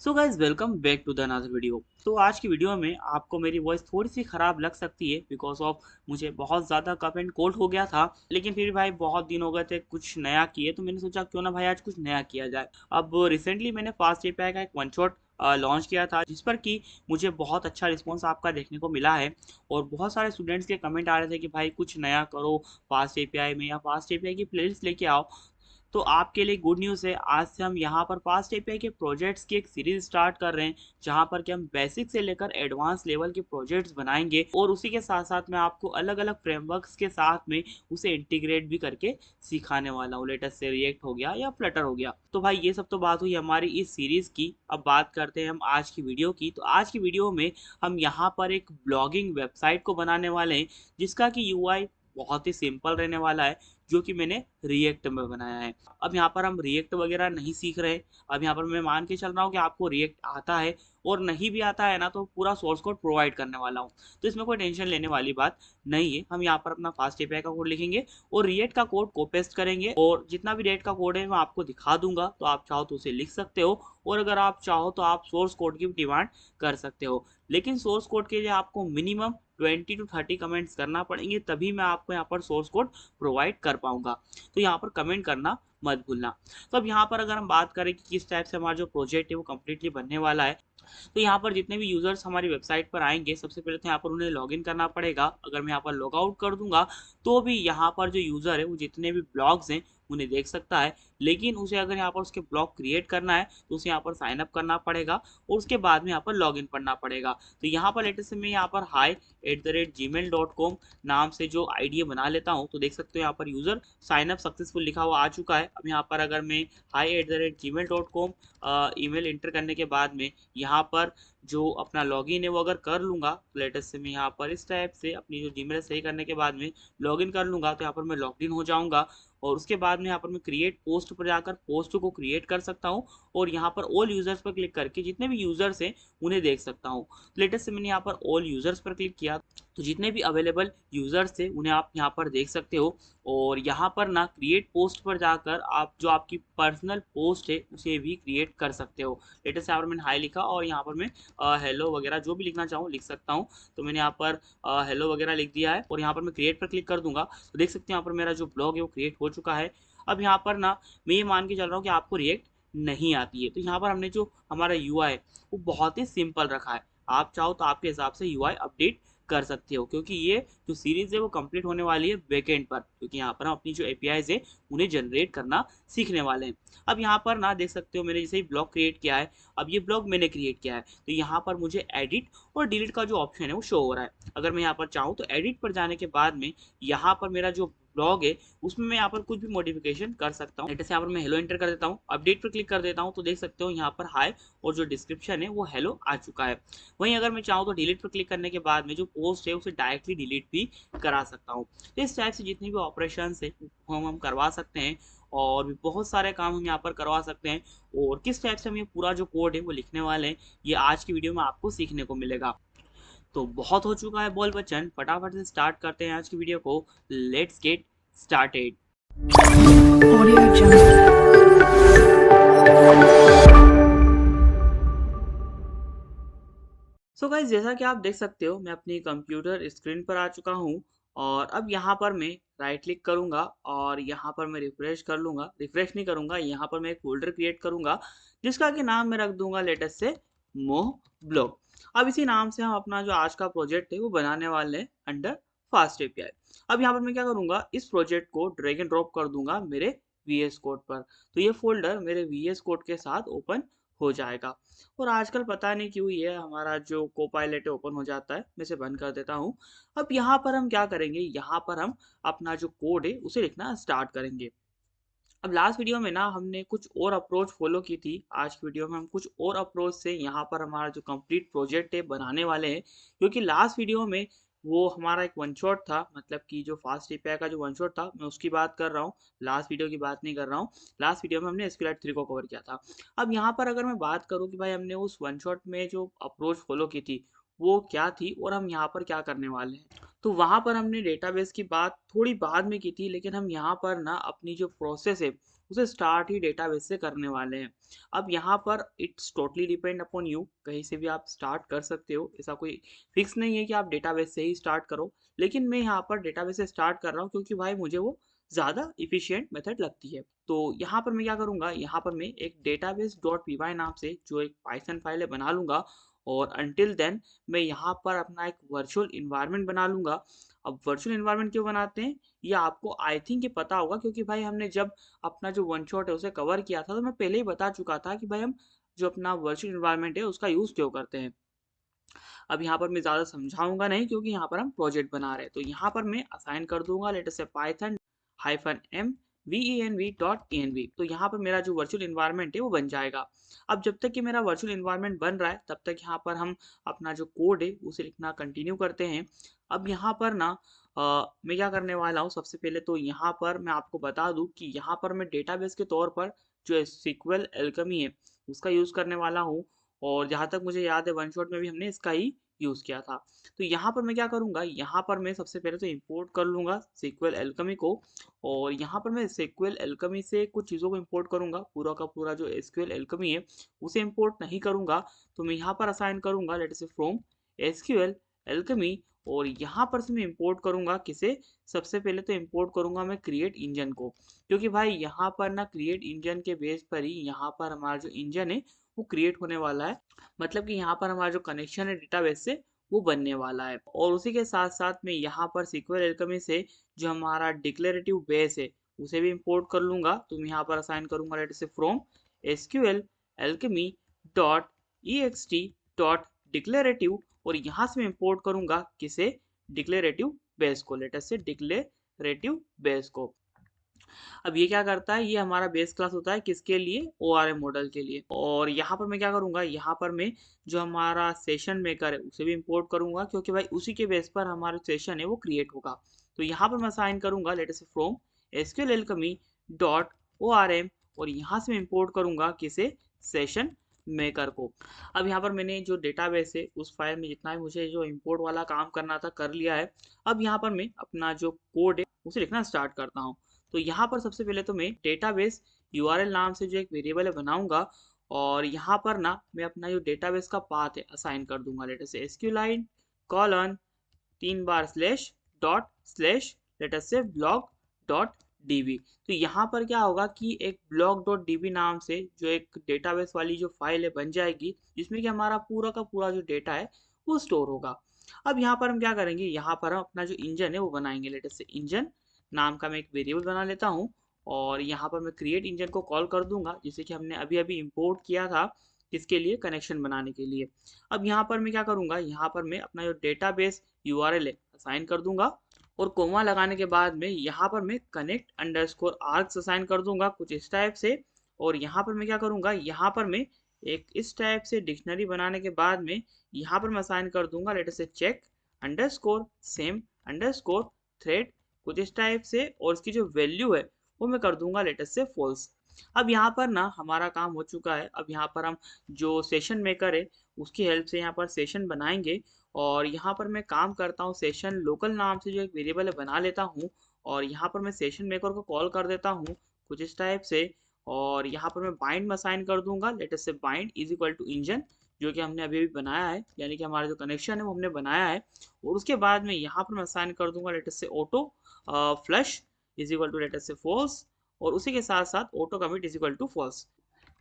So guys welcome back to the another video. तो आज की वीडियो में आपको मेरी वॉइस थोड़ी सी ख़राब लग सकती है बिकॉज ऑफ मुझे बहुत ज़्यादा कफ एंड कोल्ड हो गया था। लेकिन फिर भाई बहुत दिन हो गए थे कुछ नया किए, तो मैंने सोचा क्यों ना भाई आज कुछ नया किया जाए। अब रिसेंटली मैंने फास्ट एपीआई का एक वन शॉट लॉन्च किया था, जिस पर कि मुझे बहुत अच्छा रिस्पॉन्स आपका देखने को मिला है। और बहुत सारे स्टूडेंट्स के कमेंट आ रहे थे कि भाई कुछ नया करो फास्ट एपीआई में, या फास्ट एपीआई की प्लेलिस्ट लेके आओ। तो आपके लिए गुड न्यूज़ है, आज से हम यहाँ पर फास्ट एपीआई के प्रोजेक्ट्स की एक सीरीज स्टार्ट कर रहे हैं, जहाँ पर कि हम बेसिक से लेकर एडवांस लेवल के प्रोजेक्ट्स बनाएंगे और उसी के साथ साथ मैं आपको अलग अलग फ्रेमवर्क्स के साथ में उसे इंटीग्रेट भी करके सिखाने वाला हूँ। लेटेस्ट से रिएक्ट हो गया या फ्लटर हो गया। तो भाई ये सब तो बात हुई हमारी इस सीरीज की। अब बात करते हैं हम आज की वीडियो की। तो आज की वीडियो में हम यहाँ पर एक ब्लॉगिंग वेबसाइट को बनाने वाले हैं, जिसका कि यूआई बहुत ही सिंपल रहने वाला है, जो कि मैंने रिएक्ट में बनाया है। अब यहाँ पर हम रिएक्ट वगैरह नहीं सीख रहे। अब यहाँ पर मैं मान के चल रहा हूँ कि आपको रिएक्ट आता है, और नहीं भी आता है ना तो पूरा सोर्स कोड प्रोवाइड करने वाला हूँ। तो इसमें कोई टेंशन लेने वाली बात नहीं है। हम यहाँ पर अपना फास्ट एपीआई का कोड लिखेंगे और रिएक्ट का कोड को पेस्ट करेंगे, और जितना भी रिएक्ट का कोड है मैं आपको दिखा दूंगा, तो आप चाहो तो उसे लिख सकते हो, और अगर आप चाहो तो आप सोर्स कोड की डिमांड कर सकते हो। लेकिन सोर्स कोड के लिए आपको मिनिमम 20 to 30 कमेंट्स करना पड़ेंगे, तभी मैं आपको यहाँ पर सोर्स कोड प्रोवाइड कर पाऊंगा। तो यहाँ पर कमेंट करना मत भूलना। तो अब यहाँ पर अगर हम बात करें कि किस टाइप से हमारा जो प्रोजेक्ट है वो कम्प्लीटली बनने वाला है, तो यहाँ पर जितने भी यूजर्स हमारी वेबसाइट पर आएंगे, सबसे पहले तो यहाँ पर उन्हें लॉगिन करना पड़ेगा। अगर मैं यहाँ पर लॉग आउट कर दूंगा तो भी यहाँ पर जो यूजर है वो जितने भी ब्लॉग्स हैं उन्हें देख सकता है। लेकिन उसे अगर यहाँ पर उसके ब्लॉग क्रिएट करना है तो उसे यहाँ पर साइन अप करना पड़ेगा, और उसके बाद में यहाँ पर लॉगिन पढ़ना पड़ेगा। तो यहाँ पर लेटेस्ट में यहाँ पर hi@gmail.com नाम से जो आईडी बना लेता हूँ, तो देख सकते हो यहाँ पर यूजर साइन अप सक्सेसफुल लिखा हुआ आ चुका है। अब यहाँ पर अगर मैं hi@gmail.com ईमेल इंटर करने के बाद में यहाँ पर जो अपना लॉगिन है वो अगर कर लूँगा, तो लेटेस्ट से मैं यहाँ पर इस टाइप से अपनी जो जीमेल सही करने के बाद में लॉगिन कर लूँगा, तो यहाँ पर मैं लॉग इन हो जाऊँगा। और उसके बाद में यहाँ पर मैं क्रिएट पोस्ट पर जाकर पोस्ट को क्रिएट कर सकता हूँ, और यहाँ पर ऑल यूजर्स पर क्लिक करके जितने भी यूजर्स हैं उन्हें देख सकता हूँ। लेटेस्ट से मैंने यहाँ पर ऑल यूजर्स पर क्लिक किया, तो जितने भी अवेलेबल यूजर्स थे उन्हें आप यहाँ पर देख सकते हो। और यहाँ पर ना क्रिएट पोस्ट पर जाकर आप जो आपकी पर्सनल पोस्ट है उसे भी क्रिएट कर सकते हो। लेटेस्ट यहाँ पर मैंने हाई लिखा, और यहाँ पर मैं हेलो वगैरह जो भी लिखना चाहूँ लिख सकता हूँ। तो मैंने यहाँ पर हेलो वगैरह लिख दिया है, और यहाँ पर मैं क्रिएट पर क्लिक कर दूंगा, तो देख सकते हैं यहाँ पर मेरा जो ब्लॉग है वो क्रिएट हो चुका है। अब यहाँ पर ना मैं ये मान के चल रहा हूँ कि आपको रिएक्ट नहीं आती है, तो यहाँ पर हमने जो हमारा यूआई है वो बहुत ही सिंपल रखा है। आप चाहो तो आपके हिसाब से यूआई अपडेट कर सकते हो, क्योंकि ये जो सीरीज है वो कंप्लीट होने वाली है बैकएंड पर, क्योंकि यहाँ पर हम अपनी जो एपीआईज है उन्हें जनरेट करना सीखने वाले हैं। अब यहाँ पर ना देख सकते हो मैंने जैसे ही ब्लॉग क्रिएट किया है, अब ये ब्लॉग मैंने क्रिएट किया है, तो यहाँ पर मुझे एडिट और डिलीट का जो ऑप्शन है वो शो हो रहा है। अगर मैं यहाँ पर चाहूँ तो एडिट पर जाने के बाद में यहाँ पर मेरा जो ब्लॉग है उसमें मैं यहाँ पर कुछ भी मॉडिफिकेशन कर सकता हूँ। जैसे यहाँ पर मैं हेलो एंटर कर देता हूँ, अपडेट पर क्लिक कर देता हूँ, तो देख सकते हो यहाँ पर हाई और जो डिस्क्रिप्शन है वो हेलो आ चुका है। वहीं अगर मैं चाहूँ तो डिलीट पर क्लिक करने के बाद में जो पोस्ट है उसे डायरेक्टली डिलीट भी करा सकता हूँ। तो इस टाइप से जितनी भी ऑपरेशन है वो हम करवा सकते हैं, और भी बहुत सारे काम हम यहाँ पर करवा सकते हैं। और किस टाइप से हम ये पूरा जो कोड है वो लिखने वाले हैं, ये आज की वीडियो में आपको सीखने को मिलेगा। तो बहुत हो चुका है बोल बच्चन, फटाफट से स्टार्ट करते हैं आज की वीडियो को। Let's get started. Audio Jungle. So guys जैसा कि आप देख सकते हो मैं अपनी कंप्यूटर स्क्रीन पर आ चुका हूँ, और अब यहाँ पर मैं राइट क्लिक करूँगा, और यहाँ पर मैं रिफ्रेश कर लूँगा, रिफ्रेश नहीं करूँगा, यहाँ पर मैं एक फोल्डर क्रिएट करूँगा जिसका कि नाम मैं रख दूंगा लेटेस्ट से मोह ब्लॉग। अब इसी नाम से हम अपना जो आज का प्रोजेक्ट है वो बनाने वाले हैं अंडर फास्ट एपीआई। अब यहाँ पर मैं क्या करूँगा, इस प्रोजेक्ट को ड्रैग एंड ड्रॉप कर दूंगा मेरे वीएस कोड पर, तो ये फोल्डर मेरे वीएस कोड के साथ ओपन हो जाएगा। और आजकल पता नहीं क्यों ये हमारा जो कोपायलट है ओपन हो जाता है, मैं इसे बंद कर देता हूँ। अब यहाँ पर हम क्या करेंगे, यहाँ पर हम अपना जो कोड है उसे लिखना स्टार्ट करेंगे। अब लास्ट वीडियो में ना हमने कुछ और अप्रोच फॉलो की थी, आज की वीडियो में हम कुछ और अप्रोच से यहाँ पर हमारा जो कंप्लीट प्रोजेक्ट है बनाने वाले हैं। क्योंकि लास्ट वीडियो में वो हमारा एक वन शॉट था, मतलब कि जो फास्ट एपीआई का जो वन शॉट था मैं उसकी बात कर रहा हूँ, लास्ट वीडियो की बात नहीं कर रहा हूँ। लास्ट वीडियो में हमने एसक्यूएलाइट 3 को कवर किया था। अब यहाँ पर अगर मैं बात करूँ कि भाई हमने उस वन शॉट में जो अप्रोच फॉलो की थी वो क्या थी, और हम यहाँ पर क्या करने वाले हैं, तो वहाँ पर हमने डेटाबेस की बात थोड़ी बाद में की थी, लेकिन हम यहाँ पर ना अपनी जो प्रोसेस है उसे स्टार्ट ही डेटाबेस से करने वाले हैं। अब यहाँ पर it's totally depend upon you, कहीं से भी आप स्टार्ट कर सकते हो, ऐसा कोई फिक्स नहीं है कि आप डेटाबेस से ही स्टार्ट करो। लेकिन मैं यहाँ पर डेटाबेस से स्टार्ट कर रहा हूँ क्योंकि भाई मुझे वो ज़्यादा इफिशियंट मेथड लगती है। तो यहाँ पर मैं क्या करूँगा, यहाँ पर मैं एक डेटाबेस डॉट पी वाई नाम से जो एक पाइथन फाइल है बना लूँगा, और अनटिल देन मैं यहाँ पर अपना एक वर्चुअल इन्वायरमेंट बना लूँगा। अब वर्चुअल इन्वायरमेंट क्यों बनाते हैं ये आपको आई थिंक ये पता होगा, क्योंकि भाई हमने जब अपना जो वन शॉट है उसे कवर किया था तो मैं पहले ही बता चुका था कि भाई हम जो अपना वर्चुअल इन्वायरमेंट है उसका यूज़ क्यों करते हैं। अब यहाँ पर मैं ज़्यादा समझाऊंगा नहीं क्योंकि यहाँ पर हम प्रोजेक्ट बना रहे हैं। तो यहाँ पर मैं असाइन कर दूंगा लेट अस से पाइथन -m venv.env। तो यहाँ पर मेरा जो वर्चुअल इन्वायरमेंट है वो बन जाएगा। अब जब तक कि मेरा वर्चुअल इन्वायरमेंट बन रहा है तब तक यहाँ पर हम अपना जो कोड है उसे लिखना कंटिन्यू करते हैं। अब यहाँ पर ना मैं क्या करने वाला हूँ, सबसे पहले तो यहाँ पर मैं आपको बता दूँ कि यहाँ पर मैं डेटाबेस के तौर पर जो SQL एल्केमी है उसका यूज़ करने वाला हूँ। और जहाँ तक मुझे याद है वन शॉट में भी हमने इसका ही यूज़ किया था। तो यहाँ पर मैं क्या करूँगा, यहाँ पर मैं सबसे पहले तो इंपोर्ट कर लूँगा SQL एल्केमी को, और यहाँ पर मैं SQL एल्केमी से कुछ चीज़ों को इंपोर्ट करूँगा। पूरा का पूरा जो SQL एल्केमी है उसे इंपोर्ट नहीं करूँगा। तो मैं यहाँ पर असाइन करूँगा late say from SQL alchemy, और यहाँ पर से मैं इंपोर्ट करूँगा किसे, सबसे पहले तो इंपोर्ट करूँगा मैं क्रिएट इंजन को, क्योंकि भाई यहाँ पर ना क्रिएट इंजन के बेस पर ही यहाँ पर हमारा जो इंजन है वो क्रिएट होने वाला है। मतलब कि यहाँ पर हमारा जो कनेक्शन है डेटाबेस से वो बनने वाला है। और उसी के साथ साथ में यहाँ पर SQL एल्केमी से जो हमारा डिक्लेरेटिव बेस है उसे भी इंपोर्ट कर लूँगा। तो मैं यहाँ पर असाइन करूँगा late say from SQL alchemy dot ext dot declarative, और यहाँ से मैं इंपोर्ट करूँगा किसे, डिक्लेरेटिव बेस को, लेट से डिक्लेरेटिव बेस को। अब ये क्या करता है, ये हमारा बेस क्लास होता है किसके लिए, ORM मॉडल के लिए। और यहाँ पर मैं क्या करूँगा, यहाँ पर मैं जो हमारा सेशन मेकर है उसे भी इंपोर्ट करूँगा, क्योंकि भाई उसी के बेस पर हमारा सेशन है वो क्रिएट होगा। तो यहाँ पर मैं साइन करूँगा late say from SQL alchemy dot ORM, और यहाँ से मैं इंपोर्ट करूँगा किसे, सेशन मेकर को। अब यहाँ पर मैंने जो डेटाबेस है उस फाइल में जितना भी मुझे जो इंपोर्ट वाला काम करना था कर लिया है। अब यहाँ पर मैं अपना जो कोड है उसे लिखना स्टार्ट करता हूँ। तो यहाँ पर सबसे पहले तो मैं डेटाबेस URL नाम से जो एक वेरिएबल है बनाऊंगा, और यहाँ पर ना मैं अपना जो डेटाबेस का पाथ है असाइन कर दूंगा लेटर से SQLine कॉलन 3 बार स्लैश डॉट स्लैश लेटर से ब्लॉग डॉट db। तो यहाँ पर क्या होगा कि एक ब्लॉग डॉट db नाम से जो एक डेटाबेस वाली जो फाइल है बन जाएगी, जिसमें कि हमारा पूरा का पूरा जो डेटा है वो स्टोर होगा। अब यहाँ पर हम क्या करेंगे, यहाँ पर हम अपना जो इंजन है वो बनाएंगे। लेटर से इंजन नाम का मैं एक वेरिएबल बना लेता हूँ, और यहाँ पर मैं क्रिएट इंजन को कॉल कर दूंगा, जिसे कि हमने अभी अभी इंपोर्ट किया था किसके लिए, कनेक्शन बनाने के लिए। अब यहाँ पर मैं क्या करूँगा, यहाँ पर मैं अपना जो डेटाबेस URL है असाइन कर दूंगा, और कोमा लगाने के बाद में यहाँ पर मैं कनेक्ट अंडरस्कोर आर्क्स असाइन कर दूंगा कुछ इस टाइप से। और यहाँ पर मैं क्या करूँगा, यहाँ पर मैं एक इस टाइप से डिक्शनरी बनाने के बाद में यहाँ पर मैं असाइन कर दूंगा let us say check underscore same underscore thread कुछ इस टाइप से, और इसकी जो वैल्यू है वो मैं कर दूंगा लेटर से फॉल्स। अब यहाँ पर ना हमारा काम हो चुका है। अब यहाँ पर हम जो सेशन मेकर है उसकी हेल्प से यहाँ पर सेशन बनाएंगे, और यहाँ पर मैं काम करता हूँ सेशन लोकल नाम से जो एक वेरिएबल है बना लेता हूँ, और यहाँ पर मैं सेशन मेकर को कॉल कर देता हूँ कुछ इस टाइप से। और यहाँ पर मैं बाइंड में असाइन कर दूंगा let us say bind is equal to engine, जो कि हमने अभी अभी बनाया है, यानी कि हमारा जो कनेक्शन है वो हमने बनाया है। और उसके बाद में यहाँ पर मैं असाइन कर दूंगा let us say auto flush is equal to let us say false, और उसी के साथ साथ auto commit is equal to false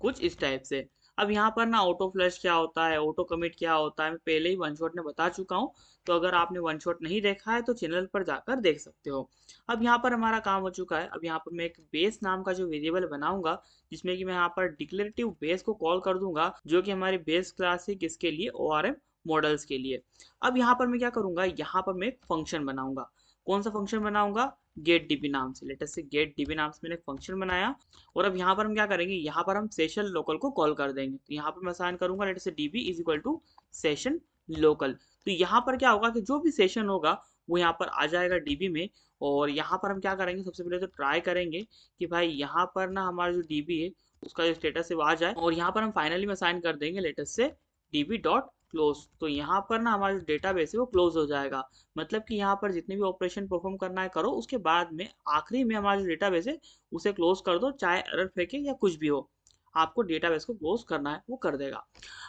कुछ इस टाइप से। अब यहाँ पर ना ऑटो फ्लश क्या होता है, ऑटो कमिट क्या होता है, मैं पहले ही वन शॉट में बता चुका हूँ। तो अगर आपने वन शॉट नहीं देखा है तो चैनल पर जाकर देख सकते हो। अब यहाँ पर हमारा काम हो चुका है। अब यहाँ पर मैं एक बेस नाम का जो वेरिएबल बनाऊंगा, जिसमें कि मैं यहाँ पर डिक्लेरेटिव बेस को कॉल कर दूंगा, जो कि हमारी बेस क्लास है किसके लिए, ORM मॉडल्स के लिए। अब यहाँ पर मैं क्या करूंगा, यहाँ पर मैं एक फंक्शन बनाऊंगा। कौन सा फंक्शन बनाऊंगा, गेट डीबी नाम से। लेटर से गेट डीबी नाम से मैंने एक फंक्शन बनाया। और अब यहाँ पर हम क्या करेंगे, यहाँ पर हम सेशन लोकल को कॉल कर देंगे। तो यहाँ पर मैं असाइन करूंगा let us say db is equal to session local. तो यहाँ पर क्या होगा कि जो भी सेशन होगा वो यहाँ पर आ जाएगा db में। और यहाँ पर हम क्या करेंगे, सबसे पहले तो ट्राई करेंगे कि भाई यहाँ पर ना हमारा जो db है उसका जो स्टेटस है वो आ जाए। और यहाँ पर हम फाइनली में असाइन कर देंगे letter say db dot close. तो यहाँ पर ना हमारा जो डेटाबेस है वो क्लोज हो जाएगा। मतलब कि यहाँ पर जितने भी ऑपरेशन परफॉर्म करना है करो, उसके बाद में आखिरी में हमारा जो डेटाबेस है उसे क्लोज कर दो, चाहे एरर फेंके या कुछ भी हो, आपको डेटाबेस को क्लोज करना है वो कर देगा।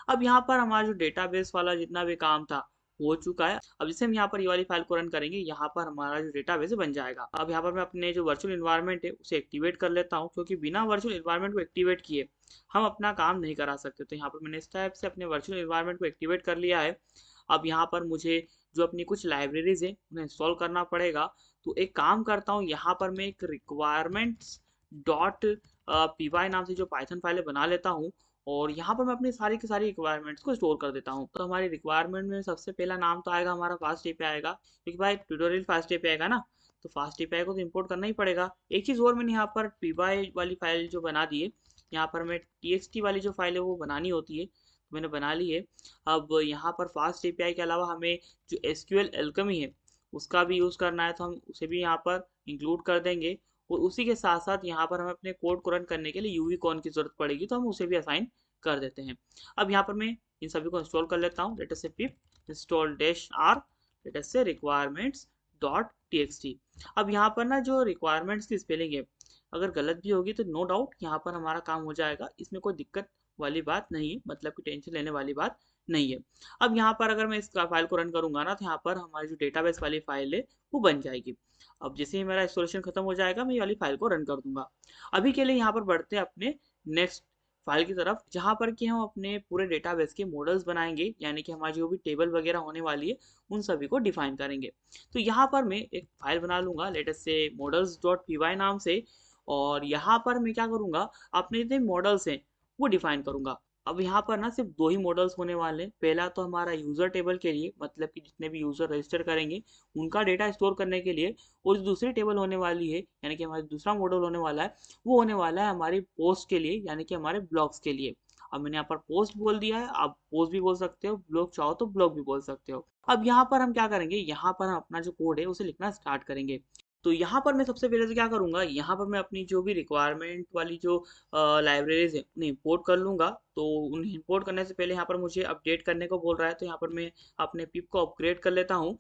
अब यहाँ पर हमारा जो डेटाबेस वाला जितना भी काम था हो चुका है। अब जैसे हम यहाँ पर ये वाली फाइल को रन करेंगे, यहाँ पर हमारा जो डेटाबेस बन जाएगा। अब यहाँ पर मैं अपने जो वर्चुअल इन्वायरमेंट है उसे एक्टिवेट कर लेता हूँ, क्योंकि बिना वर्चुअल इन्वायरमेंट को एक्टिवेट किए हम अपना काम नहीं करा सकते। तो यहाँ पर मैंने इस टाइप से अपने वर्चुअल इन्वायरमेंट को एक्टिवेट कर लिया है। अब यहाँ पर मुझे जो अपनी कुछ लाइब्रेरीज है उन्हें इंस्टॉल करना पड़ेगा। तो एक काम करता हूँ, यहाँ पर मैं एक रिक्वायरमेंट्स डॉट पी वाई नाम से जो पाइथन फाइलें बना लेता हूँ, और यहाँ पर मैं अपनी सारी की सारी रिक्वायरमेंट्स को स्टोर कर देता हूँ। तो हमारी रिक्वायरमेंट में सबसे पहला नाम तो आएगा हमारा फास्ट एपीआई आएगा, क्योंकि भाई ट्यूटोरियल फास्ट एपीआई आएगा ना, तो फास्ट एपीआई को तो इंपोर्ट करना ही पड़ेगा। एक चीज़ और मैंने यहाँ पर पी वाई वाली फाइल जो बना दी है, यहाँ पर मैं txt वाली जो फाइल है वो बनानी होती है, तो मैंने बना ली है। अब यहाँ पर फास्ट एपीआई के अलावा हमें जो एसक्यूएल एल्केमी है उसका भी यूज़ करना है, तो हम उसे भी यहाँ पर इंक्लूड कर देंगे। और उसी के साथ साथ यहाँ पर हमें अपने कोड को रन करने के लिए यूवी कॉन की जरूरत पड़ेगी, तो हम उसे भी असाइन कर देते हैं। अब यहाँ पर मैं इन सभी को इंस्टॉल कर लेता हूँ। Let us say pip install dash R, let us say requirements dot T. अब यहाँ पर ना जो रिक्वायरमेंट्स की स्पेलिंग है अगर गलत भी होगी तो नो डाउट यहाँ पर हमारा काम हो जाएगा, इसमें कोई दिक्कत वाली बात नहीं है, मतलब कि टेंशन लेने वाली बात नहीं है। अब यहाँ पर अगर मैं इस फाइल को रन करूंगा ना, तो यहाँ पर हमारी जो डेटाबेस वाली फाइल है वो बन जाएगी। अब जैसे ही मेरा इंस्टॉलेशन खत्म हो जाएगा, मैं ये वाली फाइल को रन कर दूंगा। अभी के लिए यहाँ पर बढ़ते हैं अपने नेक्स्ट फाइल की तरफ, जहाँ पर कि हम अपने पूरे डेटाबेस के मॉडल्स बनाएंगे, यानी कि हमारी जो भी टेबल वगैरह होने वाली है उन सभी को डिफाइन करेंगे। तो यहाँ पर मैं एक फाइल बना लूंगा, late us say models dot P Y नाम से, और यहाँ पर मैं क्या करूँगा, अपने जितने मॉडल्स हैं वो डिफाइन करूँगा। अब यहाँ पर ना सिर्फ दो ही मॉडल्स होने वाले हैं। पहला तो हमारा यूज़र टेबल के लिए, मतलब कि जितने भी यूज़र रजिस्टर करेंगे उनका डेटा स्टोर करने के लिए, और जो दूसरी टेबल होने वाली है, यानी कि हमारा दूसरा मॉडल होने वाला है, वो होने वाला है हमारी पोस्ट के लिए, यानी कि हमारे ब्लॉग्स के लिए। अब मैंने यहाँ पर पोस्ट बोल दिया है, आप पोस्ट भी बोल सकते हो, ब्लॉग चाहो तो ब्लॉग भी बोल सकते हो। अब यहाँ पर हम क्या करेंगे, यहाँ पर हम अपना जो कोड है उसे लिखना स्टार्ट करेंगे। तो यहाँ पर मैं सबसे पहले तो क्या करूँगा, यहाँ पर मैं अपनी जो भी रिक्वायरमेंट वाली जो लाइब्रेरीज है उन्हें इंपोर्ट कर लूँगा। तो उन्हें इंपोर्ट करने से पहले यहाँ पर मुझे अपडेट करने को बोल रहा है, तो यहाँ पर मैं अपने पिप को अपग्रेड कर लेता हूँ।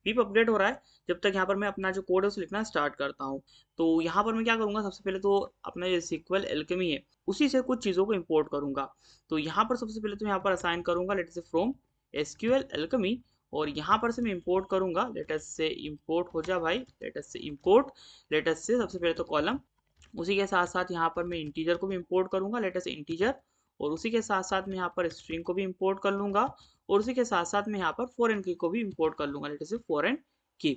पिप अपडेट हो रहा है जब तक, यहाँ पर मैं अपना जो कोड है उसे लिखना स्टार्ट करता हूँ। तो यहाँ पर मैं क्या करूँगा, सबसे पहले तो अपना जो सिक्वल एल्केमी है उसी से कुछ चीज़ों को इम्पोर्ट करूँगा। तो यहाँ पर सबसे पहले तो यहाँ पर असाइन करूँगा late say from SQL alchemy, और यहाँ पर से मैं इंपोर्ट करूंगा, लेटस से इंपोर्ट हो जा भाई, let's say import, let's say सबसे पहले तो कॉलम, उसी के साथ साथ यहाँ पर मैं इंटीजर को भी इंपोर्ट करूंगा, लेटस से इंटीजर, और उसी के साथ साथ मैं यहाँ पर स्ट्रिंग को भी इंपोर्ट कर लूंगा, और उसी के साथ साथ मैं यहाँ पर फॉरेन की को भी इंपोर्ट कर लूंगा, लेटस से फॉरेन की।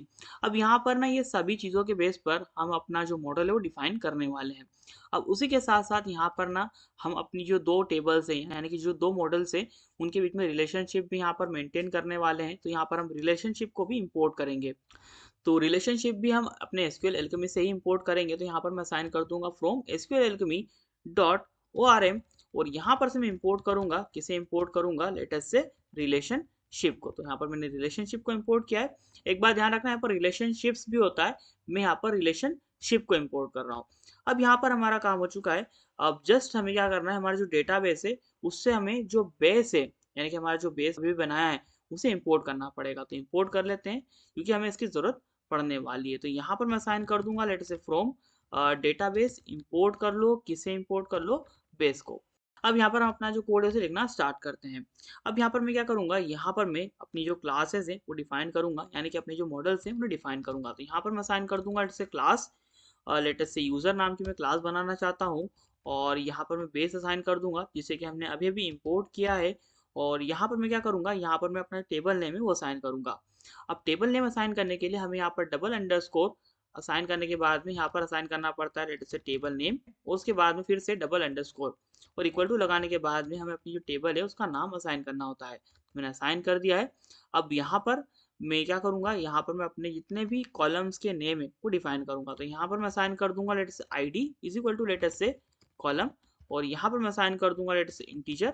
अब यहाँ पर ना ये सभी चीज़ों के बेस पर हम अपना जो मॉडल है वो डिफाइन करने वाले हैं। अब उसी के साथ साथ यहाँ पर ना हम अपनी जो दो टेबल्स हैं, यानी कि जो दो मॉडल्स हैं, उनके बीच में रिलेशनशिप भी यहाँ पर मेंटेन करने वाले हैं। तो यहाँ पर हम रिलेशनशिप को भी इंपोर्ट करेंगे। तो रिलेशनशिप भी हम अपने एसक्यूएल एल्केमी से ही इंपोर्ट करेंगे। तो यहाँ पर मैं साइन कर दूंगा from SQL alchemy dot ORM, और यहाँ पर से मैं इंपोर्ट करूंगा, किसे इंपोर्ट करूंगा, लेटेस्ट से रिलेशनशिप को। तो यहाँ पर मैंने रिलेशनशिप को इंपोर्ट किया है। एक बात ध्यान रखना, यहाँ पर रिलेशनशिप्स भी होता है, मैं यहाँ पर रिलेशनशिप को इंपोर्ट कर रहा हूँ। अब यहाँ पर हमारा काम हो चुका है। अब जस्ट हमें क्या करना है, हमारा जो डेटाबेस है उससे हमें जो बेस है, यानी कि हमारा जो बेस अभी बनाया है उसे इंपोर्ट करना पड़ेगा। तो इंपोर्ट कर लेते हैं, क्योंकि हमें इसकी जरूरत पड़ने वाली है। तो यहाँ पर मैं साइन कर दूंगा, late say from database import कर लो, किसे इंपोर्ट कर लो, बेस को। अब यहाँ पर हम अपना जो कोड है उसे लिखना स्टार्ट करते हैं। अब यहाँ पर मैं क्या करूँगा, यहाँ पर मैं अपनी जो क्लासेस है वो डिफाइन करूँगा, यानी कि अपने जो मॉडल्स हैं उन्हें डिफाइन करूँगा। तो यहाँ पर मैं साइन कर दूंगा, लेट से क्लास, लेटेस्ट से यूज़र नाम की मैं क्लास बनाना चाहता हूँ, और यहाँ पर मैं बेस असाइन कर दूंगा जिसे कि हमने अभी अभी इंपोर्ट किया है। और यहाँ पर मैं क्या करूँगा, यहाँ पर मैं अपना टेबल नेम है वो असाइन करूँगा। अब टेबल नेम असाइन करने के लिए हमें यहाँ पर डबल अंडरस्कोर असाइन करने के बाद में यहाँ पर असाइन करना पड़ता है, लेटेस्ट से टेबल नेम, और उसके बाद में फिर से डबल अंडरस्कोर और इक्वल टू लगाने के बाद में हमें अपनी जो टेबल है उसका नाम असाइन करना होता है। मैंने असाइन कर दिया है। अब यहाँ पर मैं क्या करूँगा, यहाँ पर मैं अपने जितने भी कॉलम्स के नेम है वो डिफाइन करूँगा। तो यहाँ पर मैं असाइन कर दूंगा, let us ID is equal to latest say column, और यहाँ पर मैं असाइन कर दूंगा लेटेस्ट से इंटीजर,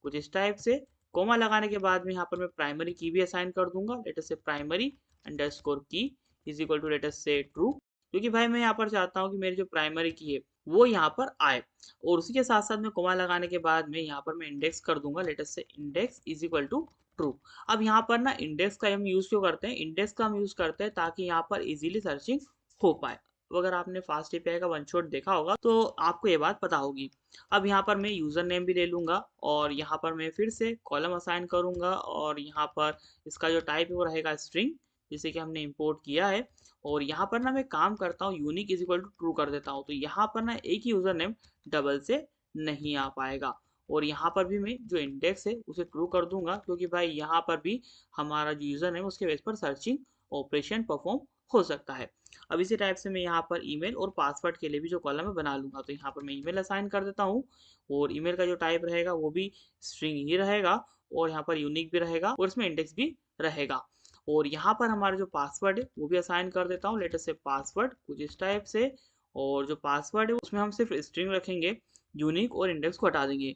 कुछ इस टाइप से। कोमा लगाने के बाद में यहाँ पर मैं प्राइमरी की भी असाइन कर दूंगा, लेटेस्ट से प्राइमरी अंडरस्कोर की इज इक्वल टू लेटेस्ट से ट्रू, क्योंकि भाई मैं यहाँ पर चाहता हूँ कि मेरी जो प्राइमरी की है वो यहाँ पर आए। और उसी के साथ साथ में कोमा लगाने के बाद में यहाँ पर मैं इंडेक्स कर दूंगा, latest say index is equal to true. अब यहाँ पर ना इंडेक्स का हम यूज़ क्यों करते हैं? इंडेक्स का हम यूज़ करते हैं ताकि यहाँ पर इजीली सर्चिंग हो पाए। तो अगर आपने फास्ट एपीआई का वन शॉट देखा होगा तो आपको ये बात पता होगी। अब यहाँ पर मैं यूज़र नेम भी ले लूँगा और यहाँ पर मैं फिर से कॉलम असाइन करूँगा और यहाँ पर इसका जो टाइप है वो रहेगा स्ट्रिंग, जिसे कि हमने इंपोर्ट किया है। और यहाँ पर ना मैं काम करता हूँ unique is equal to true कर देता हूँ, तो यहाँ पर ना एक ही यूज़र नेम डबल से नहीं आ पाएगा। और यहाँ पर भी मैं जो इंडेक्स है उसे ट्रू कर दूंगा, क्योंकि भाई यहाँ पर भी हमारा जो यूज़र है उसके बेस पर सर्चिंग ऑपरेशन परफॉर्म हो सकता है। अब इसी टाइप से मैं यहाँ पर ईमेल और पासवर्ड के लिए भी जो कॉलम है बना लूंगा, तो यहाँ पर मैं ईमेल असाइन कर देता हूँ और ईमेल का जो टाइप रहेगा वो भी स्ट्रिंग ही रहेगा और यहाँ पर यूनिक भी रहेगा और इसमें इंडेक्स भी रहेगा। और यहाँ पर हमारा जो पासवर्ड है वो भी असाइन कर देता हूँ, लेटेस्ट से पासवर्ड कुछ इस टाइप से। और जो पासवर्ड है उसमें हम सिर्फ स्ट्रिंग रखेंगे, यूनिक और इंडेक्स को हटा देंगे।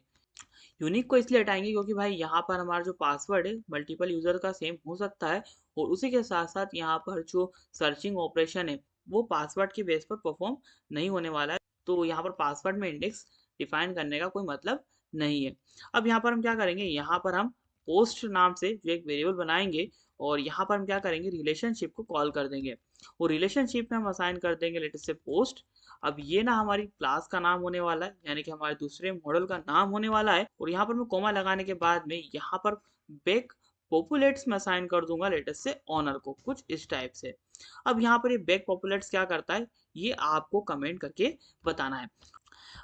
यूनिक को इसलिए हटाएंगे क्योंकि भाई यहाँ पर हमारा जो पासवर्ड है मल्टीपल यूजर का सेम हो सकता है और उसी के साथ साथ यहाँ पर जो सर्चिंग ऑपरेशन है वो पासवर्ड के बेस पर परफॉर्म नहीं होने वाला है, तो यहाँ पर पासवर्ड में इंडेक्स डिफाइन करने का कोई मतलब नहीं है। अब यहाँ पर हम क्या करेंगे, यहाँ पर हम पोस्ट नाम से जो एक वेरिएबल बनाएंगे और यहाँ पर हम क्या करेंगे, रिलेशनशिप को कॉल कर देंगे और रिलेशनशिप में हम असाइन कर देंगे लेटेस्ट से पोस्ट। अब ये ना हमारी क्लास का नाम होने वाला है, यानी कि हमारे दूसरे मॉडल का नाम होने वाला है। और यहाँ पर मैं कोमा लगाने के बाद में यहाँ पर बैक पॉपुलेट्स में असाइन कर दूंगा लेटेस्ट से ऑनर को, कुछ इस टाइप से। अब यहाँ पर ये बैक पॉपुलेट्स क्या करता है ये आपको कमेंट करके बताना है।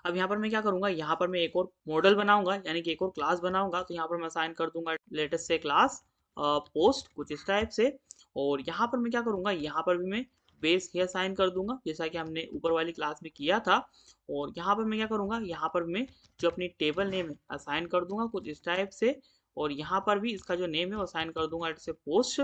अब यहाँ पर मैं क्या करूंगा, यहाँ पर मैं एक और मॉडल बनाऊंगा यानी कि एक और क्लास बनाऊंगा, तो यहाँ पर मैं असाइन कर दूंगा लेटेस्ट से क्लास पोस्ट, कुछ इस टाइप से। और यहाँ पर मैं क्या करूंगा, यहाँ पर भी मैं बेस ही असाइन कर दूंगा जैसा कि हमने ऊपर वाली क्लास में किया था। और यहाँ पर मैं क्या करूंगा, यहाँ पर मैं जो अपनी टेबल नेम है असाइन कर दूंगा कुछ इस टाइप से। और यहाँ पर भी इसका जो नेम है वो असाइन कर दूंगा लेट से पोस्ट,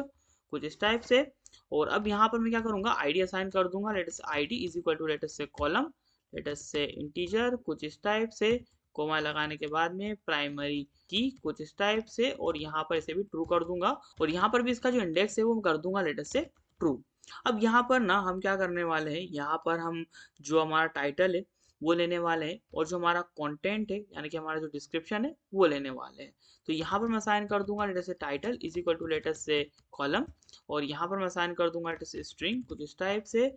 कुछ इस टाइप से। और अब यहाँ पर मैं क्या करूंगा, आईडी असाइन कर दूंगा late say ID is equal to latest say column let us say integer, कुछ इस टाइप से। कोमा लगाने के बाद में प्राइमरी की, कुछ इस टाइप से। और यहाँ पर इसे भी ट्रू कर दूंगा और यहाँ पर भी इसका जो इंडेक्स है वो कर दूंगा लेटेस्ट से ट्रू। अब यहाँ पर ना हम क्या करने वाले हैं, यहाँ पर हम जो हमारा टाइटल है वो लेने वाले हैं और जो हमारा कंटेंट है यानी कि हमारा जो डिस्क्रिप्शन है वो लेने वाले हैं। तो यहाँ पर मैं साइन कर दूंगा latest say title is equal to latest say column और यहाँ पर मैं साइन कर दूंगा लेटेस्ट से स्ट्रिंग, कुछ इस टाइप से।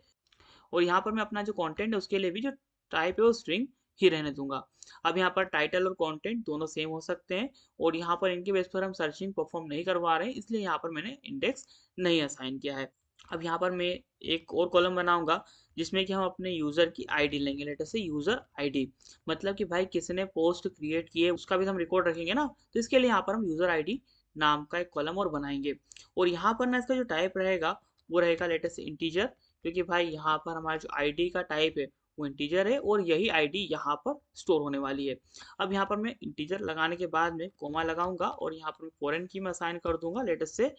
और यहाँ पर मैं अपना जो कंटेंट है उसके लिए भी जो टाइप है वो स्ट्रिंग ही रहने दूंगा। अब यहाँ पर टाइटल और कंटेंट दोनों सेम हो सकते हैं और यहाँ पर इनके बेस पर हम सर्चिंग परफॉर्म नहीं करवा रहे हैं, इसलिए यहाँ पर मैंने इंडेक्स नहीं असाइन किया है। अब यहाँ पर मैं एक और कॉलम बनाऊंगा जिसमें कि हम अपने यूजर की आईडी लेंगे, लेटेस्ट से यूजर आईडी, मतलब कि भाई किसने पोस्ट क्रिएट की है उसका भी हम रिकॉर्ड रखेंगे ना, तो इसके लिए यहाँ पर हम यूजर आईडी नाम का एक कॉलम और बनाएंगे। और यहाँ पर ना इसका जो टाइप रहेगा वो रहेगा लेटेस्ट से इंटीजर, क्योंकि भाई यहाँ पर हमारा जो आईडी का टाइप है वो इंटीजर है और यही आईडी यहाँ पर स्टोर होने वाली है। अब यहाँ पर मैं इंटीजर लगाने के बाद में कोमा लगाऊंगा और यहाँ पर मैं फॉरेन की में असाइन कर दूंगा लेटेस्ट से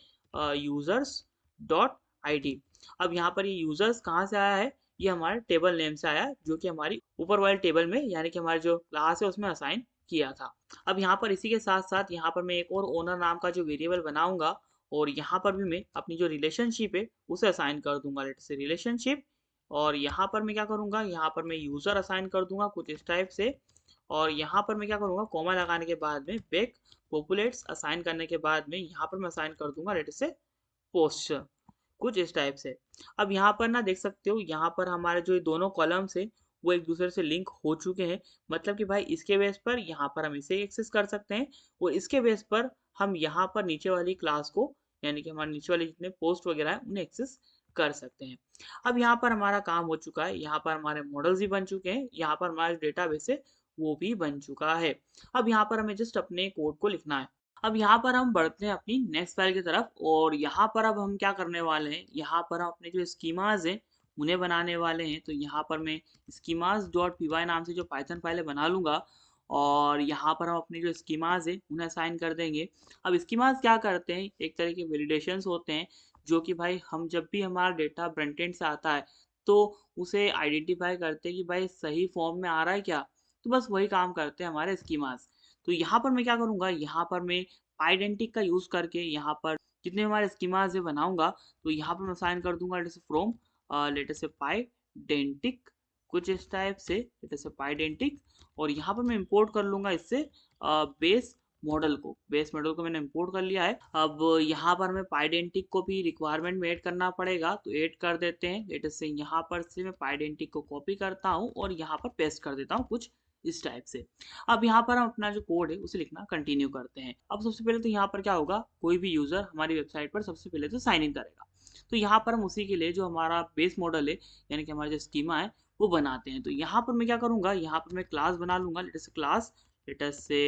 यूजर्स डॉट आईडी। अब यहाँ पर ये यूजर्स कहाँ से आया है, ये हमारे टेबल नेम से आया है जो कि हमारी ऊपर वाले टेबल में यानी कि हमारी जो क्लास है उसमें असाइन किया था। अब यहाँ पर इसी के साथ साथ यहाँ पर मैं एक और ओनर नाम का जो वेरिएबल बनाऊंगा और यहाँ पर भी मैं अपनी जो रिलेशनशिप है उसे असाइन कर दूंगा लेट से रिलेशनशिप। और यहाँ पर मैं क्या करूँगा, यहाँ पर मैं यूज़र असाइन कर दूंगा कुछ इस टाइप से। और यहाँ पर मैं क्या करूँगा, कोमा लगाने के बाद में बैक पॉपुलेट्स असाइन करने के बाद में यहाँ पर मैं असाइन कर दूंगा लेट से पोस्ट, कुछ इस टाइप से। अब यहाँ पर ना देख सकते हो यहाँ पर हमारे जो दोनों कॉलम्स है वो एक दूसरे से लिंक हो चुके हैं, मतलब कि भाई इसके बेस पर यहाँ पर हम इसे एक्सेस कर सकते हैं और इसके बेस पर हम यहाँ पर नीचे वाली क्लास को यानी कि हमारे नीचे वाले जितने पोस्ट वगैरह है उन्हें एक्सेस कर सकते हैं। अब यहाँ पर हमारा काम हो चुका है, यहाँ पर हमारे मॉडल्स भी बन चुके हैं, यहाँ पर हमारा डेटाबेस है वो भी बन चुका है। अब यहाँ पर हमें जस्ट अपने कोड को लिखना है। अब यहाँ पर हम बढ़ते हैं अपनी नेक्स्ट फाइल की तरफ और यहाँ पर अब हम क्या करने वाले हैं, यहाँ पर हम अपने जो स्कीमाज हैं उन्हें बनाने वाले हैं। तो यहाँ पर मैं स्कीमाज डॉट पी वाई नाम से जो पाइथन फाइल बना लूँगा और यहाँ पर हम अपने जो स्कीमाज हैं उन्हें असाइन कर देंगे। अब स्कीमाज क्या करते हैं, एक तरह के वैलिडेशंस होते हैं जो कि भाई हम जब भी हमारा डेटा फ्रंट एंड से आता है तो उसे आइडेंटिफाई करते हैं कि भाई सही फॉर्म में आ रहा है क्या, तो बस वही काम करते हैं हमारे स्कीमाज। तो यहाँ पर मैं क्या करूँगा, यहाँ पर मैं आइडेंटिक का यूज़ करके यहाँ पर जितने हमारे स्कीमाज है बनाऊंगा, तो यहाँ पर मैं साइन कर दूंगा जैसे फ्रॉम लेटेस्ट से पाइडेंटिक, कुछ इस टाइप से लेटेस्ट से पाइडेंटिक। और यहाँ पर मैं इंपोर्ट कर लूँगा इससे बेस मॉडल को, बेस मॉडल को मैंने इंपोर्ट कर लिया है। अब यहाँ पर हमें पाइडेंटिक को भी रिक्वायरमेंट में ऐड करना पड़ेगा, तो ऐड कर देते हैं। लेट अस से यहाँ पर से मैं पाइडेंटिक को कॉपी करता हूँ और यहाँ पर पेस्ट कर देता हूँ कुछ इस टाइप से। अब यहाँ पर हम अपना जो कोड है उसे लिखना कंटिन्यू करते हैं। अब सबसे पहले तो यहाँ पर क्या होगा, कोई भी यूजर हमारी वेबसाइट पर सबसे पहले तो साइन इन करेगा। तो यहाँ पर हम उसी के लिए जो हमारा बेस मॉडल है, यानी कि हमारा जो स्कीमा है वो बनाते हैं। तो यहाँ पर मैं क्या करूँगा, यहाँ पर मैं क्लास बना लूंगा, लेट अस से class, late us say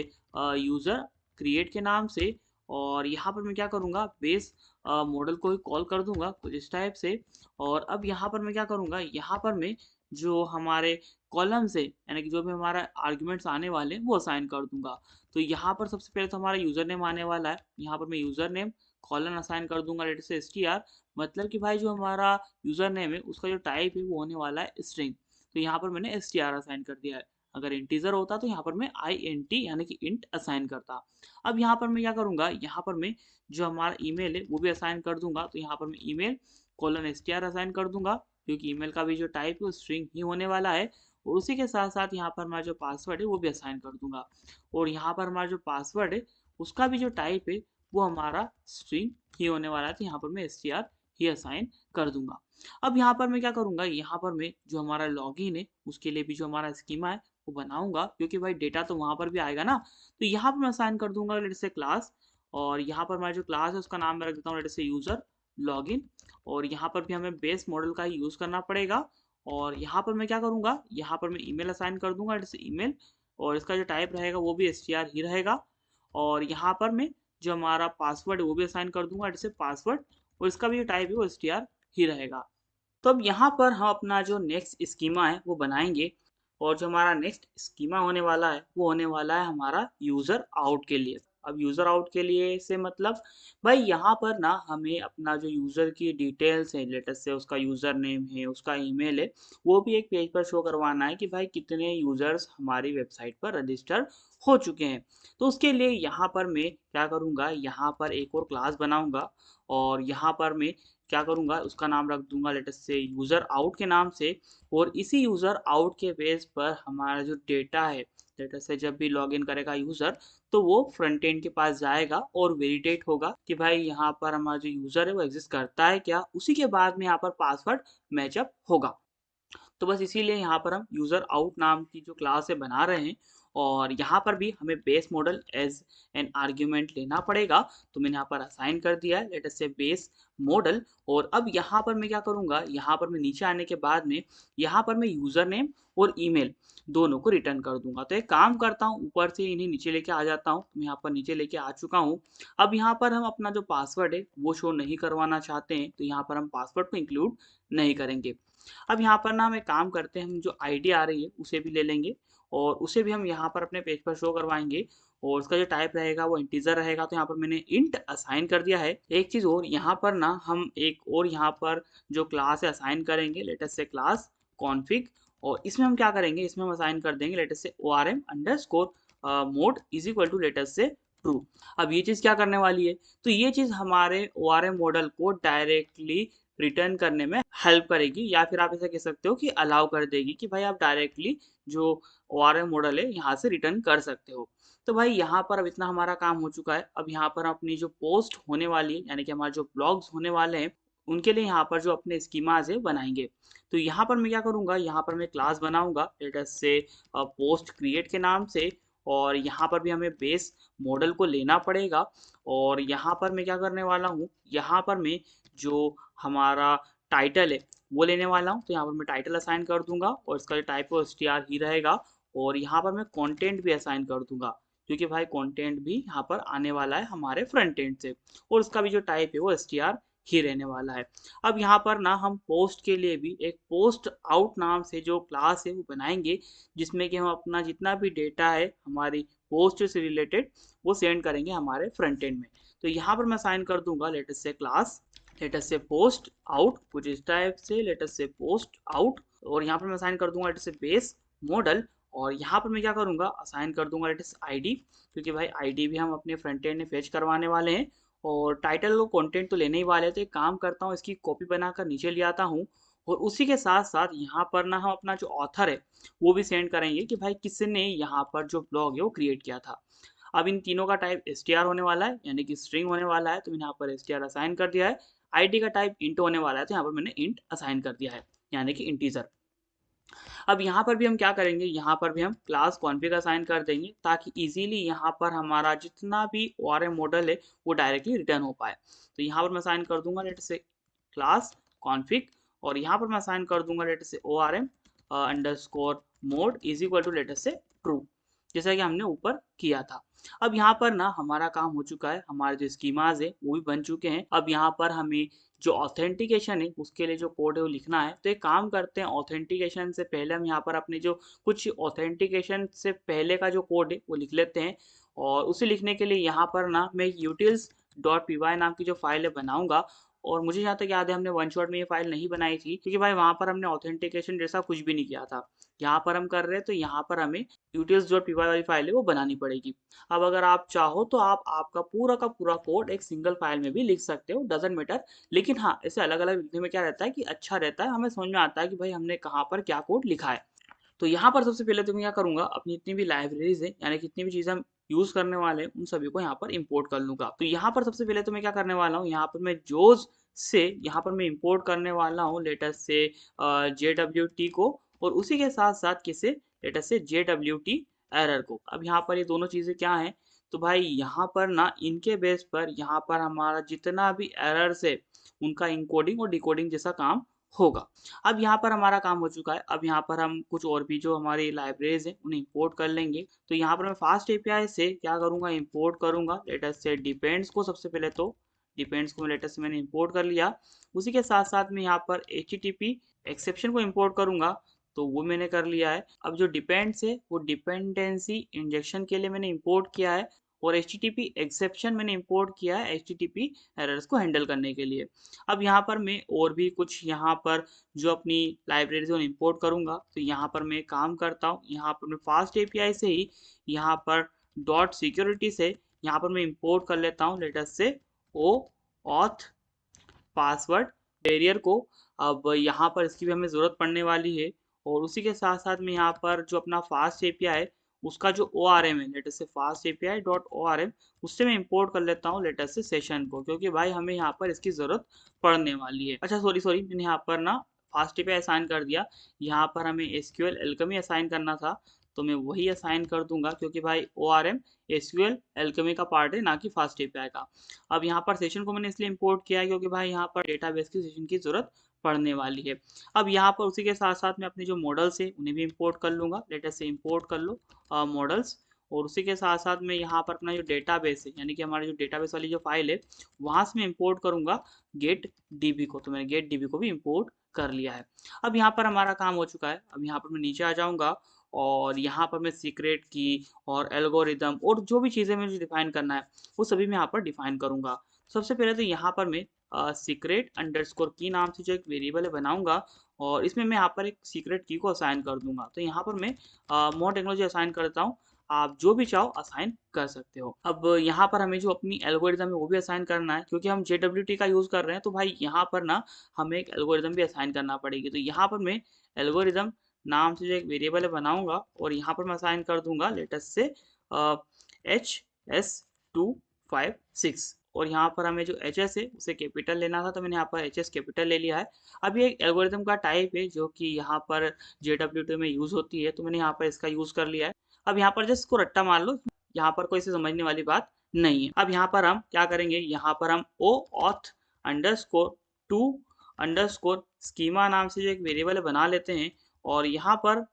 user create के नाम से। और यहाँ पर मैं क्या करूँगा, बेस मॉडल को ही कॉल कर दूंगा कुछ इस टाइप से। और अब यहाँ पर मैं क्या करूँगा, यहाँ पर मैं जो हमारे कॉलम से, यानी कि जो भी हमारा आर्ग्यूमेंट्स आने वाले हैं वो असाइन कर दूंगा। तो यहाँ पर सबसे पहले तो हमारा यूजर नेम आने वाला है, यहाँ पर मैं यूजर नेम कॉलन असाइन कर दूंगा लेट से str। मतलब कि भाई जो हमारा यूजर नेम है उसका जो टाइप है वो होने वाला है स्ट्रिंग। तो यहाँ पर मैंने str असाइन कर दिया है। अगर इंटीजर होता तो यहाँ पर मैं int यानी कि इंट असाइन करता। अब यहाँ पर मैं क्या करूँगा, यहाँ पर मैं जो हमारा ईमेल है वो भी असाइन कर दूंगा। तो यहाँ पर मैं ईमेल कॉलन str असाइन कर दूंगा, क्योंकि ईमेल का भी जो टाइप है वो स्ट्रिंग ही होने वाला है। और उसी के साथ साथ यहाँ पर हमारा जो पासवर्ड है वो भी असाइन कर दूंगा। और यहाँ पर हमारा जो पासवर्ड है उसका भी जो टाइप है वो हमारा स्ट्रिंग ही होने वाला है। तो यहाँ पर मैं str ही असाइन कर दूंगा। अब यहाँ पर मैं क्या करूँगा, यहाँ पर मैं जो हमारा लॉगिन है उसके लिए भी जो हमारा स्कीमा है वो बनाऊंगा, क्योंकि भाई डेटा तो वहाँ पर भी आएगा ना। तो यहाँ पर मैं असाइन कर दूंगा लेट से क्लास। और यहाँ पर हमारा जो क्लास है उसका नाम मैं रख देता हूँ लेट से यूजर लॉगिन। और यहाँ पर भी हमें बेस मॉडल का ही यूज़ करना पड़ेगा। और यहाँ पर मैं क्या करूँगा, यहाँ पर मैं ईमेल असाइन कर दूंगा लेट से ईमेल। और इसका जो टाइप रहेगा वो भी str ही रहेगा। और यहाँ पर मैं जो हमारा पासवर्ड है वो भी असाइन कर दूंगा जैसे पासवर्ड। और इसका भी जो टाइप है वो str ही रहेगा। तो अब यहाँ पर हम अपना जो नेक्स्ट स्कीमा है वो बनाएंगे। और जो हमारा नेक्स्ट स्कीमा होने वाला है वो होने वाला है हमारा यूज़र आउट के लिए। अब यूज़र आउट के लिए से मतलब भाई यहाँ पर ना हमें अपना जो यूज़र की डिटेल्स है, लेटेस्ट से उसका यूज़र नेम है, उसका ईमेल है, वो भी एक पेज पर शो करवाना है कि भाई कितने यूज़र्स हमारी वेबसाइट पर रजिस्टर हो चुके हैं। तो उसके लिए यहाँ पर मैं क्या करूँगा, यहाँ पर एक और क्लास बनाऊँगा। और यहाँ पर मैं क्या करूँगा, उसका नाम रख दूंगा लेटेस्ट से यूज़र आउट के नाम से। और इसी यूज़र आउट के बेस पर हमारा जो डेटा है, डेटा से जब भी लॉगिन करेगा यूज़र तो वो फ्रंट एंड के पास जाएगा और वेलिडेट होगा कि भाई यहाँ पर हमारा जो यूज़र है वो एग्जिस्ट करता है क्या। उसी के बाद में यहाँ पर पासवर्ड मैचअप होगा। तो बस इसीलिए यहाँ पर हम यूज़र आउट नाम की जो क्लास है बना रहे हैं। और यहाँ पर भी हमें base model as an argument लेना पड़ेगा। तो मैंने यहाँ पर असाइन कर दिया है लेट अस से बेस मॉडल। और अब यहाँ पर मैं क्या करूँगा, यहाँ पर मैं नीचे आने के बाद में यहाँ पर मैं यूज़र नेम और ईमेल दोनों को रिटर्न कर दूंगा। तो एक काम करता हूँ, ऊपर से इन्हें नीचे लेके आ जाता हूँ। तो मैं यहाँ पर नीचे लेके आ चुका हूँ। अब यहाँ पर हम अपना जो पासवर्ड है वो शो नहीं करवाना चाहते हैं, तो यहाँ पर हम पासवर्ड को इंक्लूड नहीं करेंगे। अब यहाँ पर ना हम एक काम करते हैं, हम जो आईडी आ रही है उसे भी ले लेंगे और उसे भी हम यहाँ पर अपने पेज पर शो करवाएंगे। और उसका जो टाइप रहेगा वो इंटीजर रहेगा। तो यहाँ पर मैंने इंट असाइन कर दिया है। एक चीज़ और, यहाँ पर ना हम एक और यहाँ पर जो क्लास है असाइन करेंगे लेट अस से क्लास कॉन्फिग। और इसमें हम क्या करेंगे, इसमें हम असाइन कर देंगे let us say orm underscore mode is equal to let us say true. अब ये चीज़ क्या करने वाली है, तो ये चीज़ हमारे orm मॉडल को डायरेक्टली रिटर्न करने में हेल्प करेगी, या फिर आप ऐसा कह सकते हो कि अलाउ कर देगी कि भाई आप डायरेक्टली जो ORM मॉडल है यहाँ से रिटर्न कर सकते हो। तो भाई यहाँ पर अब इतना हमारा काम हो चुका है। अब यहाँ पर अपनी जो पोस्ट होने वाली है, यानी कि हमारे जो ब्लॉग्स होने वाले हैं उनके लिए यहाँ पर जो अपने स्कीमाज है बनाएंगे। तो यहाँ पर मैं क्या करूँगा, यहाँ पर मैं क्लास बनाऊँगा late us say post create के नाम से। और यहाँ पर भी हमें बेस मॉडल को लेना पड़ेगा। और यहाँ पर मैं क्या करने वाला हूँ, यहाँ पर मैं जो हमारा टाइटल है वो लेने वाला हूँ। तो यहाँ पर मैं टाइटल असाइन कर दूंगा और इसका जो टाइप है str ही रहेगा। और यहाँ पर मैं कंटेंट भी असाइन कर दूंगा, क्योंकि भाई कंटेंट भी यहाँ पर आने वाला है हमारे फ्रंट एंड से। और इसका भी जो टाइप है वो str ही रहने वाला है। अब यहाँ पर ना हम पोस्ट के लिए भी एक पोस्ट आउट नाम से जो क्लास है वो बनाएंगे, जिसमें कि हम अपना जितना भी डेटा है हमारी पोस्ट से रिलेटेड वो सेंड करेंगे हमारे फ्रंट एंड में। तो यहाँ पर मैं साइन कर दूंगा लेट अस से class, late us say post out कुछ इस टाइप से, late us say post out. और यहाँ पर मैं असाइन कर दूंगा लेट अस से बेस मॉडल। और यहाँ पर मैं क्या करूँगा, असाइन कर दूंगा लेट अस आईडी, क्योंकि भाई आईडी भी हम अपने फ्रंट एंड में फेच करवाने वाले हैं। और टाइटल और कंटेंट तो लेने ही वाले हैं। तो एक काम करता हूँ, इसकी कॉपी बनाकर नीचे ले आता हूँ। और उसी के साथ साथ यहाँ पर ना हम अपना जो ऑथर है वो भी सेंड करेंगे कि भाई किसने यहाँ पर जो ब्लॉग है वो क्रिएट किया था। अब इन तीनों का टाइप str होने वाला है, यानी कि स्ट्रिंग होने वाला है, तो मैंने यहाँ पर str असाइन कर दिया है। id का टाइप int होने वाला है, तो यहाँ पर मैंने int असाइन कर दिया है, यानी कि इंटीजर। अब यहाँ पर भी हम क्या करेंगे, यहाँ पर भी हम क्लास कॉन्फिग असाइन कर देंगे ताकि इजीली यहाँ पर हमारा जितना भी ORM मॉडल है वो डायरेक्टली रिटर्न हो पाए। तो यहाँ पर मैं असाइन कर दूंगा लेट से क्लास कॉन्फिग, और यहाँ पर मैं असाइन कर दूंगा late say ORM underscore mode is equal to let say true, जैसा कि हमने ऊपर किया था। अब यहाँ पर ना हमारा काम हो चुका है, हमारे जो स्कीमाज है वो भी बन चुके हैं। अब यहाँ पर हमें जो ऑथेंटिकेशन है उसके लिए जो कोड है वो लिखना है। तो एक काम करते हैं, ऑथेंटिकेशन से पहले हम यहाँ पर अपने जो कुछ ऑथेंटिकेशन से पहले का जो कोड है वो लिख लेते हैं। और उसे लिखने के लिए यहाँ पर ना मैं utils.py नाम की जो फाइल है बनाऊंगा। और मुझे जहाँ तक याद है हमने वन शॉट में ये फाइल नहीं बनाई थी, क्योंकि भाई वहाँ पर हमने ऑथेंटिकेशन जैसा कुछ भी नहीं किया था। यहाँ पर हम कर रहे हैं, तो यहाँ पर हमें utils.py वाली फाइल है वो बनानी पड़ेगी। अब अगर आप चाहो तो आप आपका पूरा का पूरा कोड एक सिंगल फाइल में भी लिख सकते हो, डजेंट मैटर। लेकिन हाँ, ऐसे अलग अलग लिखने में क्या रहता है कि अच्छा रहता है, हमें समझ में आता है कि भाई हमने कहाँ पर क्या कोड लिखा है। तो यहाँ पर सबसे पहले तो मैं क्या करूँगा, अपनी जितनी भी लाइब्रेरीज है यानी कितनी भी चीज़ें हम यूज़ करने वाले हैं उन सभी को यहाँ पर इंपोर्ट कर लूँगा। तो यहाँ पर सबसे पहले तो मैं क्या करने वाला हूँ, यहाँ पर मैं जोज से यहाँ पर मैं इंपोर्ट करने वाला हूँ लेटेस्ट से JWT को, और उसी के साथ साथ किसे, लेटेस्ट से JWT एरर को। अब यहाँ पर ये दोनों चीज़ें क्या हैं, तो भाई यहाँ पर ना इनके बेस पर यहाँ पर हमारा जितना भी एरर्स है उनका इंकोडिंग और डिकोडिंग जैसा काम होगा। अब यहाँ पर हमारा काम हो चुका है। अब यहाँ पर हम कुछ और भी जो हमारी लाइब्रेरीज हैं उन्हें इंपोर्ट कर लेंगे। तो यहाँ पर मैं फास्ट एपीआई से क्या करूँगा, इंपोर्ट करूँगा लेटेस्ट से डिपेंड्स को। सबसे पहले तो डिपेंड्स को लेटेस्ट से मैंने इंपोर्ट कर लिया। उसी के साथ साथ मैं यहाँ पर HTTP एक्सेप्शन को इंपोर्ट करूँगा, तो वो मैंने कर लिया है। अब जो डिपेंड्स है वो डिपेंडेंसी इंजेक्शन के लिए मैंने इंपोर्ट किया है, और HTTP एक्सेप्शन मैंने इंपोर्ट किया है HTTP एरर्स को हैंडल करने के लिए। अब यहाँ पर मैं और भी कुछ यहाँ पर जो अपनी लाइब्रेरी से इंपोर्ट करूँगा, तो यहाँ पर मैं काम करता हूँ, यहाँ पर मैं फास्ट एपीआई से ही यहाँ पर डॉट सिक्योरिटी से यहाँ पर मैं इंपोर्ट कर लेता हूँ लेटेस्ट से ओ ऑथ पासवर्ड बैरियर को। अब यहाँ पर इसकी भी हमें ज़रूरत पड़ने वाली है। और उसी के साथ साथ में यहाँ पर जो अपना फास्ट एपीआई है उसका जो ORM है लेटेस्ट से फास्ट एपीआई डॉट ORM, उससे मैं इंपोर्ट कर लेता हूँ लेटेस्ट से सेशन को, क्योंकि भाई हमें यहाँ पर इसकी ज़रूरत पड़ने वाली है। अच्छा सॉरी मैंने यहाँ पर ना फास्ट एपीआई असाइन कर दिया, यहाँ पर हमें SQL एल्केमी असाइन करना था, तो मैं वही असाइन कर दूंगा, क्योंकि भाई ORM SQL एल्केमी का पार्ट है ना कि फास्ट एपीआई का। अब यहाँ पर सेशन को मैंने इसलिए इंपोर्ट किया है क्योंकि भाई यहाँ पर डेटाबेस की सेशन की जरूरत पड़ने वाली है। अब यहाँ पर उसी के साथ साथ मैं अपने जो मॉडल्स है उन्हें भी इंपोर्ट कर लूँगा, लेटेस्ट से इंपोर्ट कर लो मॉडल्स। और उसी के साथ साथ मैं यहाँ पर अपना जो डेटाबेस है यानी कि हमारी जो डेटाबेस वाली जो फाइल है वहाँ से मैं इंपोर्ट करूँगा गेट डीबी को, तो मैंने गेट डीबी को भी इंपोर्ट कर लिया है। अब यहाँ पर हमारा काम हो चुका है। अब यहाँ पर मैं नीचे आ जाऊँगा, और यहाँ पर मैं सीक्रेट की और एल्गोरिदम और जो भी चीज़ें मुझे डिफाइन करना है वो सभी मैं यहाँ पर डिफाइन करूँगा। सबसे पहले तो यहाँ पर मैं सीक्रेट अंडरस्कोर की नाम से जो एक वेरिएबल है बनाऊंगा, और इसमें मैं यहाँ पर एक सीक्रेट की को असाइन कर दूंगा। तो यहाँ पर मैं मोर टेक्नोलॉजी असाइन करता हूँ, आप जो भी चाहो असाइन कर सकते हो। अब यहाँ पर हमें जो अपनी एल्गोरिदम है वो भी असाइन करना है, क्योंकि हम JWT का यूज़ कर रहे हैं, तो भाई यहाँ पर ना हमें एक एल्गोरिदम भी असाइन करना पड़ेगी। तो यहाँ पर मैं एल्गोरिदम नाम से जो एक वेरिएबल है बनाऊंगा, और यहाँ पर मैं असाइन कर दूंगा लेटेस्ट से HS256, और यहाँ पर हमें जो HS है उसे कैपिटल लेना था, तो मैंने यहाँ पर HS कैपिटल ले लिया है। अब ये एक एल्गोरिदम का टाइप है जो कि यहाँ पर JWT में यूज़ होती है, तो मैंने यहाँ पर इसका यूज़ कर लिया है। अब यहाँ पर जस्ट इसको रट्टा मार लो, यहाँ पर कोई से समझने वाली बात नहीं है। अब यहाँ पर हम क्या करेंगे, यहाँ पर हम OAuth underscore two underscore schema नाम से जो एक वेरिएबल बना लेते हैं, और यहाँ पर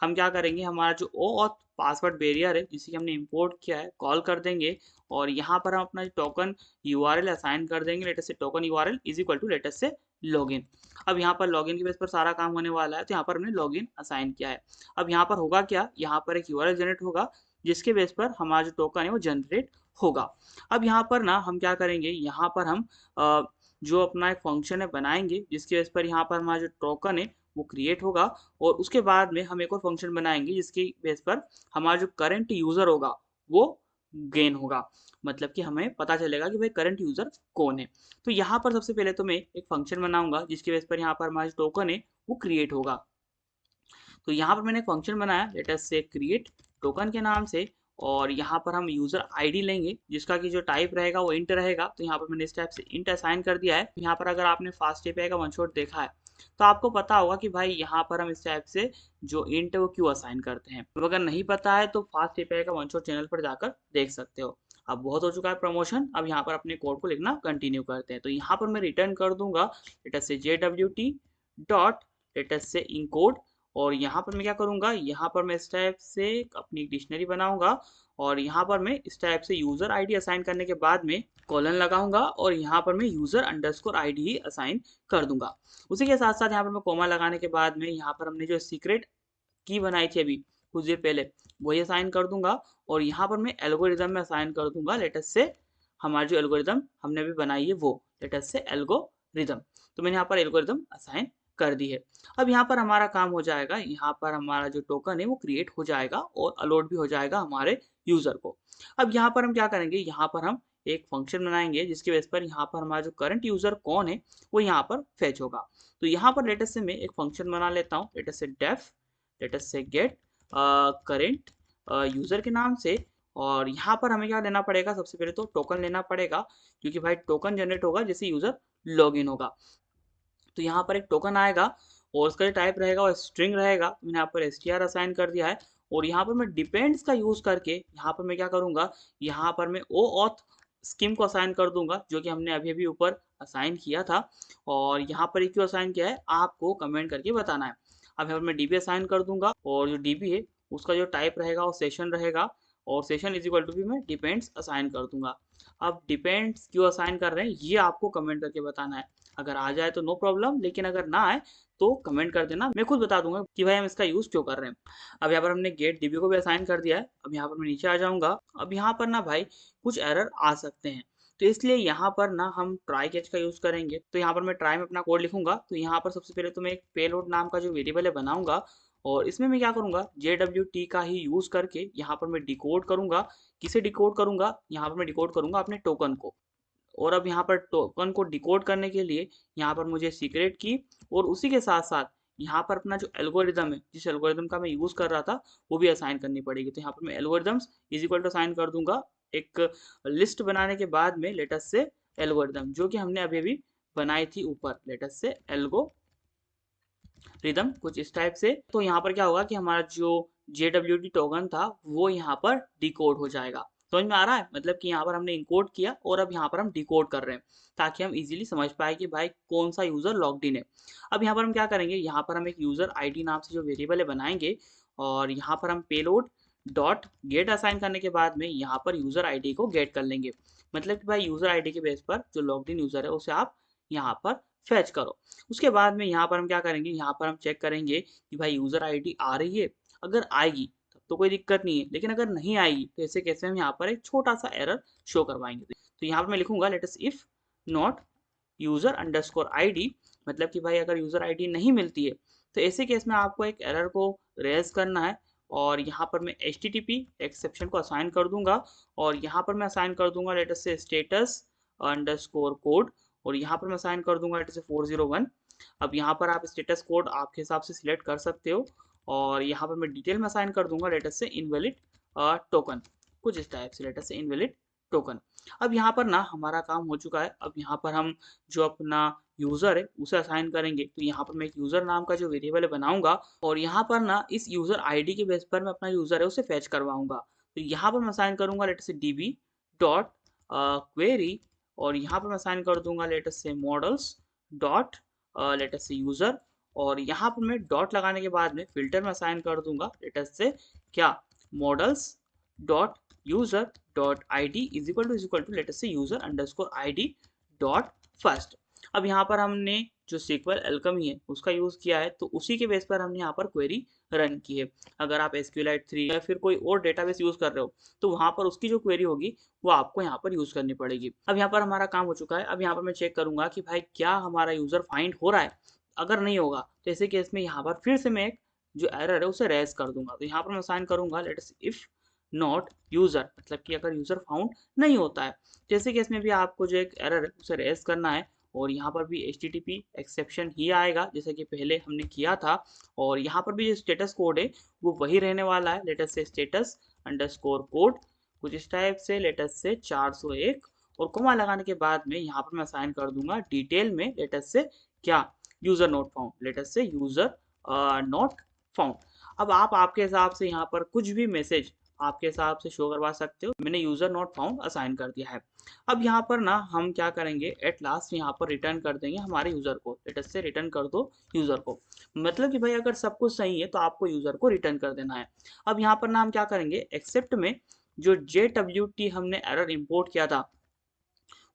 हम क्या करेंगे, हमारा जो ओ ऑथ पासवर्ड बैरियर है जिसे हमने इंपोर्ट किया है कॉल कर देंगे, और यहाँ पर हम अपना टोकन URL असाइन कर देंगे let's say token URL is equal to latest say login. अब यहाँ पर लॉगिन के बेस पर सारा काम होने वाला है, तो यहाँ पर हमने लॉगिन असाइन किया है। अब यहाँ पर होगा क्या, यहाँ पर एक URL जनरेट होगा जिसके बेस पर हमारा जो टोकन है वो जनरेट होगा। अब यहाँ पर ना हम क्या करेंगे, यहाँ पर हम जो अपना एक फंक्शन है बनाएंगे जिसके बेस पर यहाँ पर हमारा जो टोकन है वो क्रिएट होगा, और उसके बाद में हम एक और फंक्शन बनाएंगे जिसके बेस पर हमारा जो करंट यूज़र होगा वो गेन होगा, मतलब कि हमें पता चलेगा कि भाई करंट यूज़र कौन है। तो यहाँ पर सबसे पहले तो मैं एक फंक्शन बनाऊंगा जिसके बेस पर यहाँ पर हमारा जो टोकन है वो क्रिएट होगा। तो यहाँ पर मैंने एक फंक्शन बनाया लेटेस्ट से क्रिएट टोकन के नाम से, और यहाँ पर हम यूज़र आईडी लेंगे जिसका कि जो टाइप रहेगा वो इंट रहेगा। तो यहाँ पर मैंने इस टाइप से इंट असाइन कर दिया है। यहाँ पर अगर आपने फास्ट एपीआई का वन शॉट देखा है तो आपको पता होगा कि भाई यहाँ पर हम इस टाइप से जो इंट है वो क्यों असाइन करते हैं। तो अगर नहीं पता है तो फास्ट एपीआई का वन शॉट चैनल पर जाकर देख सकते हो। अब बहुत हो चुका है प्रमोशन, अब यहाँ पर अपने कोड को लिखना कंटिन्यू करते हैं। तो यहाँ पर मैं रिटर्न कर दूंगा let's say JWT dot let's say encode. और यहाँ पर मैं क्या करूँगा, यहाँ पर मैं इस टाइप से अपनी डिक्शनरी बनाऊंगा और यहाँ पर मैं इस टाइप से यूज़र आईडी असाइन करने के बाद में कॉलन लगाऊंगा और यहाँ पर मैं यूज़र अंडरस्कोर आईडी ही असाइन कर दूंगा। उसी के साथ साथ यहाँ पर मैं कॉमा लगाने के बाद में यहाँ पर हमने जो सीक्रेट की बनाई थी अभी कुछ देर पहले वही असाइन कर दूंगा और यहाँ पर मैं एल्गोरिदम में असाइन कर दूंगा लेटस से हमारी जो एल्गोरिदम हमने अभी बनाई है वो लेटस से एल्गोरिदम। तो मैंने यहाँ पर एल्गोरिदम असाइन कर दी है। अब यहाँ पर हमारा काम हो जाएगा, यहाँ पर हमारा जो टोकन है वो क्रिएट हो जाएगा और अलॉट भी हो जाएगा हमारे यूजर को। अब यहाँ पर हम क्या करेंगे, यहाँ पर हम एक फंक्शन बनाएंगे जिसकी बेस पर यहाँ पर हमारा जो करंट यूजर कौन है वो यहाँ पर फेच होगा। तो यहाँ पर लेटेस्ट से मैं एक फंक्शन बना लेता हूँ लेटेस्ट से डेफ लेटेस्ट से गेट करेंट यूजर के नाम से। और यहाँ पर हमें क्या लेना पड़ेगा, सबसे पहले तो टोकन लेना पड़ेगा क्योंकि भाई टोकन जनरेट होगा जैसे यूजर लॉगिन होगा। तो यहाँ पर एक टोकन आएगा और उसका जो टाइप रहेगा वो स्ट्रिंग रहेगा। तो मैंने यहाँ पर str असाइन कर दिया है और यहाँ पर मैं डिपेंड्स का यूज करके यहाँ पर मैं क्या करूँगा, यहाँ पर मैं ओ ऑथ स्कीम को असाइन कर दूंगा जो कि हमने अभी अभी ऊपर असाइन किया था। और यहाँ पर क्यों असाइन किया है आपको कमेंट करके बताना है। अब यहाँ पर मैं डीबी असाइन कर दूंगा और जो डीबी है उसका जो टाइप रहेगा वो सेशन रहेगा और सेशन इज इक्वल टू भी मैं डिपेंड्स असाइन कर दूंगा। अब डिपेंड्स क्यों असाइन कर रहे हैं ये आपको कमेंट करके बताना है। अगर आ जाए तो नो प्रॉब्लम, लेकिन अगर ना आए तो कमेंट कर देना, मैं खुद बता दूंगा कि भाई हम इसका यूज क्यों कर रहे हैं। अब यहाँ पर हमने गेट डीबी को भी असाइन कर दिया है। अब यहाँ पर मैं नीचे आ जाऊंगा। अब यहाँ पर ना भाई कुछ एरर आ सकते हैं तो इसलिए यहाँ पर ना हम ट्राई कैच का यूज करेंगे। तो यहाँ पर मैं ट्राई में अपना कोड लिखूंगा। तो यहाँ पर सबसे पहले तो मैं एक पेलोड नाम का जो वेरिएबल है बनाऊंगा और इसमें मैं क्या करूंगा, JWT का ही यूज करके यहाँ पर मैं डिकोड करूंगा। किसे डिकोड करूंगा, यहाँ पर मैं डिकोड करूंगा अपने टोकन को। और अब यहाँ पर टोकन को डिकोड करने के लिए यहाँ पर मुझे सीक्रेट की और उसी के साथ साथ यहाँ पर अपना जो एल्गोरिदम है जिस एल्गोरिदम का मैं यूज कर रहा था वो भी असाइन करनी पड़ेगी। तो यहाँ पर मैं algorithms is equal to assign कर दूंगा एक लिस्ट बनाने के बाद में लेटेस्ट से एल्गोरिदम जो कि हमने अभी अभी बनाई थी ऊपर लेटेस्ट से एल्गो रिदम कुछ इस टाइप से। तो यहाँ पर क्या होगा कि हमारा जो JWT टोकन था वो यहाँ पर डिकोड हो जाएगा। समझ में आ रहा है, मतलब कि यहाँ पर हमने इनकोड किया और अब यहाँ पर हम डिकोड कर रहे हैं ताकि हम इजीली समझ पाए कि भाई कौन सा यूजर लॉग्ड इन है। अब यहाँ पर हम क्या करेंगे, यहाँ पर हम एक यूजर आईडी नाम से जो वेरिएबल है बनाएंगे और यहाँ पर हम पेलोड डॉट गेट असाइन करने के बाद में यहाँ पर यूजर आईडी को गेट कर लेंगे। मतलब कि भाई यूजर आईडी के बेस पर जो लॉग्ड इन यूजर है उसे आप यहाँ पर फेच करो। उसके बाद में यहाँ पर हम क्या करेंगे, यहाँ पर हम चेक करेंगे कि भाई यूजर आईडी आ रही है। अगर आएगी तब तो कोई दिक्कत नहीं है, लेकिन अगर नहीं आएगी तो ऐसे कैसे हम यहाँ पर एक छोटा सा एरर शो करवाएंगे। तो यहाँ पर मैं लिखूंगा let's if not user underscore ID, मतलब कि भाई अगर यूजर आईडी नहीं मिलती है तो ऐसे केस में आपको एक एरर को रेज करना है। और यहाँ पर मैं HTTP एक्सेप्शन को असाइन कर दूंगा और यहाँ पर मैं असाइन कर दूंगा लेटेस्ट से स्टेटस अंडरस्कोर कोड और यहाँ पर मैं असाइन कर दूंगा लेटेस्ट से 401। अब यहाँ पर आप स्टेटस कोड आपके हिसाब से सिलेक्ट कर सकते हो और यहाँ पर मैं डिटेल में असाइन कर दूंगा लेटेस्ट से इनवैलिड टोकन कुछ इस टाइप से लेटेस्ट से इनवैलिड टोकन। अब यहाँ पर ना हमारा काम हो चुका है। अब यहाँ पर हम जो अपना यूजर है उसे असाइन करेंगे। तो यहाँ पर मैं एक यूजर नाम का जो वेरिएबल है बनाऊंगा और यहाँ पर ना इस यूजर आईडी के बेस पर मैं अपना यूजर है उसे फेच करवाऊंगा। तो यहाँ पर मैं असाइन करूंगा लेटेस्ट से DB डॉट क्वेरी और यहाँ पर मैं असाइन कर दूंगा लेटेस्ट से मॉडल्स डॉट लेटेस्ट से यूजर और यहाँ पर मैं डॉट लगाने के बाद में फिल्टर में असाइन कर दूंगा लेटेस्ट से क्या models dot user dot ID is equal to latest से user underscore ID dot first. अब यहाँ पर हमने जो SQL एल्केमी है उसका यूज़ किया है तो उसी के बेस पर हमने यहाँ पर क्वेरी रन की है। अगर आप SQLite 3 या फिर कोई और डेटाबेस यूज़ कर रहे हो तो वहाँ पर उसकी जो क्वेरी होगी वो आपको यहाँ पर यूज़ करनी पड़ेगी। अब यहाँ पर हमारा काम हो चुका है। अब यहाँ पर मैं चेक करूँगा कि भाई क्या हमारा यूज़र फाइंड हो रहा है। अगर नहीं होगा तो ऐसे केस में यहाँ पर फिर से मैं एक जो एरर है उसे रेज कर दूंगा। तो यहाँ पर मैं साइन करूँगा लेट्स इफ नॉट यूजर, मतलब कि अगर यूजर फाउंड नहीं होता है जैसे केस में भी आपको जो एक एरर है उसे रेज करना है और यहाँ पर भी HTTP एक्सेप्शन ही आएगा जैसा कि पहले हमने किया था। और यहाँ पर भी जो स्टेटस कोड है वो वही रहने वाला है लेटेस्ट से स्टेटस अंडरस्कोर कोड कुछ इस टाइप से, लेटेस्ट से 401 और कोमा लगाने के बाद में यहाँ पर मैं असाइन कर दूंगा डिटेल में लेटेस्ट से क्या, यूजर नोट फाउंड, लेटेस्ट से यूजर नोट फाउंड। अब आप आपके हिसाब से यहाँ पर कुछ भी मैसेज आपके हिसाब से शो करवा सकते हो। मैंने यूजर नोट फाउंड असाइन कर दिया है। अब यहाँ पर ना हम क्या करेंगे, एट लास्ट यहाँ पर रिटर्न कर देंगे हमारे यूजर को, लेटेस्ट से रिटर्न कर दो यूजर को। मतलब कि भाई अगर सब कुछ सही है तो आपको यूजर को रिटर्न कर देना है। अब यहाँ पर ना हम क्या करेंगे, एक्सेप्ट में जो JWT हमने एरर इंपोर्ट किया था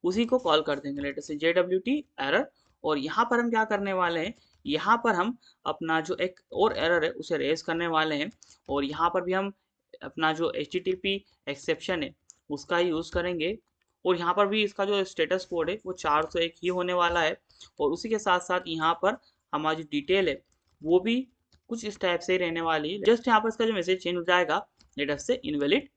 उसी को कॉल कर देंगे, लेटेस्ट से JWT एरर। और यहाँ पर हम क्या करने वाले हैं, यहाँ पर हम अपना जो एक और एरर है उसे रेज करने वाले हैं। और यहाँ पर भी हम अपना जो HTTP एक्सेप्शन है उसका यूज़ करेंगे। और यहाँ पर भी इसका जो स्टेटस कोड है वो 401 ही होने वाला है। और उसी के साथ साथ यहाँ पर हमारी जो डिटेल है वो भी कुछ इस टाइप से ही रहने वाली है। जस्ट यहाँ पर इसका जो मैसेज चेंज हो जाएगा, लेटेस्ट से इनवैलिड